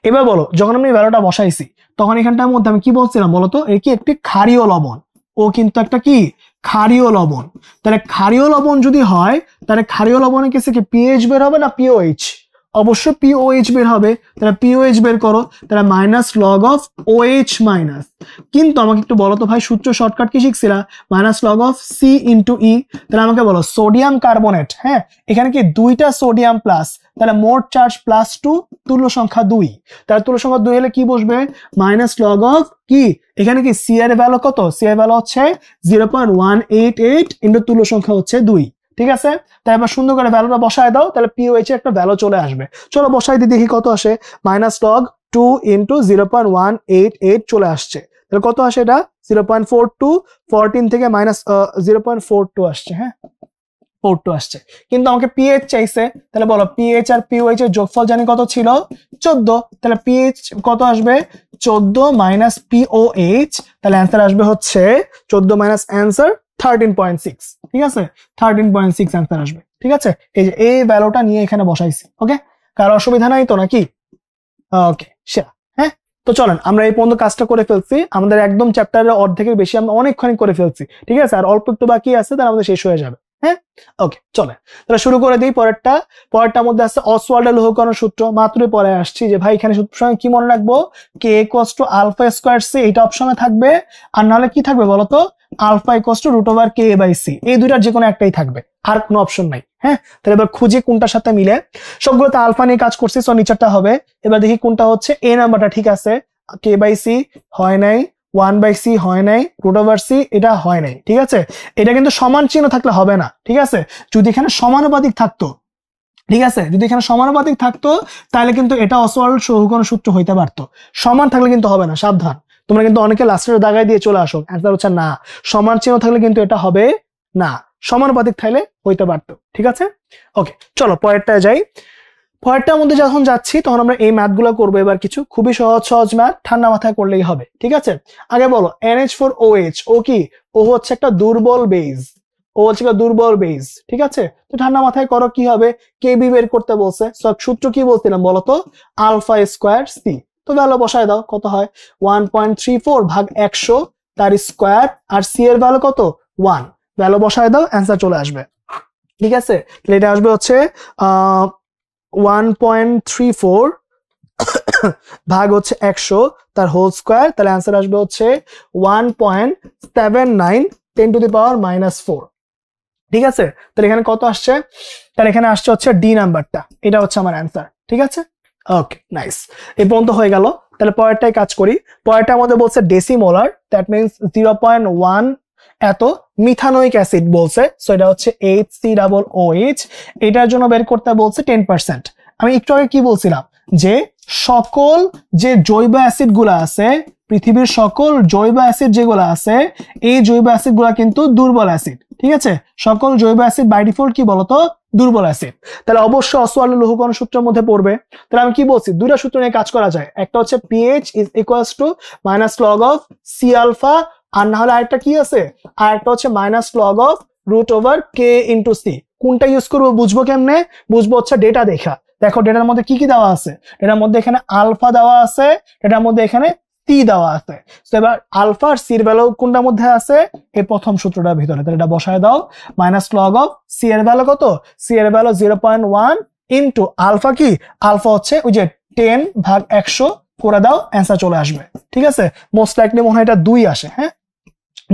এবার বলো যখন আমি ভ্যালুটা বসাইছি তখন এখানটার মধ্যে আমি কি বলছিলাম বলতো এই কি একটি ক্ষারীয় লবণ ও কিন্তু একটা কি ক্ষারীয় লবণ তাহলে ক্ষারীয় লবণ যদি হয় তাহলে ক্ষারীয় লবণের কাছে কি পিএইচ বের হবে না পিওএইচ অবশ্যই পিওএইচ বের হবে তাহলে পিওএইচ বের করো তাহলে minus log of OH minus কিন্তু আমাকে একটু বলো তো ভাই সূত্র শর্টকাট কি শিখছিলা minus log of C into ই তাহলে আমাকে বলো সোডিয়াম কার্বনেট হ্যাঁ এখানে কি দুইটা সোডিয়াম প্লাস তাহলে মোট চার্জ প্লাস 2 তুল্য সংখ্যা 2 তাহলে তুল্য সংখ্যা 2 হলে কি বসবে মাইনাস লগ অফ কি এখানে কি সি এর ভ্যালু কত সি এর ভ্যালু হচ্ছে 0.188 ইনটু তুল্য সংখ্যা হচ্ছে 2 ঠিক আছে তাই এবার সুন্দর করে ভ্যালুটা বসায় দাও তাহলে পিওএইচ এর একটা ভ্যালু চলে আসবে চলো বসাই দিই দেখি কত আসে মাইনাস লগ 2 ইনটু 0.188 চলে আসছে তাহলে কত আসে এটা 0.42 14 থেকে মাইনাস 0.42 আসছে হ্যাঁ 42 আসছে কিন্তু আমাকে পিএইচ চাইছে তাহলে বলো পিএইচ আর পিওএইচ এর যোগফল জানি কত ছিল 14 তাহলে পিএইচ কত আসবে 14 মাইনাস পিওএইচ তাহলে অ্যানসার আসবে হচ্ছে 14 মাইনাস অ্যানসার 13.6 ঠিক আছে 13.6 অ্যানসার আসবে ঠিক আছে এই যে এই ভ্যালুটা নিয়ে এখানে বসাইছি ওকে কার অসুবিধা নাই তো নাকি ওকে সেরা হ্যাঁ তো চলেন আমরা এই পর্যন্ত কাজটা করে ফেলছি আমাদের একদম চ্যাপ্টারের অর্ধেকের বেশি আমরা অনেকক্ষণ করে ফেলছি ঠিক আছে আর অল্প একটু বাকি আছে তাহলে আমাদের শেষ হয়ে যাবে হ্যাঁ ওকে চলে তাহলে শুরু করে দিই পরেরটার মধ্যে আছে অসওয়াল্ডের লৌহকরণ সূত্র মাত্রই পরে আসছি যে ভাই এখানে সূত্র কি মনে রাখবো K equals to alpha square C এটা অপশনে থাকবে আর নাহলে কি থাকবে বলতো alpha equals to root over K by C এই দুইটার যে কোনো একটাই থাকবে আর কোনো অপশন নাই হ্যাঁ তাহলে এবার খুঁজি কোনটার সাথে মিলে সবগুলোতে আলফা নিয়ে কাজ করছি সো নিচেরটা হবে এবার দেখি কোনটা হচ্ছে এ নাম্বারটা ঠিক আছে কে বাই সি হয় নাই 1 বাই সি হয় নাই রুট ওভার সি এটা হয় নাই ঠিক আছে এটা কিন্তু সমান চিহ্ন থাকলে হবে না ঠিক আছে যদি এখানে সমানুপাতিক থাকতো ঠিক আছে যদি এখানে সমানুপাতিক থাকতো তাহলে কিন্তু এটা অসওয়াল্ড লৌহকরণ সূত্র হইতে পারতো সমান থাকলে কিন্তু হবে না সাবধান তোমরা কিন্তু অনেকে লাস্টের দাগায় দিয়ে চলে আসো অ্যান্সার হচ্ছে না সমান চিহ্ন থাকলে কিন্তু এটা হবে না সমানুপাতিক থাকলে হইতে পারতো ঠিক আছে ওকে চলো পরেরটায় যাই পরেরটার মধ্যে যখন যাচ্ছি তখন আমরা এই ম্যাথগুলো করবো এবার কিছু খুবই সহজ ম্যাথ ঠান্ডা মাথায় করলেই হবে ঠিক আছে আগে বলো NH4OH ও কি ও হচ্ছে একটা দুর্বল বেজ ও হচ্ছে একটা দুর্বল বেজ ঠিক আছে তো ঠান্ডা মাথায় করো কি হবে কেবি বের করতে বলছে সূত্র কি বলছিলাম বলো তো আলফা স্কয়ার সি তো ভ্যালু বসায় দাও কত হয় 1.34 ভাগ 100 তার স্কয়ার আর সি এর ভ্যালু কত 1 ভ্যালু বসায় দাও অ্যান্সার চলে আসবে ঠিক আছে তাহলে এটা আসবে হচ্ছে 1.34 ভাগ হচ্ছে 100 তার হোল স্কয়ার তাহলে অ্যান্সার আসবে হচ্ছে 1.79 10 টু দি পাওয়ার -4 ঠিক আছে তাহলে এখানে কত আসছে তাহলে এখানে আসছে হচ্ছে ডি নাম্বারটা এটা হচ্ছে আমার অ্যান্সার ঠিক আছে ওকে নাইস এই পর্যন্ত হয়ে গেল তাহলে পরেরটাই কাজ করি পরেরটা আমাদের বলছে ডেসিমোলার দ্যাট মিন্স 0.1 এত মিথানোইক অ্যাসিড বলছে সো এটা হচ্ছে HCOOH এটার জন্য বের করতে বলছে 10% আমি একটু আগে কি বলছিলাম যে সকল যে জৈব অ্যাসিড গুলো আছে পৃথিবীর সকল জৈব অ্যাসিড যেগুলো আছে এই জৈব অ্যাসিড গুলা কিন্তু দুর্বল অ্যাসিড ঠিক আছে সকল জৈব অ্যাসিড বাই ডিফল্ট কি বলতো দুর্বল অ্যাসিড তাহলে অবশ্যই অসওয়াল্ড লৌহকরণ সূত্রের মধ্যে পড়বে তাহলে আমি কি বলছি দুইটা সূত্র নিয়ে কাজ করা যায় একটা হচ্ছে pH is equals to minus log of C alpha আর না হলে আরেকটা কি আছে আর একটা হচ্ছে minus log of root over K into C কোনটা ইউজ করবো বুঝবো কেমনে বুঝবো হচ্ছে ডেটা দেখা দেখো ডেটার মধ্যে কি কি দেওয়া আছে ডেটার মধ্যে এখানে আলফা দেওয়া আছে ডেটার মধ্যে এখানে সি দেওয়া আছে তো এবার আলফা আর সির ভ্যালু কোনটার মধ্যে আছে এই প্রথম সূত্রটার ভিতরে তাহলে এটা বসায় দাও মাইনাস লগ অফ সি এর ভ্যালু কত সি এর ভ্যালু 0.1 ইন্টু আলফা কি আলফা হচ্ছে ওই যে 10 ভাগ 100 করে দাও অ্যান্সার চলে আসবে ঠিক আছে মোস্ট লাইকলি মনে হয় এটা 2 আসে হ্যাঁ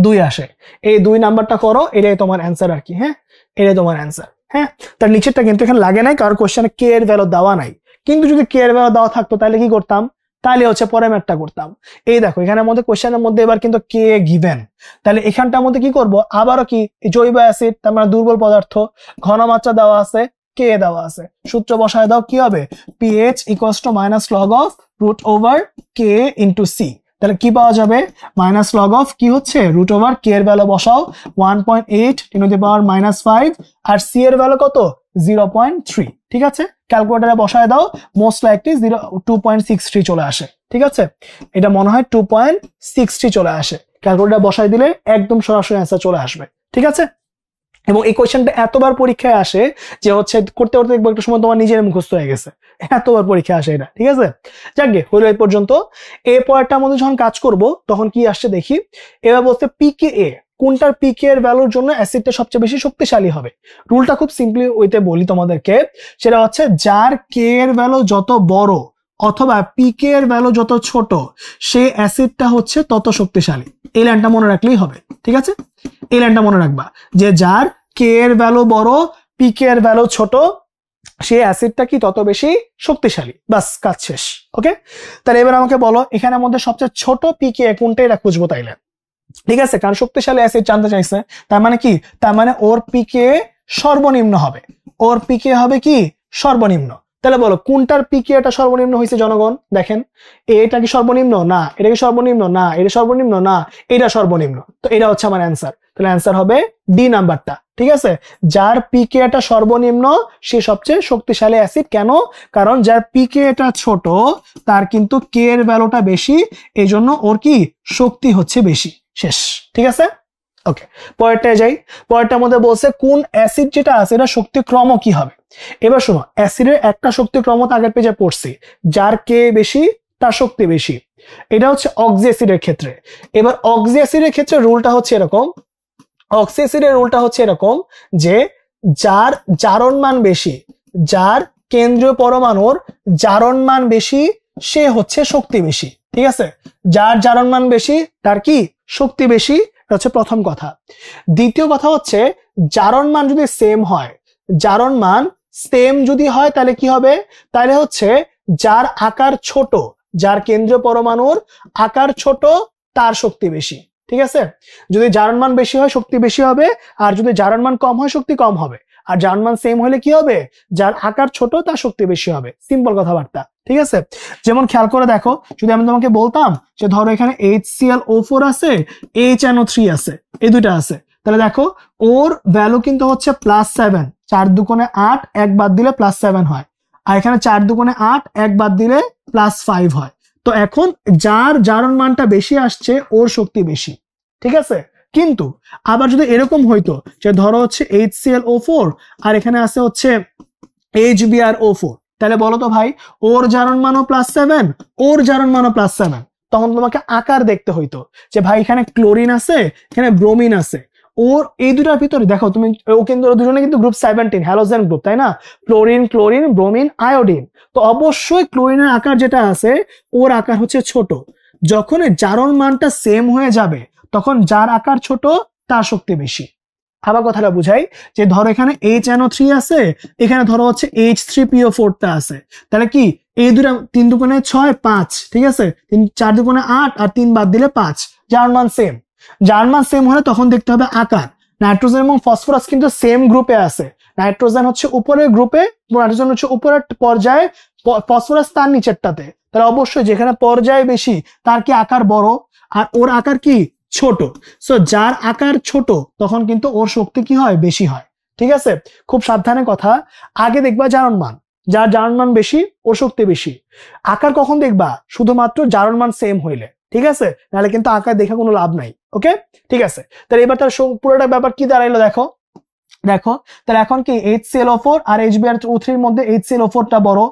2 আসে এই 2 নাম্বারটা করো এটাই তোমার অ্যান্সার আর কি হ্যাঁ এটাই তোমার অ্যান্সার হ্যাঁ তার নিচেরটা কিন্তু এখানে লাগে নাই কারণ কোশ্চেনে কে এর ভ্যালু দেওয়া নাই কিন্তু যদি কে এর ভ্যালু দেওয়া থাকতো তাহলে কি করতাম তাহলে হচ্ছে পরে ম্যাথটা করতাম এই দেখো এখানের মধ্যে কোশ্চেনের মধ্যে এবার কিন্তু কে গিভেন তাহলে এখানটার মধ্যে কি করব আবারও কি জৈব অ্যাসিড তার মানে দুর্বল পদার্থ ঘনমাত্রা দেওয়া আছে কে দেওয়া আছে সূত্র বসায় দাও কি হবে pH equals to minus log of root over k into c তাহলে কি পাওয়া যাবে মাইনাস লগ অফ কি হচ্ছে রুট ওভার কে এর ভ্যালু বসাও 1.8 10 টু দি পাওয়ার -5 আর সি এর ভ্যালু কত 0.3 ঠিক আছে ক্যালকুলেটরে বসায় দাও মোস্ট লাইকলি 2.63 চলে আসে ঠিক আছে এটা মনে হয় 2.63 চলে আসে ক্যালকুলেটর বসাই দিলে একদম সরাসরি অ্যান্সার চলে আসবে, ঠিক আছে। এবং এই কোয়েশ্চেনটা এতবার পরীক্ষায় আসে যে হচ্ছে করতে করতে দেখবো একটা সময় তোমার নিজের মুখস্থ হয়ে গেছে, এতবার পরীক্ষায় আসে এটা, ঠিক আছে। যাকগে হইলো এই পর্যন্ত। এই পয়েন্টটার মধ্যে যখন কাজ করব তখন কি আসছে দেখি। এবার বলতে পিকে এ, কোনটার পিকে এর ভ্যালুর জন্য অ্যাসিডটা সবচেয়ে বেশি শক্তিশালী হবে। রুলটা খুব সিম্পলি ওইতে বলি তোমাদেরকে, সেটা হচ্ছে যার কে এর ভ্যালু যত বড় অথবা পিকে এর ভ্যালু যত ছোট সেই অ্যাসিডটা হচ্ছে তত শক্তিশালী। এই লাইনটা মনে রাখলেই হবে, ঠিক আছে। এই লাইনটা মনে রাখবা যে যার কে এর ভ্যালু বড় পিকে এর ভ্যালু ছোট সেই অ্যাসিডটা কি তত বেশি শক্তিশালী, বাস কাজ শেষ। ওকে, তাহলে এবার আমাকে বলো এখানের মধ্যে সবচেয়ে ছোট পিকে কোনটা, এটা খুঁজবো তাইলে, ঠিক আছে। কারণ শক্তিশালী অ্যাসিড জানতে চাইছে, তার মানে কি, তার মানে ওর পিকে সর্বনিম্ন হবে, ওর পিকে হবে কি সর্বনিম্ন। তাহলে বলো কোনটার পিকে এটা সর্বনিম্ন হয়েছে জনগণ, দেখেন এটা কি সর্বনিম্ন না, এটা কি সর্বনিম্ন না, এটা সর্বনিম্ন না, এটা সর্বনিম্ন, তো এটা হচ্ছে আমার অ্যান্সার। তাহলে অ্যান্সার হবে ডি নাম্বারটা, ঠিক আছে। যার পিকে এটা সর্বনিম্ন সে সবচেয়ে শক্তিশালী অ্যাসিড। কেন? কারণ যার পিকে এটা ছোট তার কিন্তু কে এর ভ্যালুটা বেশি, এই জন্য ওর কি শক্তি হচ্ছে বেশি, শেষ, ঠিক আছে। ওকে, পরেরটায় যাই। পরেরটার মধ্যে বলছে কোন অ্যাসিড যেটা আছে এটা শক্তি ক্রম কি হবে। এবার শোনো, অ্যাসিডের একটা শক্তি ক্রম তো আগের পেজে পড়ছি, যার কে বেশি তার শক্তি বেশি, এটা হচ্ছে অক্সি অ্যাসিডের ক্ষেত্রে। এবার অক্সি অ্যাসিডের ক্ষেত্রে রুলটা হচ্ছে এরকম, অক্সি অ্যাসিডের রুলটা হচ্ছে এরকম যে যার জারণ মান বেশি, যার কেন্দ্রীয় পরমাণুর জারণ মান বেশি সে হচ্ছে শক্তি বেশি, ঠিক আছে। যার জারণ মান বেশি তার কি শক্তি বেশি, এটা হচ্ছে প্রথম কথা। দ্বিতীয় কথা হচ্ছে জারণ মান যদি সেম হয়, জারণ মান সেম যদি হয় তাহলে কি হবে, তাহলে হচ্ছে যার আকার ছোট, যার কেন্দ্রীয় পরমাণুর আকার ছোট তার শক্তি বেশি, ঠিক আছে। যদি জারণ মান বেশি হয় শক্তি বেশি হবে, আর যদি জারণ মান কম হয় শক্তি কম হবে। আর জারণ মান সেম হলে কি হবে, যার আকার ছোট তার শক্তি বেশি হবে, সিম্পল কথাবার্তা, ঠিক আছে। যেমন খেয়াল করে দেখো, যদি আমি তোমাকে বলতাম যে ধরো এখানে HClO4 আছে, HNO3 আছে, এই দুইটা আছে, তাহলে দেখো ওর ভ্যালু কিন্তু হচ্ছে +7, 4 দুগুণে 8, 1 বাদ দিলে +7 হয়। আর এখানে 4 দুগুণে 8, 1 বাদ দিলে +5 হয়। তো এখন যার জারণ মানটা বেশি আসছে ওর শক্তি বেশি, ঠিক আছে। কিন্তু আবার যদি এরকম হইতো যে ধরো হচ্ছে HClO4 আর এখানে আছে হচ্ছে HBrO4, তাহলে বলো তো ভাই ওর জারণ মানও +7, ওর জারণ মানও +7, তখন তোমাকে আকার দেখতে হইতো যে ভাই এখানে ক্লোরিন আছে, এখানে ব্রোমিন আছে, ওর এই দুটার ভিতরে দেখো তুমি, ও কিন্তু দুজনে কিন্তু গ্রুপ 17 হ্যালোজেন গ্রুপ, তাই না, ক্লোরিন ক্লোরিন ব্রোমিন আয়োডিন, তো অবশ্যই ক্লোরিনের আকার যেটা আছে ওর আকার হচ্ছে ছোট। যখন জারণ মানটা সেম হয়ে যাবে তখন যার আকার ছোট তার শক্তি বেশি। আবার কথাটা বুঝাই যে ধরো এখানে HNO3 আছে, এখানে ধরো হচ্ছে H3PO4 টা আছে, তাহলে কি এই দুটা 3 দুগুণে 6, 5, ঠিক আছে, 4 দুগুণে 8 আর 3 বাদ দিলে 5, যার মান সেম। যার মান সেম হলে তখন দেখতে হবে আকার। নাইট্রোজেন এবং ফসফরাস কিন্তু সেম গ্রুপে আছে, নাইট্রোজেন হচ্ছে উপরের গ্রুপে, নাইট্রোজেন হচ্ছে উপরের পর্যায়ে, ফসফরাস তার নিচেরটাতে, তাহলে অবশ্যই যেখানে পর্যায় বেশি তার কি আকার বড় আর ওর আকার কি ছোট। সো যার আকার ছোট তখন কিন্তু ওর শক্তি কি হয় বেশি হয়, ঠিক আছে। খুব সাবধানে কথা, আগে দেখবা জারণ মান, যার জারণ মান বেশি ওর শক্তি বেশি। আকার কখন দেখবা, শুধুমাত্র জারণ মান সেম হইলে, ঠিক আছে, নাহলে কিন্তু আকার দেখা কোনো লাভ নাই। ওকে, ঠিক আছে। তাহলে এবার তার পুরোটা ব্যাপার কি দাঁড়াইলো দেখো, দেখো তাহলে এখন কি HClO4 আর HBrO3 এর মধ্যে HClO4 টা বড়,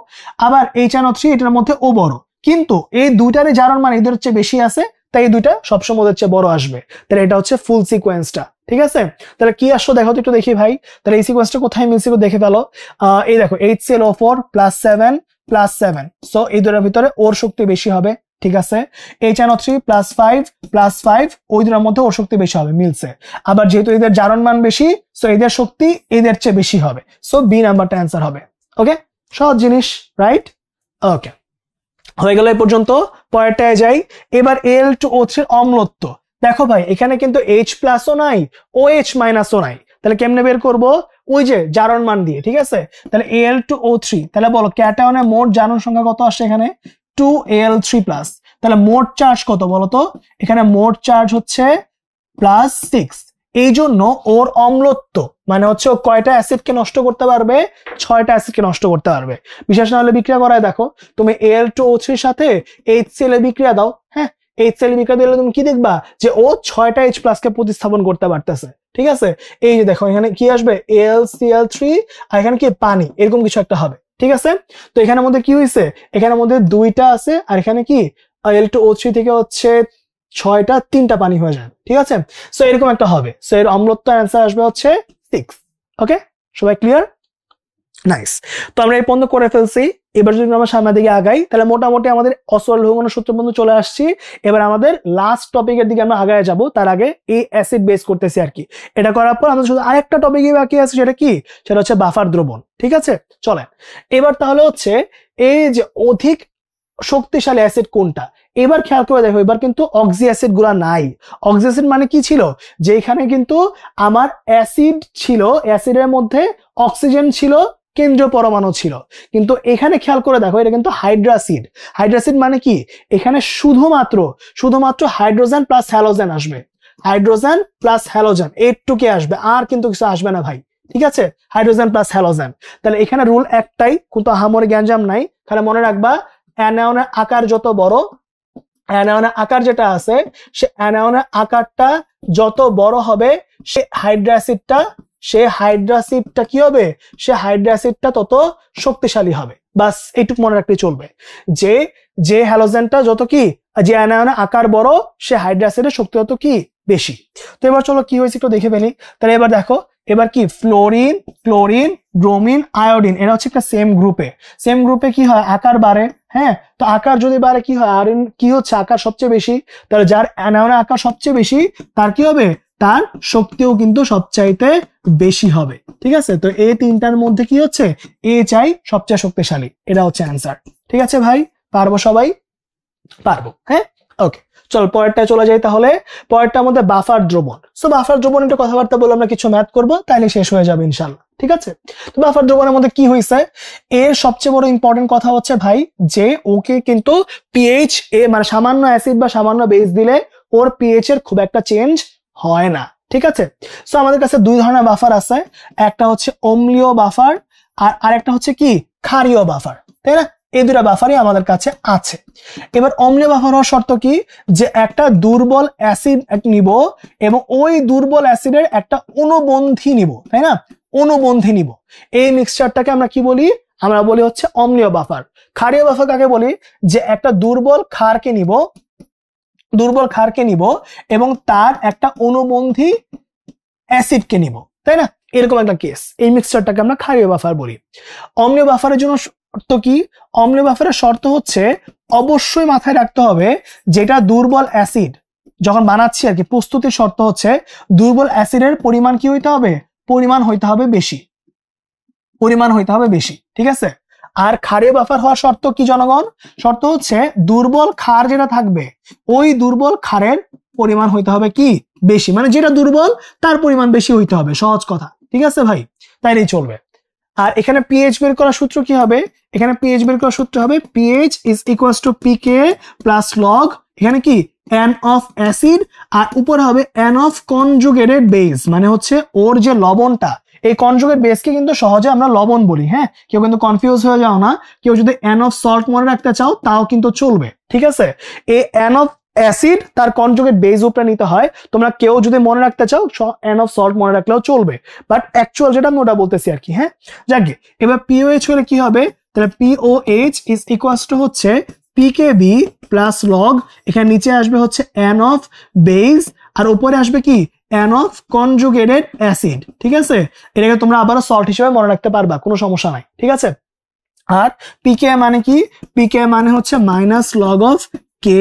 আবার HNO3 এটার মধ্যে ও বড়, কিন্তু এই দুইটারই জারণ মান এদের চেয়ে বেশি আছে, তাই এই দুইটা সবসময় ওদের চেয়ে বড় আসবে। তাহলে এটা হচ্ছে ফুল সিকোয়েন্সটা, ঠিক আছে। তাহলে কি আসলো দেখো তো একটু দেখি ভাই, তাহলে এই সিকোয়েন্সটা কোথায় মিলছে দেখে ফেলো। এই দেখো HClO4 +7 +7, সো এই দুটার ভিতরে ওর শক্তি বেশি হবে, ঠিক আছে। HNO3 +5 ওই দুটার মধ্যে ওর শক্তি বেশি হবে, মিলছে। আবার যেহেতু এদের জারণ মান বেশি সো এদের শক্তি এদের চেয়ে বেশি হবে, সো বি নাম্বারটা অ্যান্সার হবে। ওকে, সহজ জিনিস, রাইট। ওকে, হয়ে গেল এই পর্যন্ত। পরেরটায় যাই। এবার Al2O3 অম্লত্ব। দেখো ভাই এখানে কিন্তু H+ ও নাই, OH- ও নাই, তাহলে কেমনে বের করব, ওই যে জারণ মান দিয়ে, ঠিক আছে। তাহলে Al2O3, তাহলে বলো ক্যাটায়নের মোট জারণ সংখ্যা কত আসছে এখানে 2Al3+, তাহলে মোট চার্জ কত বলতো, এখানে মোট চার্জ হচ্ছে +6, এই জন্য ওর অম্লত্ব মানে হচ্ছে ও কয়টা অ্যাসিডকে নষ্ট করতে পারবে, 6টা অ্যাসিডকে নষ্ট করতে পারবে। বিশেষ না হলে বিক্রিয়া করায় দেখো, তুমি Al2O3 এর সাথে HCl এর বিক্রিয়া দাও, হ্যাঁ HCl বিক্রিয়া দিলে তুমি কি দেখবা যে ও 6টা H+ কে প্রতিস্থাপন করতে পারতেছে। ঠিক আছে, এই যে দেখো এখানে কি আসবে AlCl3 আর এখানে কি পানি, এরকম কিছু একটা হবে। ঠিক আছে, তো এখানের মধ্যে কি হয়েছে, এখানের মধ্যে 2টা আছে আর এখানে কি Al2O3 থেকে হচ্ছে 6টা 3টা পানি হয়ে যায়। ঠিক আছে, সো এরকম একটা হবে। সো এর অম্লত্ব অ্যান্সার আসবে হচ্ছে 6। ওকে, সবাই ক্লিয়ার? নাইস। তো আমরা এই পর্যন্ত করে ফেলছি। এবার যদি আমরা সামনের দিকে আগাই তাহলে মোটামুটি আমাদের অসরল লৌহ সূত্র পর্যন্ত চলে আসছি। এবার আমাদের লাস্ট টপিকের দিকে আমরা আগায় যাব। তার আগে এই অ্যাসিড বেস করতেছি আর কি। এটা করার পর আমাদের শুধু আরেকটা টপিকই বাকি আছে, সেটা কি, সেটা হচ্ছে বাফার দ্রবণ। ঠিক আছে, চলেন এবার তাহলে হচ্ছে এই যে অধিক শক্তিশালী অ্যাসিড কোনটা, এবার খেয়াল করে দেখো, এবার কিন্তু অক্সি অ্যাসিড গুলা নাই। অক্সি অ্যাসিড মানে কি ছিল, যে এখানে কিন্তু আমার অ্যাসিড ছিল, অ্যাসিডের মধ্যে অক্সিজেন ছিল, কেন্দ্রীয় পরমাণু ছিল। কিন্তু এখানে খেয়াল করে দেখো, এটা কিন্তু হাইড্রাসিড। হাইড্রাসিড মানে কি, এখানে শুধুমাত্র হাইড্রোজেন প্লাস হ্যালোজেন আসবে, হাইড্রোজেন প্লাস হ্যালোজেন এইটুকু আসবে, আর কিন্তু কিছু আসবে না ভাই। ঠিক আছে, হাইড্রোজেন প্লাস হ্যালোজেন। তাহলে এখানে রুল একটাই, কিন্তু আহামরি গ্যাঞ্জাম নাই, তাহলে মনে রাখবা অ্যানায়নের আকার যত বড়, অ্যানায়নের আকার যেটা আছে, সে অ্যানায়নের আকারটা যত বড় হবে, সে হাইড্রাসিডটা কি হবে, সে হাইড্রাসিডটা তত শক্তিশালী হবে। বাস এইটুকু মনে রাখতে চলবে, যে হ্যালোজেনটা যত কি, যে অ্যানায়নের আকার বড়, সে হাইড্রাসিডের শক্তি তত কি বেশি। তো এবার চলো কি হয়েছে একটু দেখে ফেলি। তাহলে এবার দেখো, এবার কি ফ্লোরিন, ক্লোরিন, ব্রোমিন, আয়োডিন, এরা হচ্ছে একটা সেম গ্রুপে কি হয়, আকার বাড়ে। হ্যাঁ, তো আকার যদি বাড়ে কি হয়, আর কি হচ্ছে, আকার সবচেয়ে বেশি। তাহলে যার অ্যানায়নের আকার সবচেয়ে বেশি, তার কি হবে, তার শক্তিও কিন্তু সবচাইতে বেশি হবে। ঠিক আছে, তো এই তিনটার মধ্যে কি হচ্ছে, এ চাই সবচেয়ে শক্তিশালী, এটা হচ্ছে অ্যান্সার। ঠিক আছে ভাই, পারবো সবাই? পারবো, হ্যাঁ। ওকে, চল পরেরটা চলে যাই। তাহলে পরেরটার মধ্যে বাফার দ্রবণ। সো বাফার দ্রবণ একটু কথাবার্তা বলে আমরা কিছু ম্যাথ করবো, তাহলে শেষ হয়ে যাবে ইনশাল্লাহ। ঠিক আছে, তো বাফার দ্রবণের মধ্যে কি হয়েছে, এর সবচেয়ে বড় ইম্পর্টেন্ট কথা হচ্ছে ভাই, যে ওকে কিন্তু পিএইচ মানে সামান্য অ্যাসিড বা সামান্য বেস দিলে ওর পিএইচ এর খুব একটা চেঞ্জ হয় না। ঠিক আছে, সো আমাদের কাছে দুই ধরনের বাফার আছে, একটা হচ্ছে অম্লীয় বাফার আর আরেকটা হচ্ছে কি ক্ষারীয় বাফার, তাই না? এই দুটা বাফারই আমাদের কাছে আছে। এবার অম্লীয় বাফার হওয়ার শর্ত কি, যে একটা দুর্বল অ্যাসিড নিব এবং ওই দুর্বল অ্যাসিডের একটা অনুবন্ধী নিব, তাই না? অনুবন্ধী নিব, এই মিক্সচারটাকে আমরা কি বলি, আমরা বলি হচ্ছে অম্লীয় বাফার। ক্ষারীয় বাফার কাকে বলি, যে একটা দুর্বল ক্ষারকে নিব এবং তার একটা অনুবন্ধী অ্যাসিডকে নিব, তাই না? এরকম একটা কেস, এই মিক্সচারটাকে আমরা ক্ষারীয় বাফার বলি। অম্লীয় বাফারের জন্য শর্ত কি, অম্লীয় বাফারের শর্ত হচ্ছে অবশ্যই মাথায় রাখতে হবে, যেটা দুর্বল অ্যাসিড যখন বানাচ্ছি আর কি, প্রস্তুতির শর্ত হচ্ছে দুর্বল অ্যাসিডের পরিমাণ কি হইতে হবে, পরিমাণ হইতে হবে বেশি। ঠিক আছে, আর ক্ষারীয় বাফার হওয়ার শর্ত কি জনগণ, শর্ত হচ্ছে দুর্বল ক্ষার যেটা থাকবে, ওই দুর্বল ক্ষারের পরিমাণ হইতে হবে কি বেশি, মানে যেটা দুর্বল তার পরিমাণ বেশি হইতে হবে, সহজ কথা। ঠিক আছে ভাই, তাইলেই চলবে। আর এখানে পিএইচ বের করার সূত্র কি হবে, এখানে পিএইচ বের করার সূত্র হবে pH is equals to pK plus log, এখানে কি n অফ অ্যাসিড আর উপরে হবে n অফ কনজুগেটেড বেস, মানে হচ্ছে ওর যে লবণটা, এই কনজুগেট বেসকে কিন্তু সহজে আমরা লবণ বলি। হ্যাঁ, কেউ কিন্তু কনফিউজ হয়ে যাও না, কেউ যদি n অফ সল্ট মনে রাখতে চাও তাও কিন্তু চলবে। ঠিক আছে, এই n অফ অ্যাসিড তার কনজুগেট বেস উপরে নিতে হয়, তোমরা কেউ যদি মনে রাখতে চাও n অফ সল্ট মনে রাখলেও চলবে, বাট অ্যাকচুয়াল যেটা আমি ওটা বলতেছি আর কি। হ্যাঁ, যাকে এবার পিওএইচ হলে কি হবে, তাহলে পিওএইচ ইজ ইকুয়ালস টু হচ্ছে পিকেবি প্লাস লগ, এখানে নিচে আসবে হচ্ছে n অফ বেস আর উপরে আসবে কি n অফ কনজুগেটেড অ্যাসিড। ঠিক আছে, এটাকে তোমরা আবারও সল্ট হিসেবে মনে রাখতে পারবা, কোনো সমস্যা নাই। ঠিক আছে, আর পিকে মানে কি, পিকে মানে হচ্ছে মাইনাস লগ অফ কে,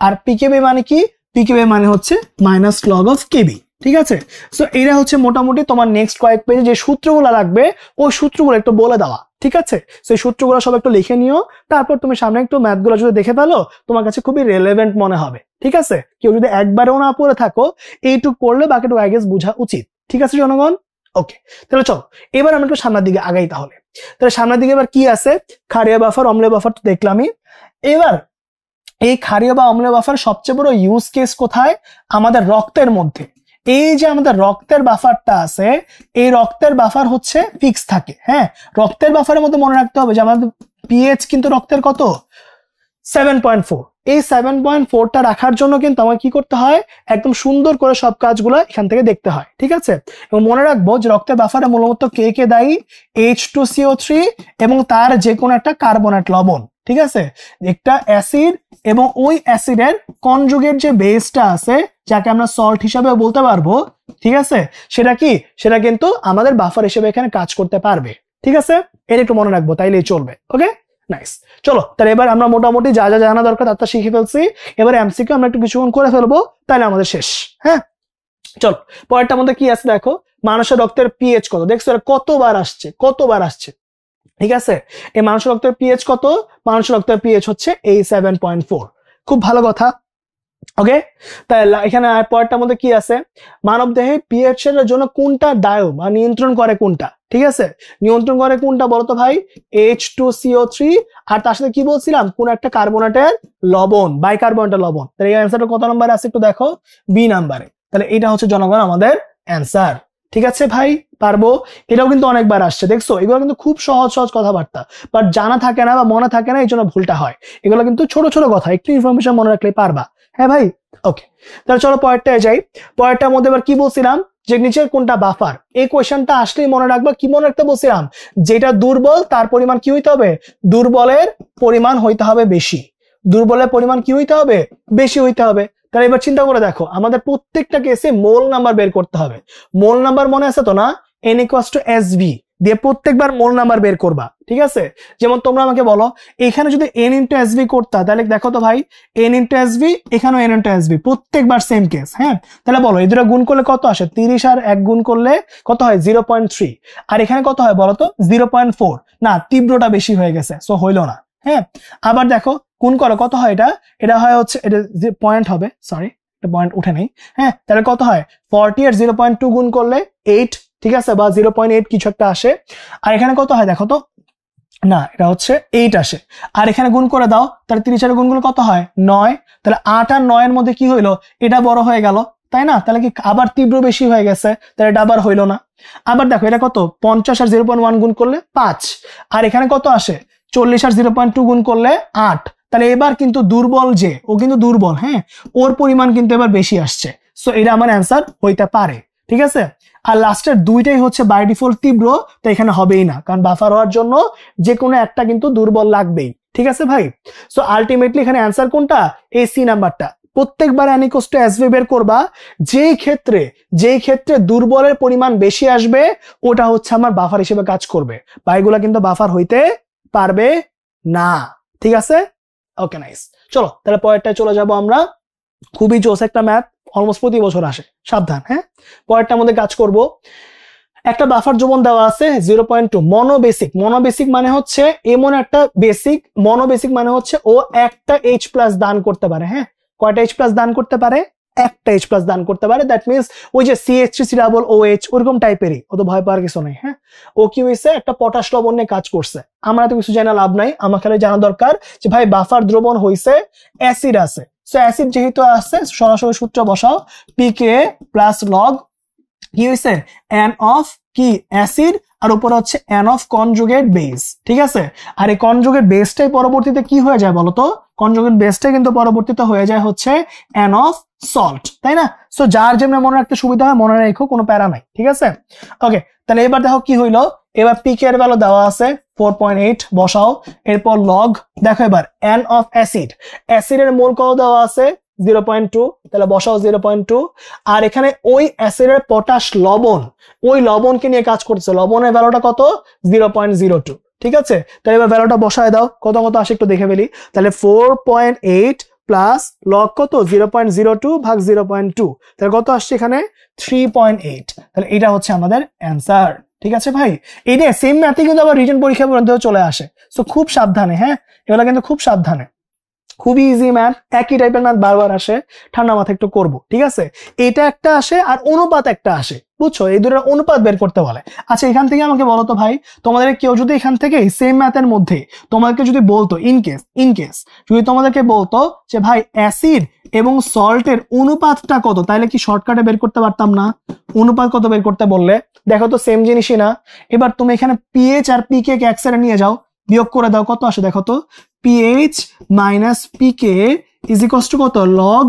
আর পিকেবি মানে কি, পিকেবি মানে হচ্ছে মাইনাস লগ অফ কেবি। ঠিক আছে, সো এটা হচ্ছে মোটামুটি তোমার নেক্সট কয়েক পেজে যে সূত্রগুলো লাগবে, ওই সূত্রগুলো একটু বলে দেওয়া। ঠিক আছে, সেই সূত্রগুলো সব একটু লিখে নিও, তারপর তুমি সামনে একটু ম্যাথগুলো যদি দেখে ফেলো, তোমার কাছে খুবই রেলেভেন্ট মনে হবে। ঠিক আছে, কেউ যদি একবারেও না পড়ে থাকো, এইটুক পড়লে বাকিটুকু আই গেস বোঝা উচিত। ঠিক আছে জনগণ, ওকে, তাহলে চলো এবার আমরা একটু সামনের দিকে আগাই। তাহলে সামনের দিকে এবার কি আছে, ক্ষারীয় বাফার, অম্লীয় বাফার তো দেখলামই। এবার এই ক্ষারীয় বা অম্লীয় বাফার সবচেয়ে বড় ইউজ কেস কোথায়, আমাদের রক্তের মধ্যে। এই যে আমাদের রক্তের বাফারটা আছে, এই রক্তের বাফার হচ্ছে ফিক্স থাকে। হ্যাঁ, রক্তের বাফারের মধ্যে মনে রাখতে হবে যে আমাদের পিএইচ কিন্তু রক্তের কত 7.4। এই 7.4টা রাখার জন্য কিন্তু আমাকে কি করতে হয়, একদম সুন্দর করে সব কাজগুলো এখান থেকে দেখতে হয়, ঠিক আছে। এবং মনে রাখবো যে রক্তের বাফারে মূলত কে কে দায়ী, H2CO3 এবং তার যে কোনো একটা কার্বনেট লবণ, ঠিক আছে, একটা অ্যাসিড এবং ওই অ্যাসিডের কনজুগেট যে বেসটা আছে যাকে আমরা সল্ট হিসাবে বলতে পারবো, ঠিক আছে, সেটা কি, সেটা কিন্তু আমাদের বাফার হিসেবে এখানে কাজ করতে পারবে, ঠিক আছে। এটা একটু মনে রাখবো, তাইলেই চলবে। ওকে, নাইস। চলো তাহলে এবার আমরা মোটামুটি যা যা জানা দরকার তা শিখে ফেলছি। এবার এমসিকিউ আমরা একটু কিছুক্ষণ করে ফেলবো, তাহলে আমাদের শেষ। হ্যাঁ, চলো পরেরটার মধ্যে কি আছে দেখো, মানুষের রক্তের পিএইচ কত, দেখছো এটা কতবার আসছে, কতবার আসছে, ঠিক আছে। এই মানুষের রক্তের পিএইচ কত, মানুষের রক্তের পিএইচ হচ্ছে এই 7.4। খুব ভালো কথা। ওকে, তাহলে এখানে পরেরটার মধ্যে কি আছে, মানব দেহে পিএইচ এর জন্য কোনটা দায়ক বা নিয়ন্ত্রণ করে কোনটা, ঠিক আছে, নিয়ন্ত্রণ করে কোনটা বলতো ভাই, H2CO3 আর তার সাথে কি বলছিলাম, কোন একটা কার্বনেটের লবণ, বাইকার্বনেটের লবণ। তাহলে এই অ্যান্সারটা কত নাম্বারে আছে একটু দেখো, বি নাম্বারে। তাহলে এটা হচ্ছে জনগণ আমাদের অ্যান্সার, ঠিক আছে ভাই, পারবো। এটাও কিন্তু অনেকবার আসছে, দেখছো, এগুলো কিন্তু খুব সহজ সহজ কথাবার্তা, বাট জানা থাকে না বা মনে থাকে না, এই জন্য ভুলটা হয়। এগুলো কিন্তু ছোট ছোট কথা, একটু ইনফরমেশন মনে রাখলে পারবা। হ্যাঁ ভাই, ওকে, তাহলে চলো পরেরটায় যাই। পরেরটার মধ্যে এবার কি বলছিলাম, যে নিচের কোনটা বাফার। এই কোয়েশ্চেনটা আসলেই মনে রাখবা, কি মনে রাখতে বলছিলাম, যেটা দুর্বল তার পরিমাণ কি হইতে হবে, দুর্বলের পরিমাণ হইতে হবে বেশি, দুর্বলের পরিমাণ কি হইতে হবে, বেশি হইতে হবে। তাহলে এবার চিন্তা করে দেখো, আমাদের প্রত্যেকটা কেসে মোল নাম্বার বের করতে হবে। মোল নাম্বার মনে আছে তো না, N = SV দিয়ে প্রত্যেকবার মোল নাম্বার বের করবা, ঠিক আছে। যেমন তোমরা আমাকে বলো, এখানে যদি N × SV করতা, তাহলে দেখো তো ভাই, N × SV, এখানেও N × SV, প্রত্যেকবার সেম কেস। হ্যাঁ, তাহলে বলো এই দুটো গুণ করলে কত আসে, 30 আর 1 গুণ করলে কত হয়, 0.3। আর এখানে কত হয় বলো তো, 0.4। না, তীব্রটা বেশি হয়ে গেছে, সো হইলো না। হ্যাঁ, আবার দেখো গুণ করো কত হয়, এটা হয় হচ্ছে, এটা যে পয়েন্ট হবে, সরি একটা পয়েন্ট উঠে নেই। হ্যাঁ, তাহলে কত হয়, 40 আর 0.2 গুণ করলে 8, ঠিক আছে, বা 0.8 কিছু একটা আসে। আর এখানে কত হয় দেখো তো, না এটা হচ্ছে 8 আসে। আর এখানে গুণ করে দাও, তাহলে 30 আর গুণ করলে কত হয়, 9। তাহলে 8 আর 9 এর মধ্যে কি হইলো, এটা বড় হয়ে গেল, তাই না, তাহলে কি আবার তীব্র বেশি হয়ে গেছে, তাহলে এটা আবার হইলো না। আবার দেখো এটা কত, 50 আর 0.1 গুণ করলে 5। আর এখানে কত আসে, 40 আর 0.2 গুণ করলে 8। তাহলে এবার কিন্তু দুর্বল, যে ও কিন্তু দুর্বল, হ্যাঁ, ওর পরিমাণ কিন্তু এবার বেশি আসছে, সো এটা আমার অ্যান্সার হইতে পারে, ঠিক আছে। আর লাস্টের দুইটাই হচ্ছে বাই ডিফল্ট তীব্র, তো এখানে হবেই না, কারণ বাফার হওয়ার জন্য যে কোনো একটা কিন্তু দুর্বল লাগবেই, ঠিক আছে ভাই। সো আলটিমেটলি এখানে অ্যান্সার কোনটা, এই সি নাম্বারটা। প্রত্যেকবার N = SV বের করবা, যেই ক্ষেত্রে দুর্বলের পরিমাণ বেশি আসবে, ওটা হচ্ছে আমার বাফার হিসেবে কাজ করবে, বা এগুলা কিন্তু বাফার হইতে পারবে না, ঠিক আছে। ওকে, নাইস। চলো তাহলে পরেরটায় চলে যাব আমরা। খুবই জোস একটা ম্যাথ, অলমোস্ট প্রতি বছর আসে, সাবধান। হ্যাঁ, পরেরটার মধ্যে কাজ করব। একটা বাফার যৌবন দেওয়া আছে 0.2 মনোবেসিক। মনোবেসিক মানে হচ্ছে এমন একটা বেসিক, মনোবেসিক মানে হচ্ছে ও একটা H+ দান করতে পারে। হ্যাঁ, কয়টা H+ দান করতে পারে, একটা H+ দান করতে পারে। দ্যাট মিনস ওই যে CH3COOH ওরকম টাইপেরই, অত ভয় পাওয়ার কিছু নেই। হ্যাঁ, ও কি হয়েছে, একটা পটাশ লবণ নিয়ে কাজ করছে। আমরা তো কিছু জানা লাভ নাই, আমার খালি জানা দরকার যে ভাই বাফার দ্রবণ হইছে, অ্যাসিড আছে। সো অ্যাসিড যেহেতু আছে, সরাসরি সূত্র বসাও, pK + log কি হয়েছে, N of কি অ্যাসিড, আর উপরে হচ্ছে N of কনজুগেট বেস, ঠিক আছে। আর এই কনজুগেট বেসটাই পরবর্তীতে কি হয়ে যায় বলতো, কনজুগেট বেসটাই কিন্তু পরবর্তীতে হয়ে যায় হচ্ছে N of সল্ট, তাই না। সো যার যেমন মনে রাখতে সুবিধা হয় মনে রেখো, কোনো প্যারা নাই, ঠিক আছে। ওকে, তাহলে এবার দেখো কি হইলো, এবার pK এর ভ্যালু দেওয়া আছে 4.8 বসাও, এরপর লগ দেখো এবার N of অ্যাসিড, অ্যাসিডের মোল কত দেওয়া আছে 0.2, তাহলে বসাও 0.2। আর এখানে ওই অ্যাসিডের পটাশ লবণ, ওই লবণকে নিয়ে কাজ করছে, লবণের ভ্যালুটা কত 0.02, ঠিক আছে। তাহলে এবার ভ্যালুটা বসায় দাও, কত কত আসে একটু দেখে ফেলি। তাহলে 4.8 প্লাস লগ কত 0.02 ভাগ 0.2, তাহলে কত আসছে এখানে 3.8। তাহলে এটা হচ্ছে আমাদের অ্যান্সার, ঠিক আছে ভাই। এই যে সেম ম্যাথই কিন্তু আবার রিটেন পরীক্ষার মধ্যেও চলে আসে, সো খুব সাবধানে। হ্যাঁ, এগুলো কিন্তু খুব সাবধানে, খুবই ইজি ম্যাথ, একই টাইপের ম্যাথ বারবার আসে, ঠান্ডা মাথায় একটু করবো, ঠিক আছে। এটা একটা আসে আর অনুপাত একটা আসে, বুঝছো, এই দুটোর অনুপাত বের করতে বলে। আচ্ছা, এখান থেকে আমাকে বলো তো ভাই, তোমাদের কেউ যদি এখান থেকে সেম ম্যাথের মধ্যে তোমাদেরকে যদি বলতো, ইনকেস যদি তোমাদেরকে বলতো যে ভাই অ্যাসিড এবং সল্টের অনুপাতটা কত, তাহলে কি শর্টকাটে বের করতে পারতাম না? অনুপাত কত বের করতে বললে, দেখো তো সেম জিনিসই না। এবার তুমি এখানে পিএইচ আর পিকে কে এক সাইডে নিয়ে যাও, বিয়োগ করে দাও, কত আসে দেখো তো, pH minus pK is equals to কত লগ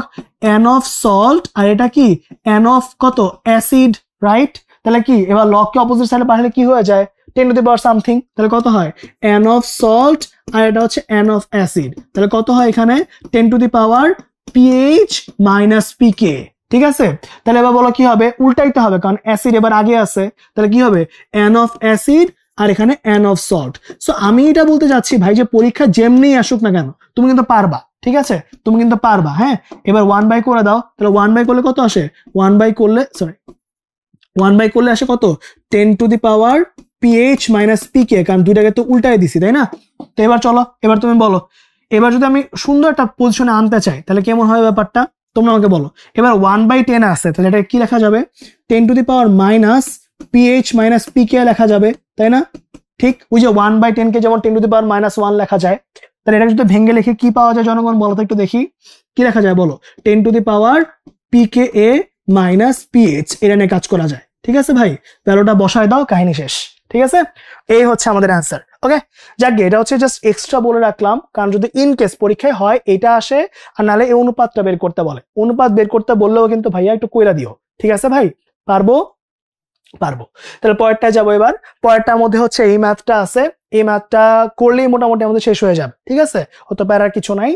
এন অফ সল্ট, আর এটা কি এন অফ কত অ্যাসিড, রাইট? তাহলে কি এবার লগকে অপোজিট সাইডে পাঠালে কি হয়ে যায় 10 টু দি পাওয়ার সামথিং, তাহলে কত হয় এন অফ সল্ট আর এটা হচ্ছে এন অফ অ্যাসিড, তাহলে কত হয় এখানে 10 to the power pH minus pK. ঠিক আছে, তাহলে এবার বলো কি হবে, উল্টাইতে হবে কারণ অ্যাসিড এবার আগে আছে, তাহলে কি হবে এন অফ অ্যাসিড আর এখানে এন অফ সল্ট। সো আমি এটা বলতে যাচ্ছি ভাই যে পরীক্ষা যেমনি আসুক না কেন তুমি কিন্তু পারবা, ঠিক আছে তুমি কিন্তু পারবা। হ্যাঁ, এবার 1/, করে দাও, তাহলে 1/, করলে কত আসে 1/, করলে সরি 1/, করলে আসে কত 10 to the power pH minus pK, কারণ দুইটাকে তো উল্টাই দিছি তাই না। তো এবার চলো, এবার তুমি বলো, এবার যদি আমি সুন্দর একটা পজিশনে আনতে চাই তাহলে কেমন হয় ব্যাপারটা, তোমরা আমাকে বলো। এবার 1/10 আছে, তাহলে এটা কি লেখা যাবে 10 to the power minus pH minus pK লেখা যাবে তাই না। ঠিক ওই যে 1/10 কে যেমন 10 টু দি পাওয়ার -1 লেখা যায়, তাহলে এটা যদি ভেঙে লিখে কি পাওয়া যায় জনগণ বলো তো একটু দেখি, কি লেখা যায় বলো 10 to the power pK a minus pH, এটা নিয়ে কাজ করা যায়। ঠিক আছে ভাই, ভ্যালুটা বসায় দাও, কাহিনী শেষ। ঠিক আছে, এই হচ্ছে আমাদের অ্যান্সার। ওকে, যাক এটা হচ্ছে জাস্ট এক্সট্রা বলে রাখলাম, কারণ যদি ইন কেস পরীক্ষায় হয় এটা আসে আর নালে এই অনুপাতটা বের করতে বলে, অনুপাত বের করতে বললেও কিন্তু ভাইয়া একটু কইরা দিও। ঠিক আছে ভাই, পারবো পারবো। তাহলে পরেরটা যাবো। এবার পরেরটার মধ্যে হচ্ছে এই ম্যাথটা আছে, এই ম্যাথটা করলেই মোটামুটি আমাদের শেষ হয়ে যাবে। ঠিক আছে, অত প্যারার কিছু নাই।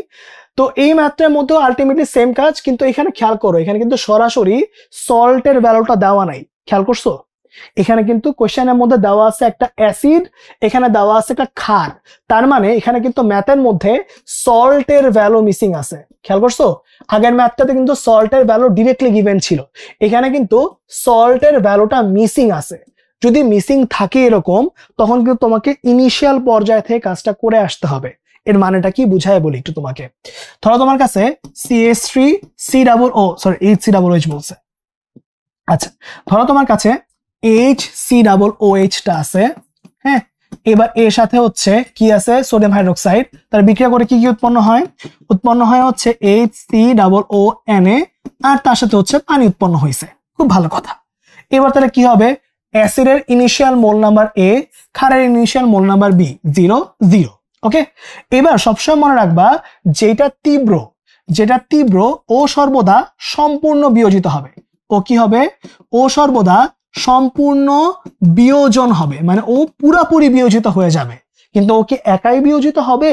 তো এই ম্যাথটার মধ্যে আলটিমেটলি সেম কাজ, কিন্তু এখানে খেয়াল করো এখানে কিন্তু সরাসরি সল্টের ভ্যালুটা দেওয়া নাই, খেয়াল করছো? এখানে কিন্তু কোশ্চেনের মধ্যে দেওয়া আছে একটা অ্যাসিড, এখানে দেওয়া আছে একটা ক্ষার, তার মানে এখানে কিন্তু ম্যাথের মধ্যে সল্টের ভ্যালু মিসিং আছে। খেয়াল করছো? আগের ম্যাথটাতে কিন্তু সল্টের ভ্যালু ডিরেক্টলি গিভেন ছিল, এখানে কিন্তু সল্টের ভ্যালুটা মিসিং আছে। যদি মিসিং থাকে এরকম, তখন কিন্তু তোমাকে ইনিশিয়াল পর্যায় থেকে কাজটা করে আসতে হবে। এর মানেটা কি বুঝায় বলি একটু তোমাকে। ধরো তোমার কাছে HCOOH বলছে। আচ্ছা, ধরো তোমার কাছে HCOOH টা আছে। হ্যাঁ, এবার এর সাথে হচ্ছে কি আছে সোডিয়াম হাইড্রোক্সাইড, তার বিক্রিয়া করে কি কি উৎপন্ন হয়? উৎপন্ন হয় হচ্ছে HCOONA, আর তার সাথে হচ্ছে পানি উৎপন্ন হয়েছে। খুব ভালো কথা। এবার তাহলে কি হবে, অ্যাসিডের ইনিশিয়াল মোল নাম্বার A, ক্ষারের initial mole number B 0 0। Okay, এবার সবসময় মনে রাখবা যেটা তীব্র ও সর্বদা সম্পূর্ণ বিয়োজিত হবে। ও কি হবে? ও সর্বদা সম্পূর্ণ বিয়োজন হবে, মানে ও পুরাপুরি বিয়োজিত হয়ে যাবে। কিন্তু ও কি একাই বিয়োজিত হবে?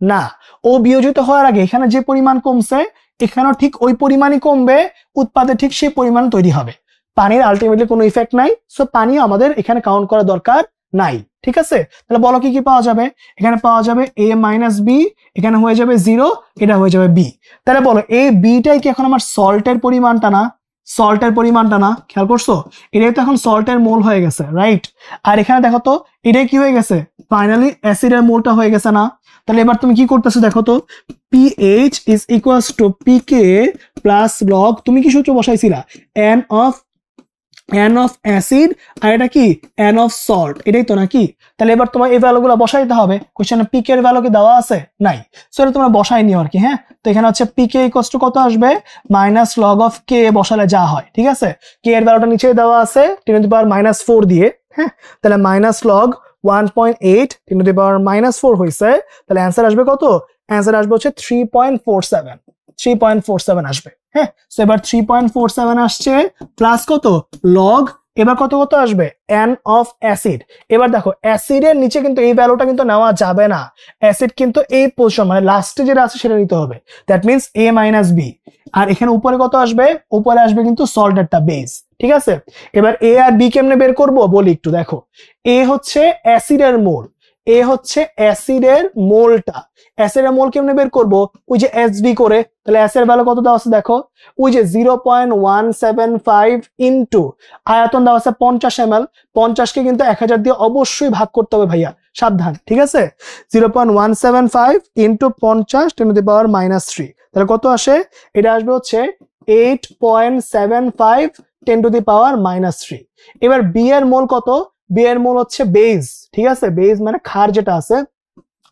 না, ও বিয়োজিত হওয়ার আগে এখানে যে পরিমাণ কমছে এখানেও ঠিক ওই পরিমাণই কমবে, উৎপাদে ঠিক সেই পরিমাণ তৈরি হবে। পানির আলটিমেটলি কোনো ইফেক্ট নাই, সো পানি আমাদের এখানে কাউন্ট করা দরকার নাই। ঠিক আছে, তাহলে বলো কি কি পাওয়া যাবে? এখানে পাওয়া যাবে A মাইনাস B, এখানে হয়ে যাবে 0, এটা হয়ে যাবে B। তাহলে বলো এই বিটাই কি এখন আমার সল্টের পরিমাণটা না? সল্টের পরিমাণটা না, খেয়াল করছো? এটাই তো এখন সল্টের মোল হয়ে গেছে, রাইট? আর এখানে দেখো তো এটাই কি হয়ে গেছে, ফাইনালি অ্যাসিডের মোলটা হয়ে গেছে না? তাহলে এবার তুমি কি করতেছো দেখো তো, PH is equals two PK plus log, তুমি কি সূত্র বসাইছিলা? n অফ অ্যাসিড আর এটা কি n অফ সল্ট, এটাই তো নাকি? তাহলে এবার তোমার এই ভ্যালুগুলো বসাইতে হবে। কোশ্চেনে পিকে এর ভ্যালু কি দেওয়া আছে? নাই, সো এটা তোমরা বসাই নিও আর কি। হ্যাঁ, তো এখানে হচ্ছে পিকে ইকুয়ালস টু কত আসবে, মাইনাস লগ অফ কে বসালে যা হয়। ঠিক আছে, কে এর ভ্যালুটা নিচেই দেওয়া আছে 10 টু দি পাওয়ার -4 দিয়ে। হ্যাঁ, তাহলে মাইনাস লগ 1.8 10 টু দি পাওয়ার -4 হইছে, তাহলে অ্যান্সার আসবে কত? অ্যান্সার আসবে হচ্ছে 3.47 আসবে। হ্যাঁ, সো এবার 3.47 আসছে, প্লাস কত লগ, এবার কত কত আসবে n অফ অ্যাসিড। এবার দেখো অ্যাসিডের নিচে কিন্তু এই ভ্যালুটা কিন্তু নেওয়া যাবে না, অ্যাসিড কিন্তু এই পজিশন মানে লাস্টে যেটা আছে সেটা নিতে হবে, that means A minus B। আর এখানে উপরে কত আসবে? উপরে আসবে কিন্তু সল্টেরটা বেস। ঠিক আছে, এবার A আর B কেমনে বের করব বলি একটু দেখো। A হচ্ছে অ্যাসিডের মোল, এ হচ্ছে অ্যাসিডের মোলটা, অ্যাসিডের মোল কেমনে বের করব? ওই যে SB করে, তাহলে অ্যাসিডের ভ্যালু কত দেওয়া আছে দেখো, ওই যে 0.175 ইনটু আয়তন দেওয়া আছে 50 ml, 50 কে কিন্তু 1000 দিয়ে অবশ্যই ভাগ করতে হবে ভাইয়া, সাবধান। ঠিক আছে, 0.175 ইনটু 50 10 টু দি পাওয়ার -3, তাহলে কত আসে? এটা আসবে হচ্ছে 8.75 10 টু দি পাওয়ার -3। এবার বি এর মোল কত? বি এর মোল হচ্ছে বেজ। ঠিক আছে, বেজ মানে ক্ষার যেটা আছে,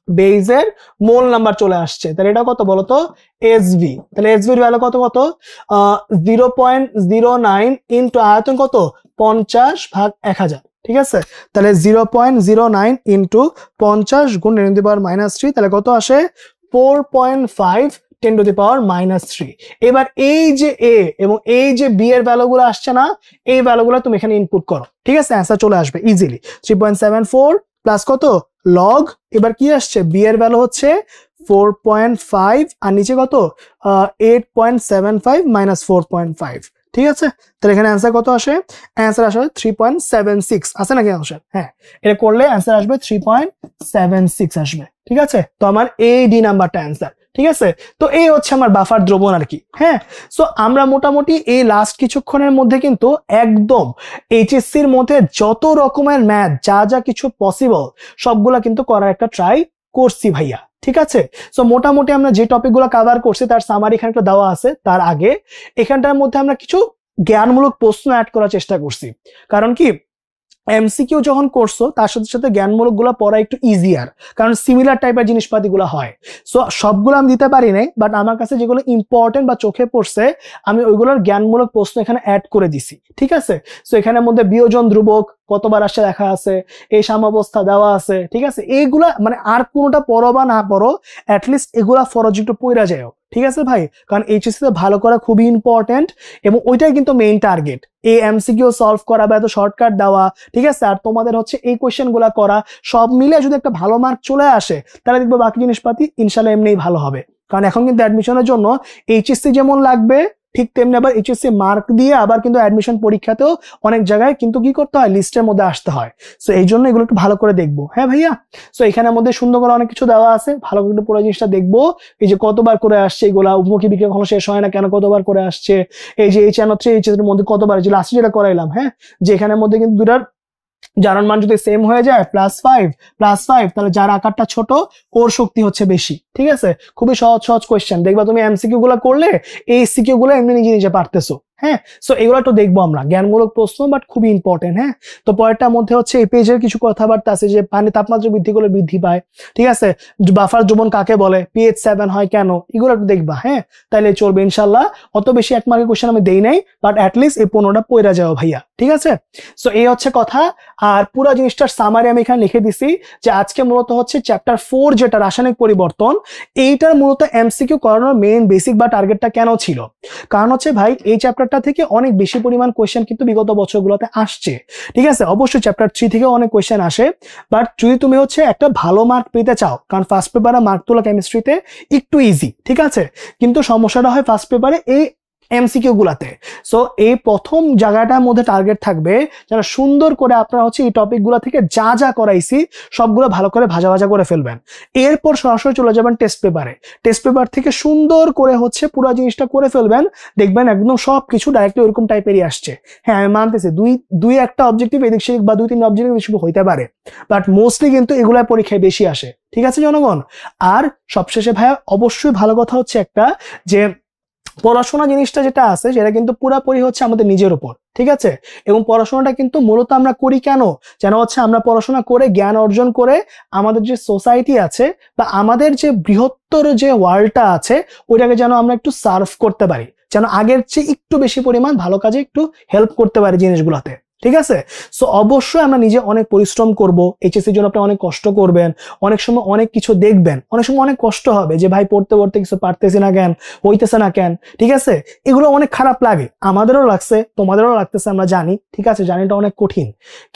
বেজের মোল নাম্বার চলে আসছে, তাহলে এটা কত বলতো? SV। তাহলে SV এর ভ্যালু কত কত? 0.09 ইনটু আয়তন কত 50 ভাগ 1000, ঠিক আছে, তাহলে 0.09 ইন্টু 50 গুণ 10 টু দি পাওয়ার -3, তাহলে কত আসে 4.5 10 টু দি পাওয়ার -3। এবার এই যে এ এবং এই যে বি এর ভ্যালুগুলো আসছে না, এই ভ্যালুগুলো তুমি এখানে ইনপুট করো, ঠিক আছে, অ্যান্সার চলে আসবে ইজিলি। 3.74 প্লাস কত লগ, এবার কি আসছে বি এর ভ্যালু হচ্ছে 4.5 আর নিচে কত 8.75 মাইনাস 4.5, ঠিক আছে। তাহলে এখানে অ্যান্সার কত আসে, অ্যান্সার আসবে 3.76 আছে নাকি অংশে, হ্যাঁ এটা করলে অ্যান্সার আসবে 3.76 আসবে, ঠিক আছে। তো আমার এই ডি নাম্বারটা অ্যান্সার, ঠিক আছে। তো এই হচ্ছে আমার বাফার দ্রবণ আর কি, হ্যাঁ। সো আমরা মোটামুটি এই লাস্ট কিছুক্ষণের মধ্যে কিন্তু একদম এইচএসসির মধ্যে যত রকমের ম্যাথ যা যা কিছু পসিবল সবগুলা কিন্তু করার একটা ট্রাই করছি ভাইয়া, ঠিক আছে। সো মোটামুটি আমরা যে টপিকগুলো কভার করছি তার সামারি এখানে একটা দেওয়া আছে, তার আগে এখানটার মধ্যে আমরা কিছু জ্ঞানমূলক প্রশ্ন অ্যাড করার চেষ্টা করছি, কারণ কি এমসিকিউ যখন করছো তার সাথে সাথে জ্ঞানমূলক গুলা পড়া একটু ইজিয়ার, কারণ সিমিলার টাইপের জিনিসপাতি গুলা হয়। সো সবগুলো আমি দিতে পারি নাই, বাট আমার কাছে যেগুলো ইম্পর্টেন্ট বা চোখে পড়ছে আমি ওইগুলোর জ্ঞানমূলক প্রশ্ন এখানে অ্যাড করে দিছি, ঠিক আছে। সো এখানের মধ্যে বিয়োজন ধ্রুবক কতবার আসছে দেখা আছে, এই সাম্যাবস্থা দেওয়া আছে, ঠিক আছে। এইগুলা মানে আর কোনোটা পড়ো বা না পড়ো, অ্যাটলিস্ট এগুলা ফরজ একটু পড়া যায়, ঠিক আছে ভাই, কারণ এইচএসসি তে ভালো করা খুবই ইম্পর্টেন্ট এবং ওইটাই কিন্তু মেইন টার্গেট, এই এমসিকিউ সলভ করা বা এত শর্টকাট দেওয়া, ঠিক আছে। আর তোমাদের হচ্ছে এই কোয়েশ্চেন গুলা করা, সব মিলে যদি একটা ভালো মার্ক চলে আসে তাহলে দেখবো বাকি জিনিসপাতি ইনশাল্লাহ এমনিই ভালো হবে। কারণ এখন কিন্তু অ্যাডমিশনের জন্য এইচএসসি যেমন লাগবে ঠিক তেমনি আবার এইচএসসি মার্ক দিয়ে আবার কিন্তু অ্যাডমিশন পরীক্ষাতেও অনেক জায়গায় কিন্তু কি করতে হয়, লিস্টের মধ্যে আসতে হয়। সো এই জন্য এগুলো একটু ভালো করে দেখবো, হ্যাঁ ভাইয়া। সো এখানের মধ্যে সুন্দর করে অনেক কিছু দেওয়া আছে, ভালো করে একটু পুরো জিনিসটা দেখবো। এই যে কতবার করে আসছে এগুলা, উপমুখী বিক্রিয়া কখনো শেষ হয় না কেন, কতবার করে আসছে, এই যে এই চ্যানেল 3 এইচএস এর মধ্যে কতবার, যে লাস্টে যেটা করাইলাম, হ্যাঁ, যে এখানের মধ্যে কিন্তু দুটার জানার মান যদি সেম হয়ে যায় +5 তাহলে যার আকারটা ছোট ওর শক্তি হচ্ছে বেশি, ঠিক আছে। খুবই সহজ সহজ কোয়েশ্চেন, দেখবা তুমি এমসিকিউ গুলা করলে এই সিকিউ গুলো এমনি নিজে নিজে পারতেছো, হ্যাঁ। সো এগুলো একটু দেখবো আমরা, জ্ঞানমূলক প্রশ্ন বাট খুবই ইম্পর্টেন্ট, হ্যাঁ। তো পরেরটার মধ্যে হচ্ছে এই পেজের কিছু কথাবার্তা আছে, যে পানি তাপমাত্রা বৃদ্ধি করলে বৃদ্ধি পায়, ঠিক আছে। বাফার দ্রবণ কাকে বলে, pH 7 হয় কেন, এগুলো একটু দেখবা, হ্যাঁ। তাইলে চলবে ইনশাল্লাহ। অত বেশি 1 মার্কের কোয়েশ্চেন আমি দেই নাই, বাট অ্যাটলিস্ট এই 15টা পড়া যাও ভাইয়া, ঠিক আছে। সো এই হচ্ছে কথা। আর পুরো জিনিসটার সামারি আমি এখানে লিখে দিছি, যে আজকে মূলত হচ্ছে চ্যাপ্টার 4 যেটা রাসায়নিক পরিবর্তন, এইটার মূলত এমসিকিউ করানোর মেইন বেসিক বা টার্গেটটা কেন ছিল, কারণ হচ্ছে ভাই এই চ্যাপ্টারটা থেকে অনেক বেশি পরিমাণ কোয়েশ্চেন কিন্তু বিগত বছরগুলোতে আসছে, ঠিক আছে। অবশ্যই চ্যাপ্টার 3 থেকে অনেক কোয়েশ্চেন আসে, বাট যদি তুমি হচ্ছে একটা ভালো মার্ক পেতে চাও, কারণ ফার্স্ট পেপারে মার্ক তোলা কেমিস্ট্রিতে একটু ইজি, ঠিক আছে, কিন্তু সমস্যাটা হয় ফার্স্ট পেপারে এই এমসিকিউ গুলাতে। সো এই প্রথম জায়গাটার মধ্যে টার্গেট থাকবে যারা সুন্দর করে আপনারা হচ্ছে এই টপিক গুলা থেকে যা যা করাইছি সবগুলো ভালো করে ভাজা ভাজা করে ফেলবেন, এরপর সরাসরি চলে যাবেন টেস্ট পেপারে, টেস্ট পেপার থেকে সুন্দর করে হচ্ছে পুরো জিনিসটা করে ফেলবেন, দেখবেন একদম সবকিছু ডাইরেক্টলি ওরকম টাইপেরই আসছে। হ্যাঁ আমি মানতেছি দুই একটা অবজেক্টিভ এদিক সেদিক বা 2-3 অবজেক্টিভ বেশি হইতে পারে, বাট মোস্টলি কিন্তু এগুলা পরীক্ষায় বেশি আসে, ঠিক আছে জনগণ। আর সবশেষে ভাইয়া অবশ্যই ভালো কথা হচ্ছে একটা, যে পড়াশোনা জিনিসটা যেটা আছে সেটা কিন্তু পুরাপুরি হচ্ছে আমাদের নিজের উপর, ঠিক আছে। এবং পড়াশোনাটা কিন্তু মূলত আমরা করি কেন, যেন হচ্ছে আমরা পড়াশোনা করে জ্ঞান অর্জন করে আমাদের যে সোসাইটি আছে বা আমাদের যে বৃহত্তর যে ওয়ার্ল্ডটা আছে ওইটাকে যেন আমরা একটু সার্ভ করতে পারি, যেন আগের চেয়ে একটু বেশি পরিমাণ ভালো কাজে একটু হেল্প করতে পারি জিনিসগুলোতে, ঠিক আছে। সো অবশ্যই আমরা নিজে অনেক পরিশ্রম করব, এইচএসসির জন্য আপনি অনেক কষ্ট করবেন, অনেক সময় অনেক কিছু দেখবেন, অনেক সময় অনেক কষ্ট হবে যে ভাই পড়তে পড়তে কিছু পারতেছি না কেন, হইতেছে না কেন, ঠিক আছে। এগুলো অনেক খারাপ লাগে, আমাদেরও লাগছে, তোমাদেরও লাগতেছে, আমরা জানি, ঠিক আছে, জানি এটা অনেক কঠিন,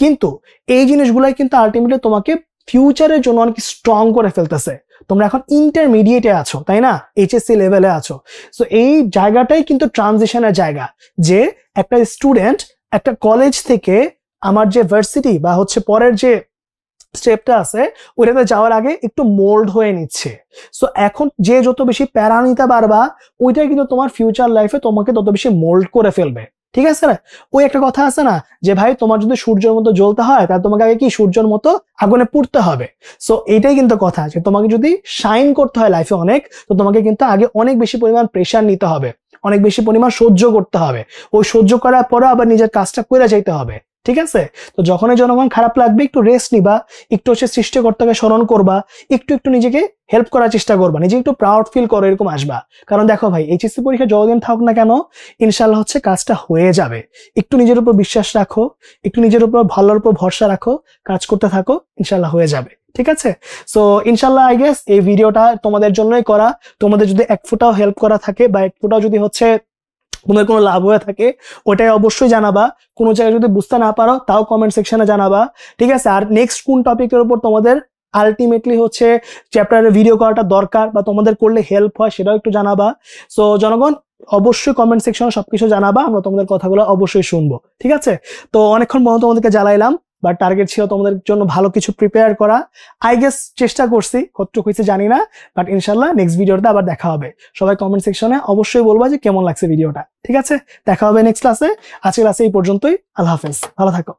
কিন্তু এই জিনিসগুলাই কিন্তু আলটিমেটলি তোমাকে ফিউচারের জন্য অনেক স্ট্রং করে ফেলতেছে। তোমরা এখন ইন্টারমিডিয়েটে আছো, তাই না, এইচএসসি লেভেলে আছো। সো এই জায়গাটাই কিন্তু ট্রানজিশনের জায়গা, যে একটা স্টুডেন্ট একটা কলেজ থেকে আমার যে ভার্সিটি বা হচ্ছে পরের যে স্টেপটা আছে ওইটাতে যাওয়ার আগে একটু মোল্ড হয়ে নিচ্ছে। সো এখন যে যত বেশি প্যারা নিতে পারবা ওইটাই কিন্তু তোমার ফিউচার লাইফে তোমাকে তত বেশি মোল্ড করে ফেলবে, ঠিক আছে না। ওই একটা কথা আছে না যে ভাই তোমার যদি সূর্যের মতো জ্বলতে হয় তাহলে তোমাকে আগে কি সূর্যের মতো আগুনে পুড়তে হবে। সো এইটাই কিন্তু কথা, যে তোমাকে যদি শাইন করতে হয় লাইফে অনেক, তো তোমাকে কিন্তু আগে অনেক বেশি পরিমাণ প্রেশার নিতে হবে, অনেক বেশি পরিমাণ সহ্য করতে হবে, ওই সহ্য করার পরে আবার নিজের কাজটা করে যাইতে হবে, ঠিক আছে? তো যখনই জনগণ খারাপ লাগবে একটু রেস্ট নিবা, একটু হচ্ছে সৃষ্টিকর্তাকে স্মরণ করবা, একটু একটু নিজেকে হেল্প করার চেষ্টা করবা, নিজে একটু প্রাউড ফিল করো, এরকম আসবা। কারণ দেখো ভাই, এইচএসসি পরীক্ষা যতদিন থাকুক না কেন ইনশাল্লাহ হচ্ছে কাজটা হয়ে যাবে। একটু নিজের উপর বিশ্বাস রাখো, একটু নিজের উপর ভালোর উপর ভরসা রাখো, কাজ করতে থাকো, ইনশাল্লাহ হয়ে যাবে। ঠিক আছে? সো ইনশাল্লাহ আই গেস এই ভিডিওটা তোমাদের জন্যই করা। তোমাদের যদি এক ফুটাও হেল্প করা থাকে বা এক ফুটাও যদি হচ্ছে তোমাদের কোনো লাভ হয়ে থাকে ওটাই অবশ্যই জানাবা। কোনো জায়গায় যদি বুঝতে না পারো তাও কমেন্ট সেকশনে জানাবা। ঠিক আছে? আর নেক্সট কোন টপিকের উপর তোমাদের আলটিমেটলি হচ্ছে চ্যাপ্টারের ভিডিও করাটা দরকার বা তোমাদের করলে হেল্প হয় সেটাও একটু জানাবা। সো জনগণ অবশ্যই কমেন্ট সেকশনে সবকিছু জানাবা, আমরা তোমাদের কথাগুলো অবশ্যই শুনবো। ঠিক আছে? তো অনেকক্ষণ পর্যন্ত তোমাদেরকে জ্বালাইলাম, বাট টার্গেট ছিল তোমাদের জন্য ভালো কিছু প্রিপেয়ার করা। আই গেস চেষ্টা করছি, কতটুকু হয়েছে জানি না, বাট ইনশাল্লাহ নেক্সট ভিডিওতে আবার দেখা হবে। সবাই কমেন্ট সেকশনে অবশ্যই বলবা যে কেমন লাগছে ভিডিওটা। ঠিক আছে? দেখা হবে নেক্সট ক্লাসে। আজকের ক্লাসে এই পর্যন্তই। আল্লাহ হাফেজ, ভালো থাকো।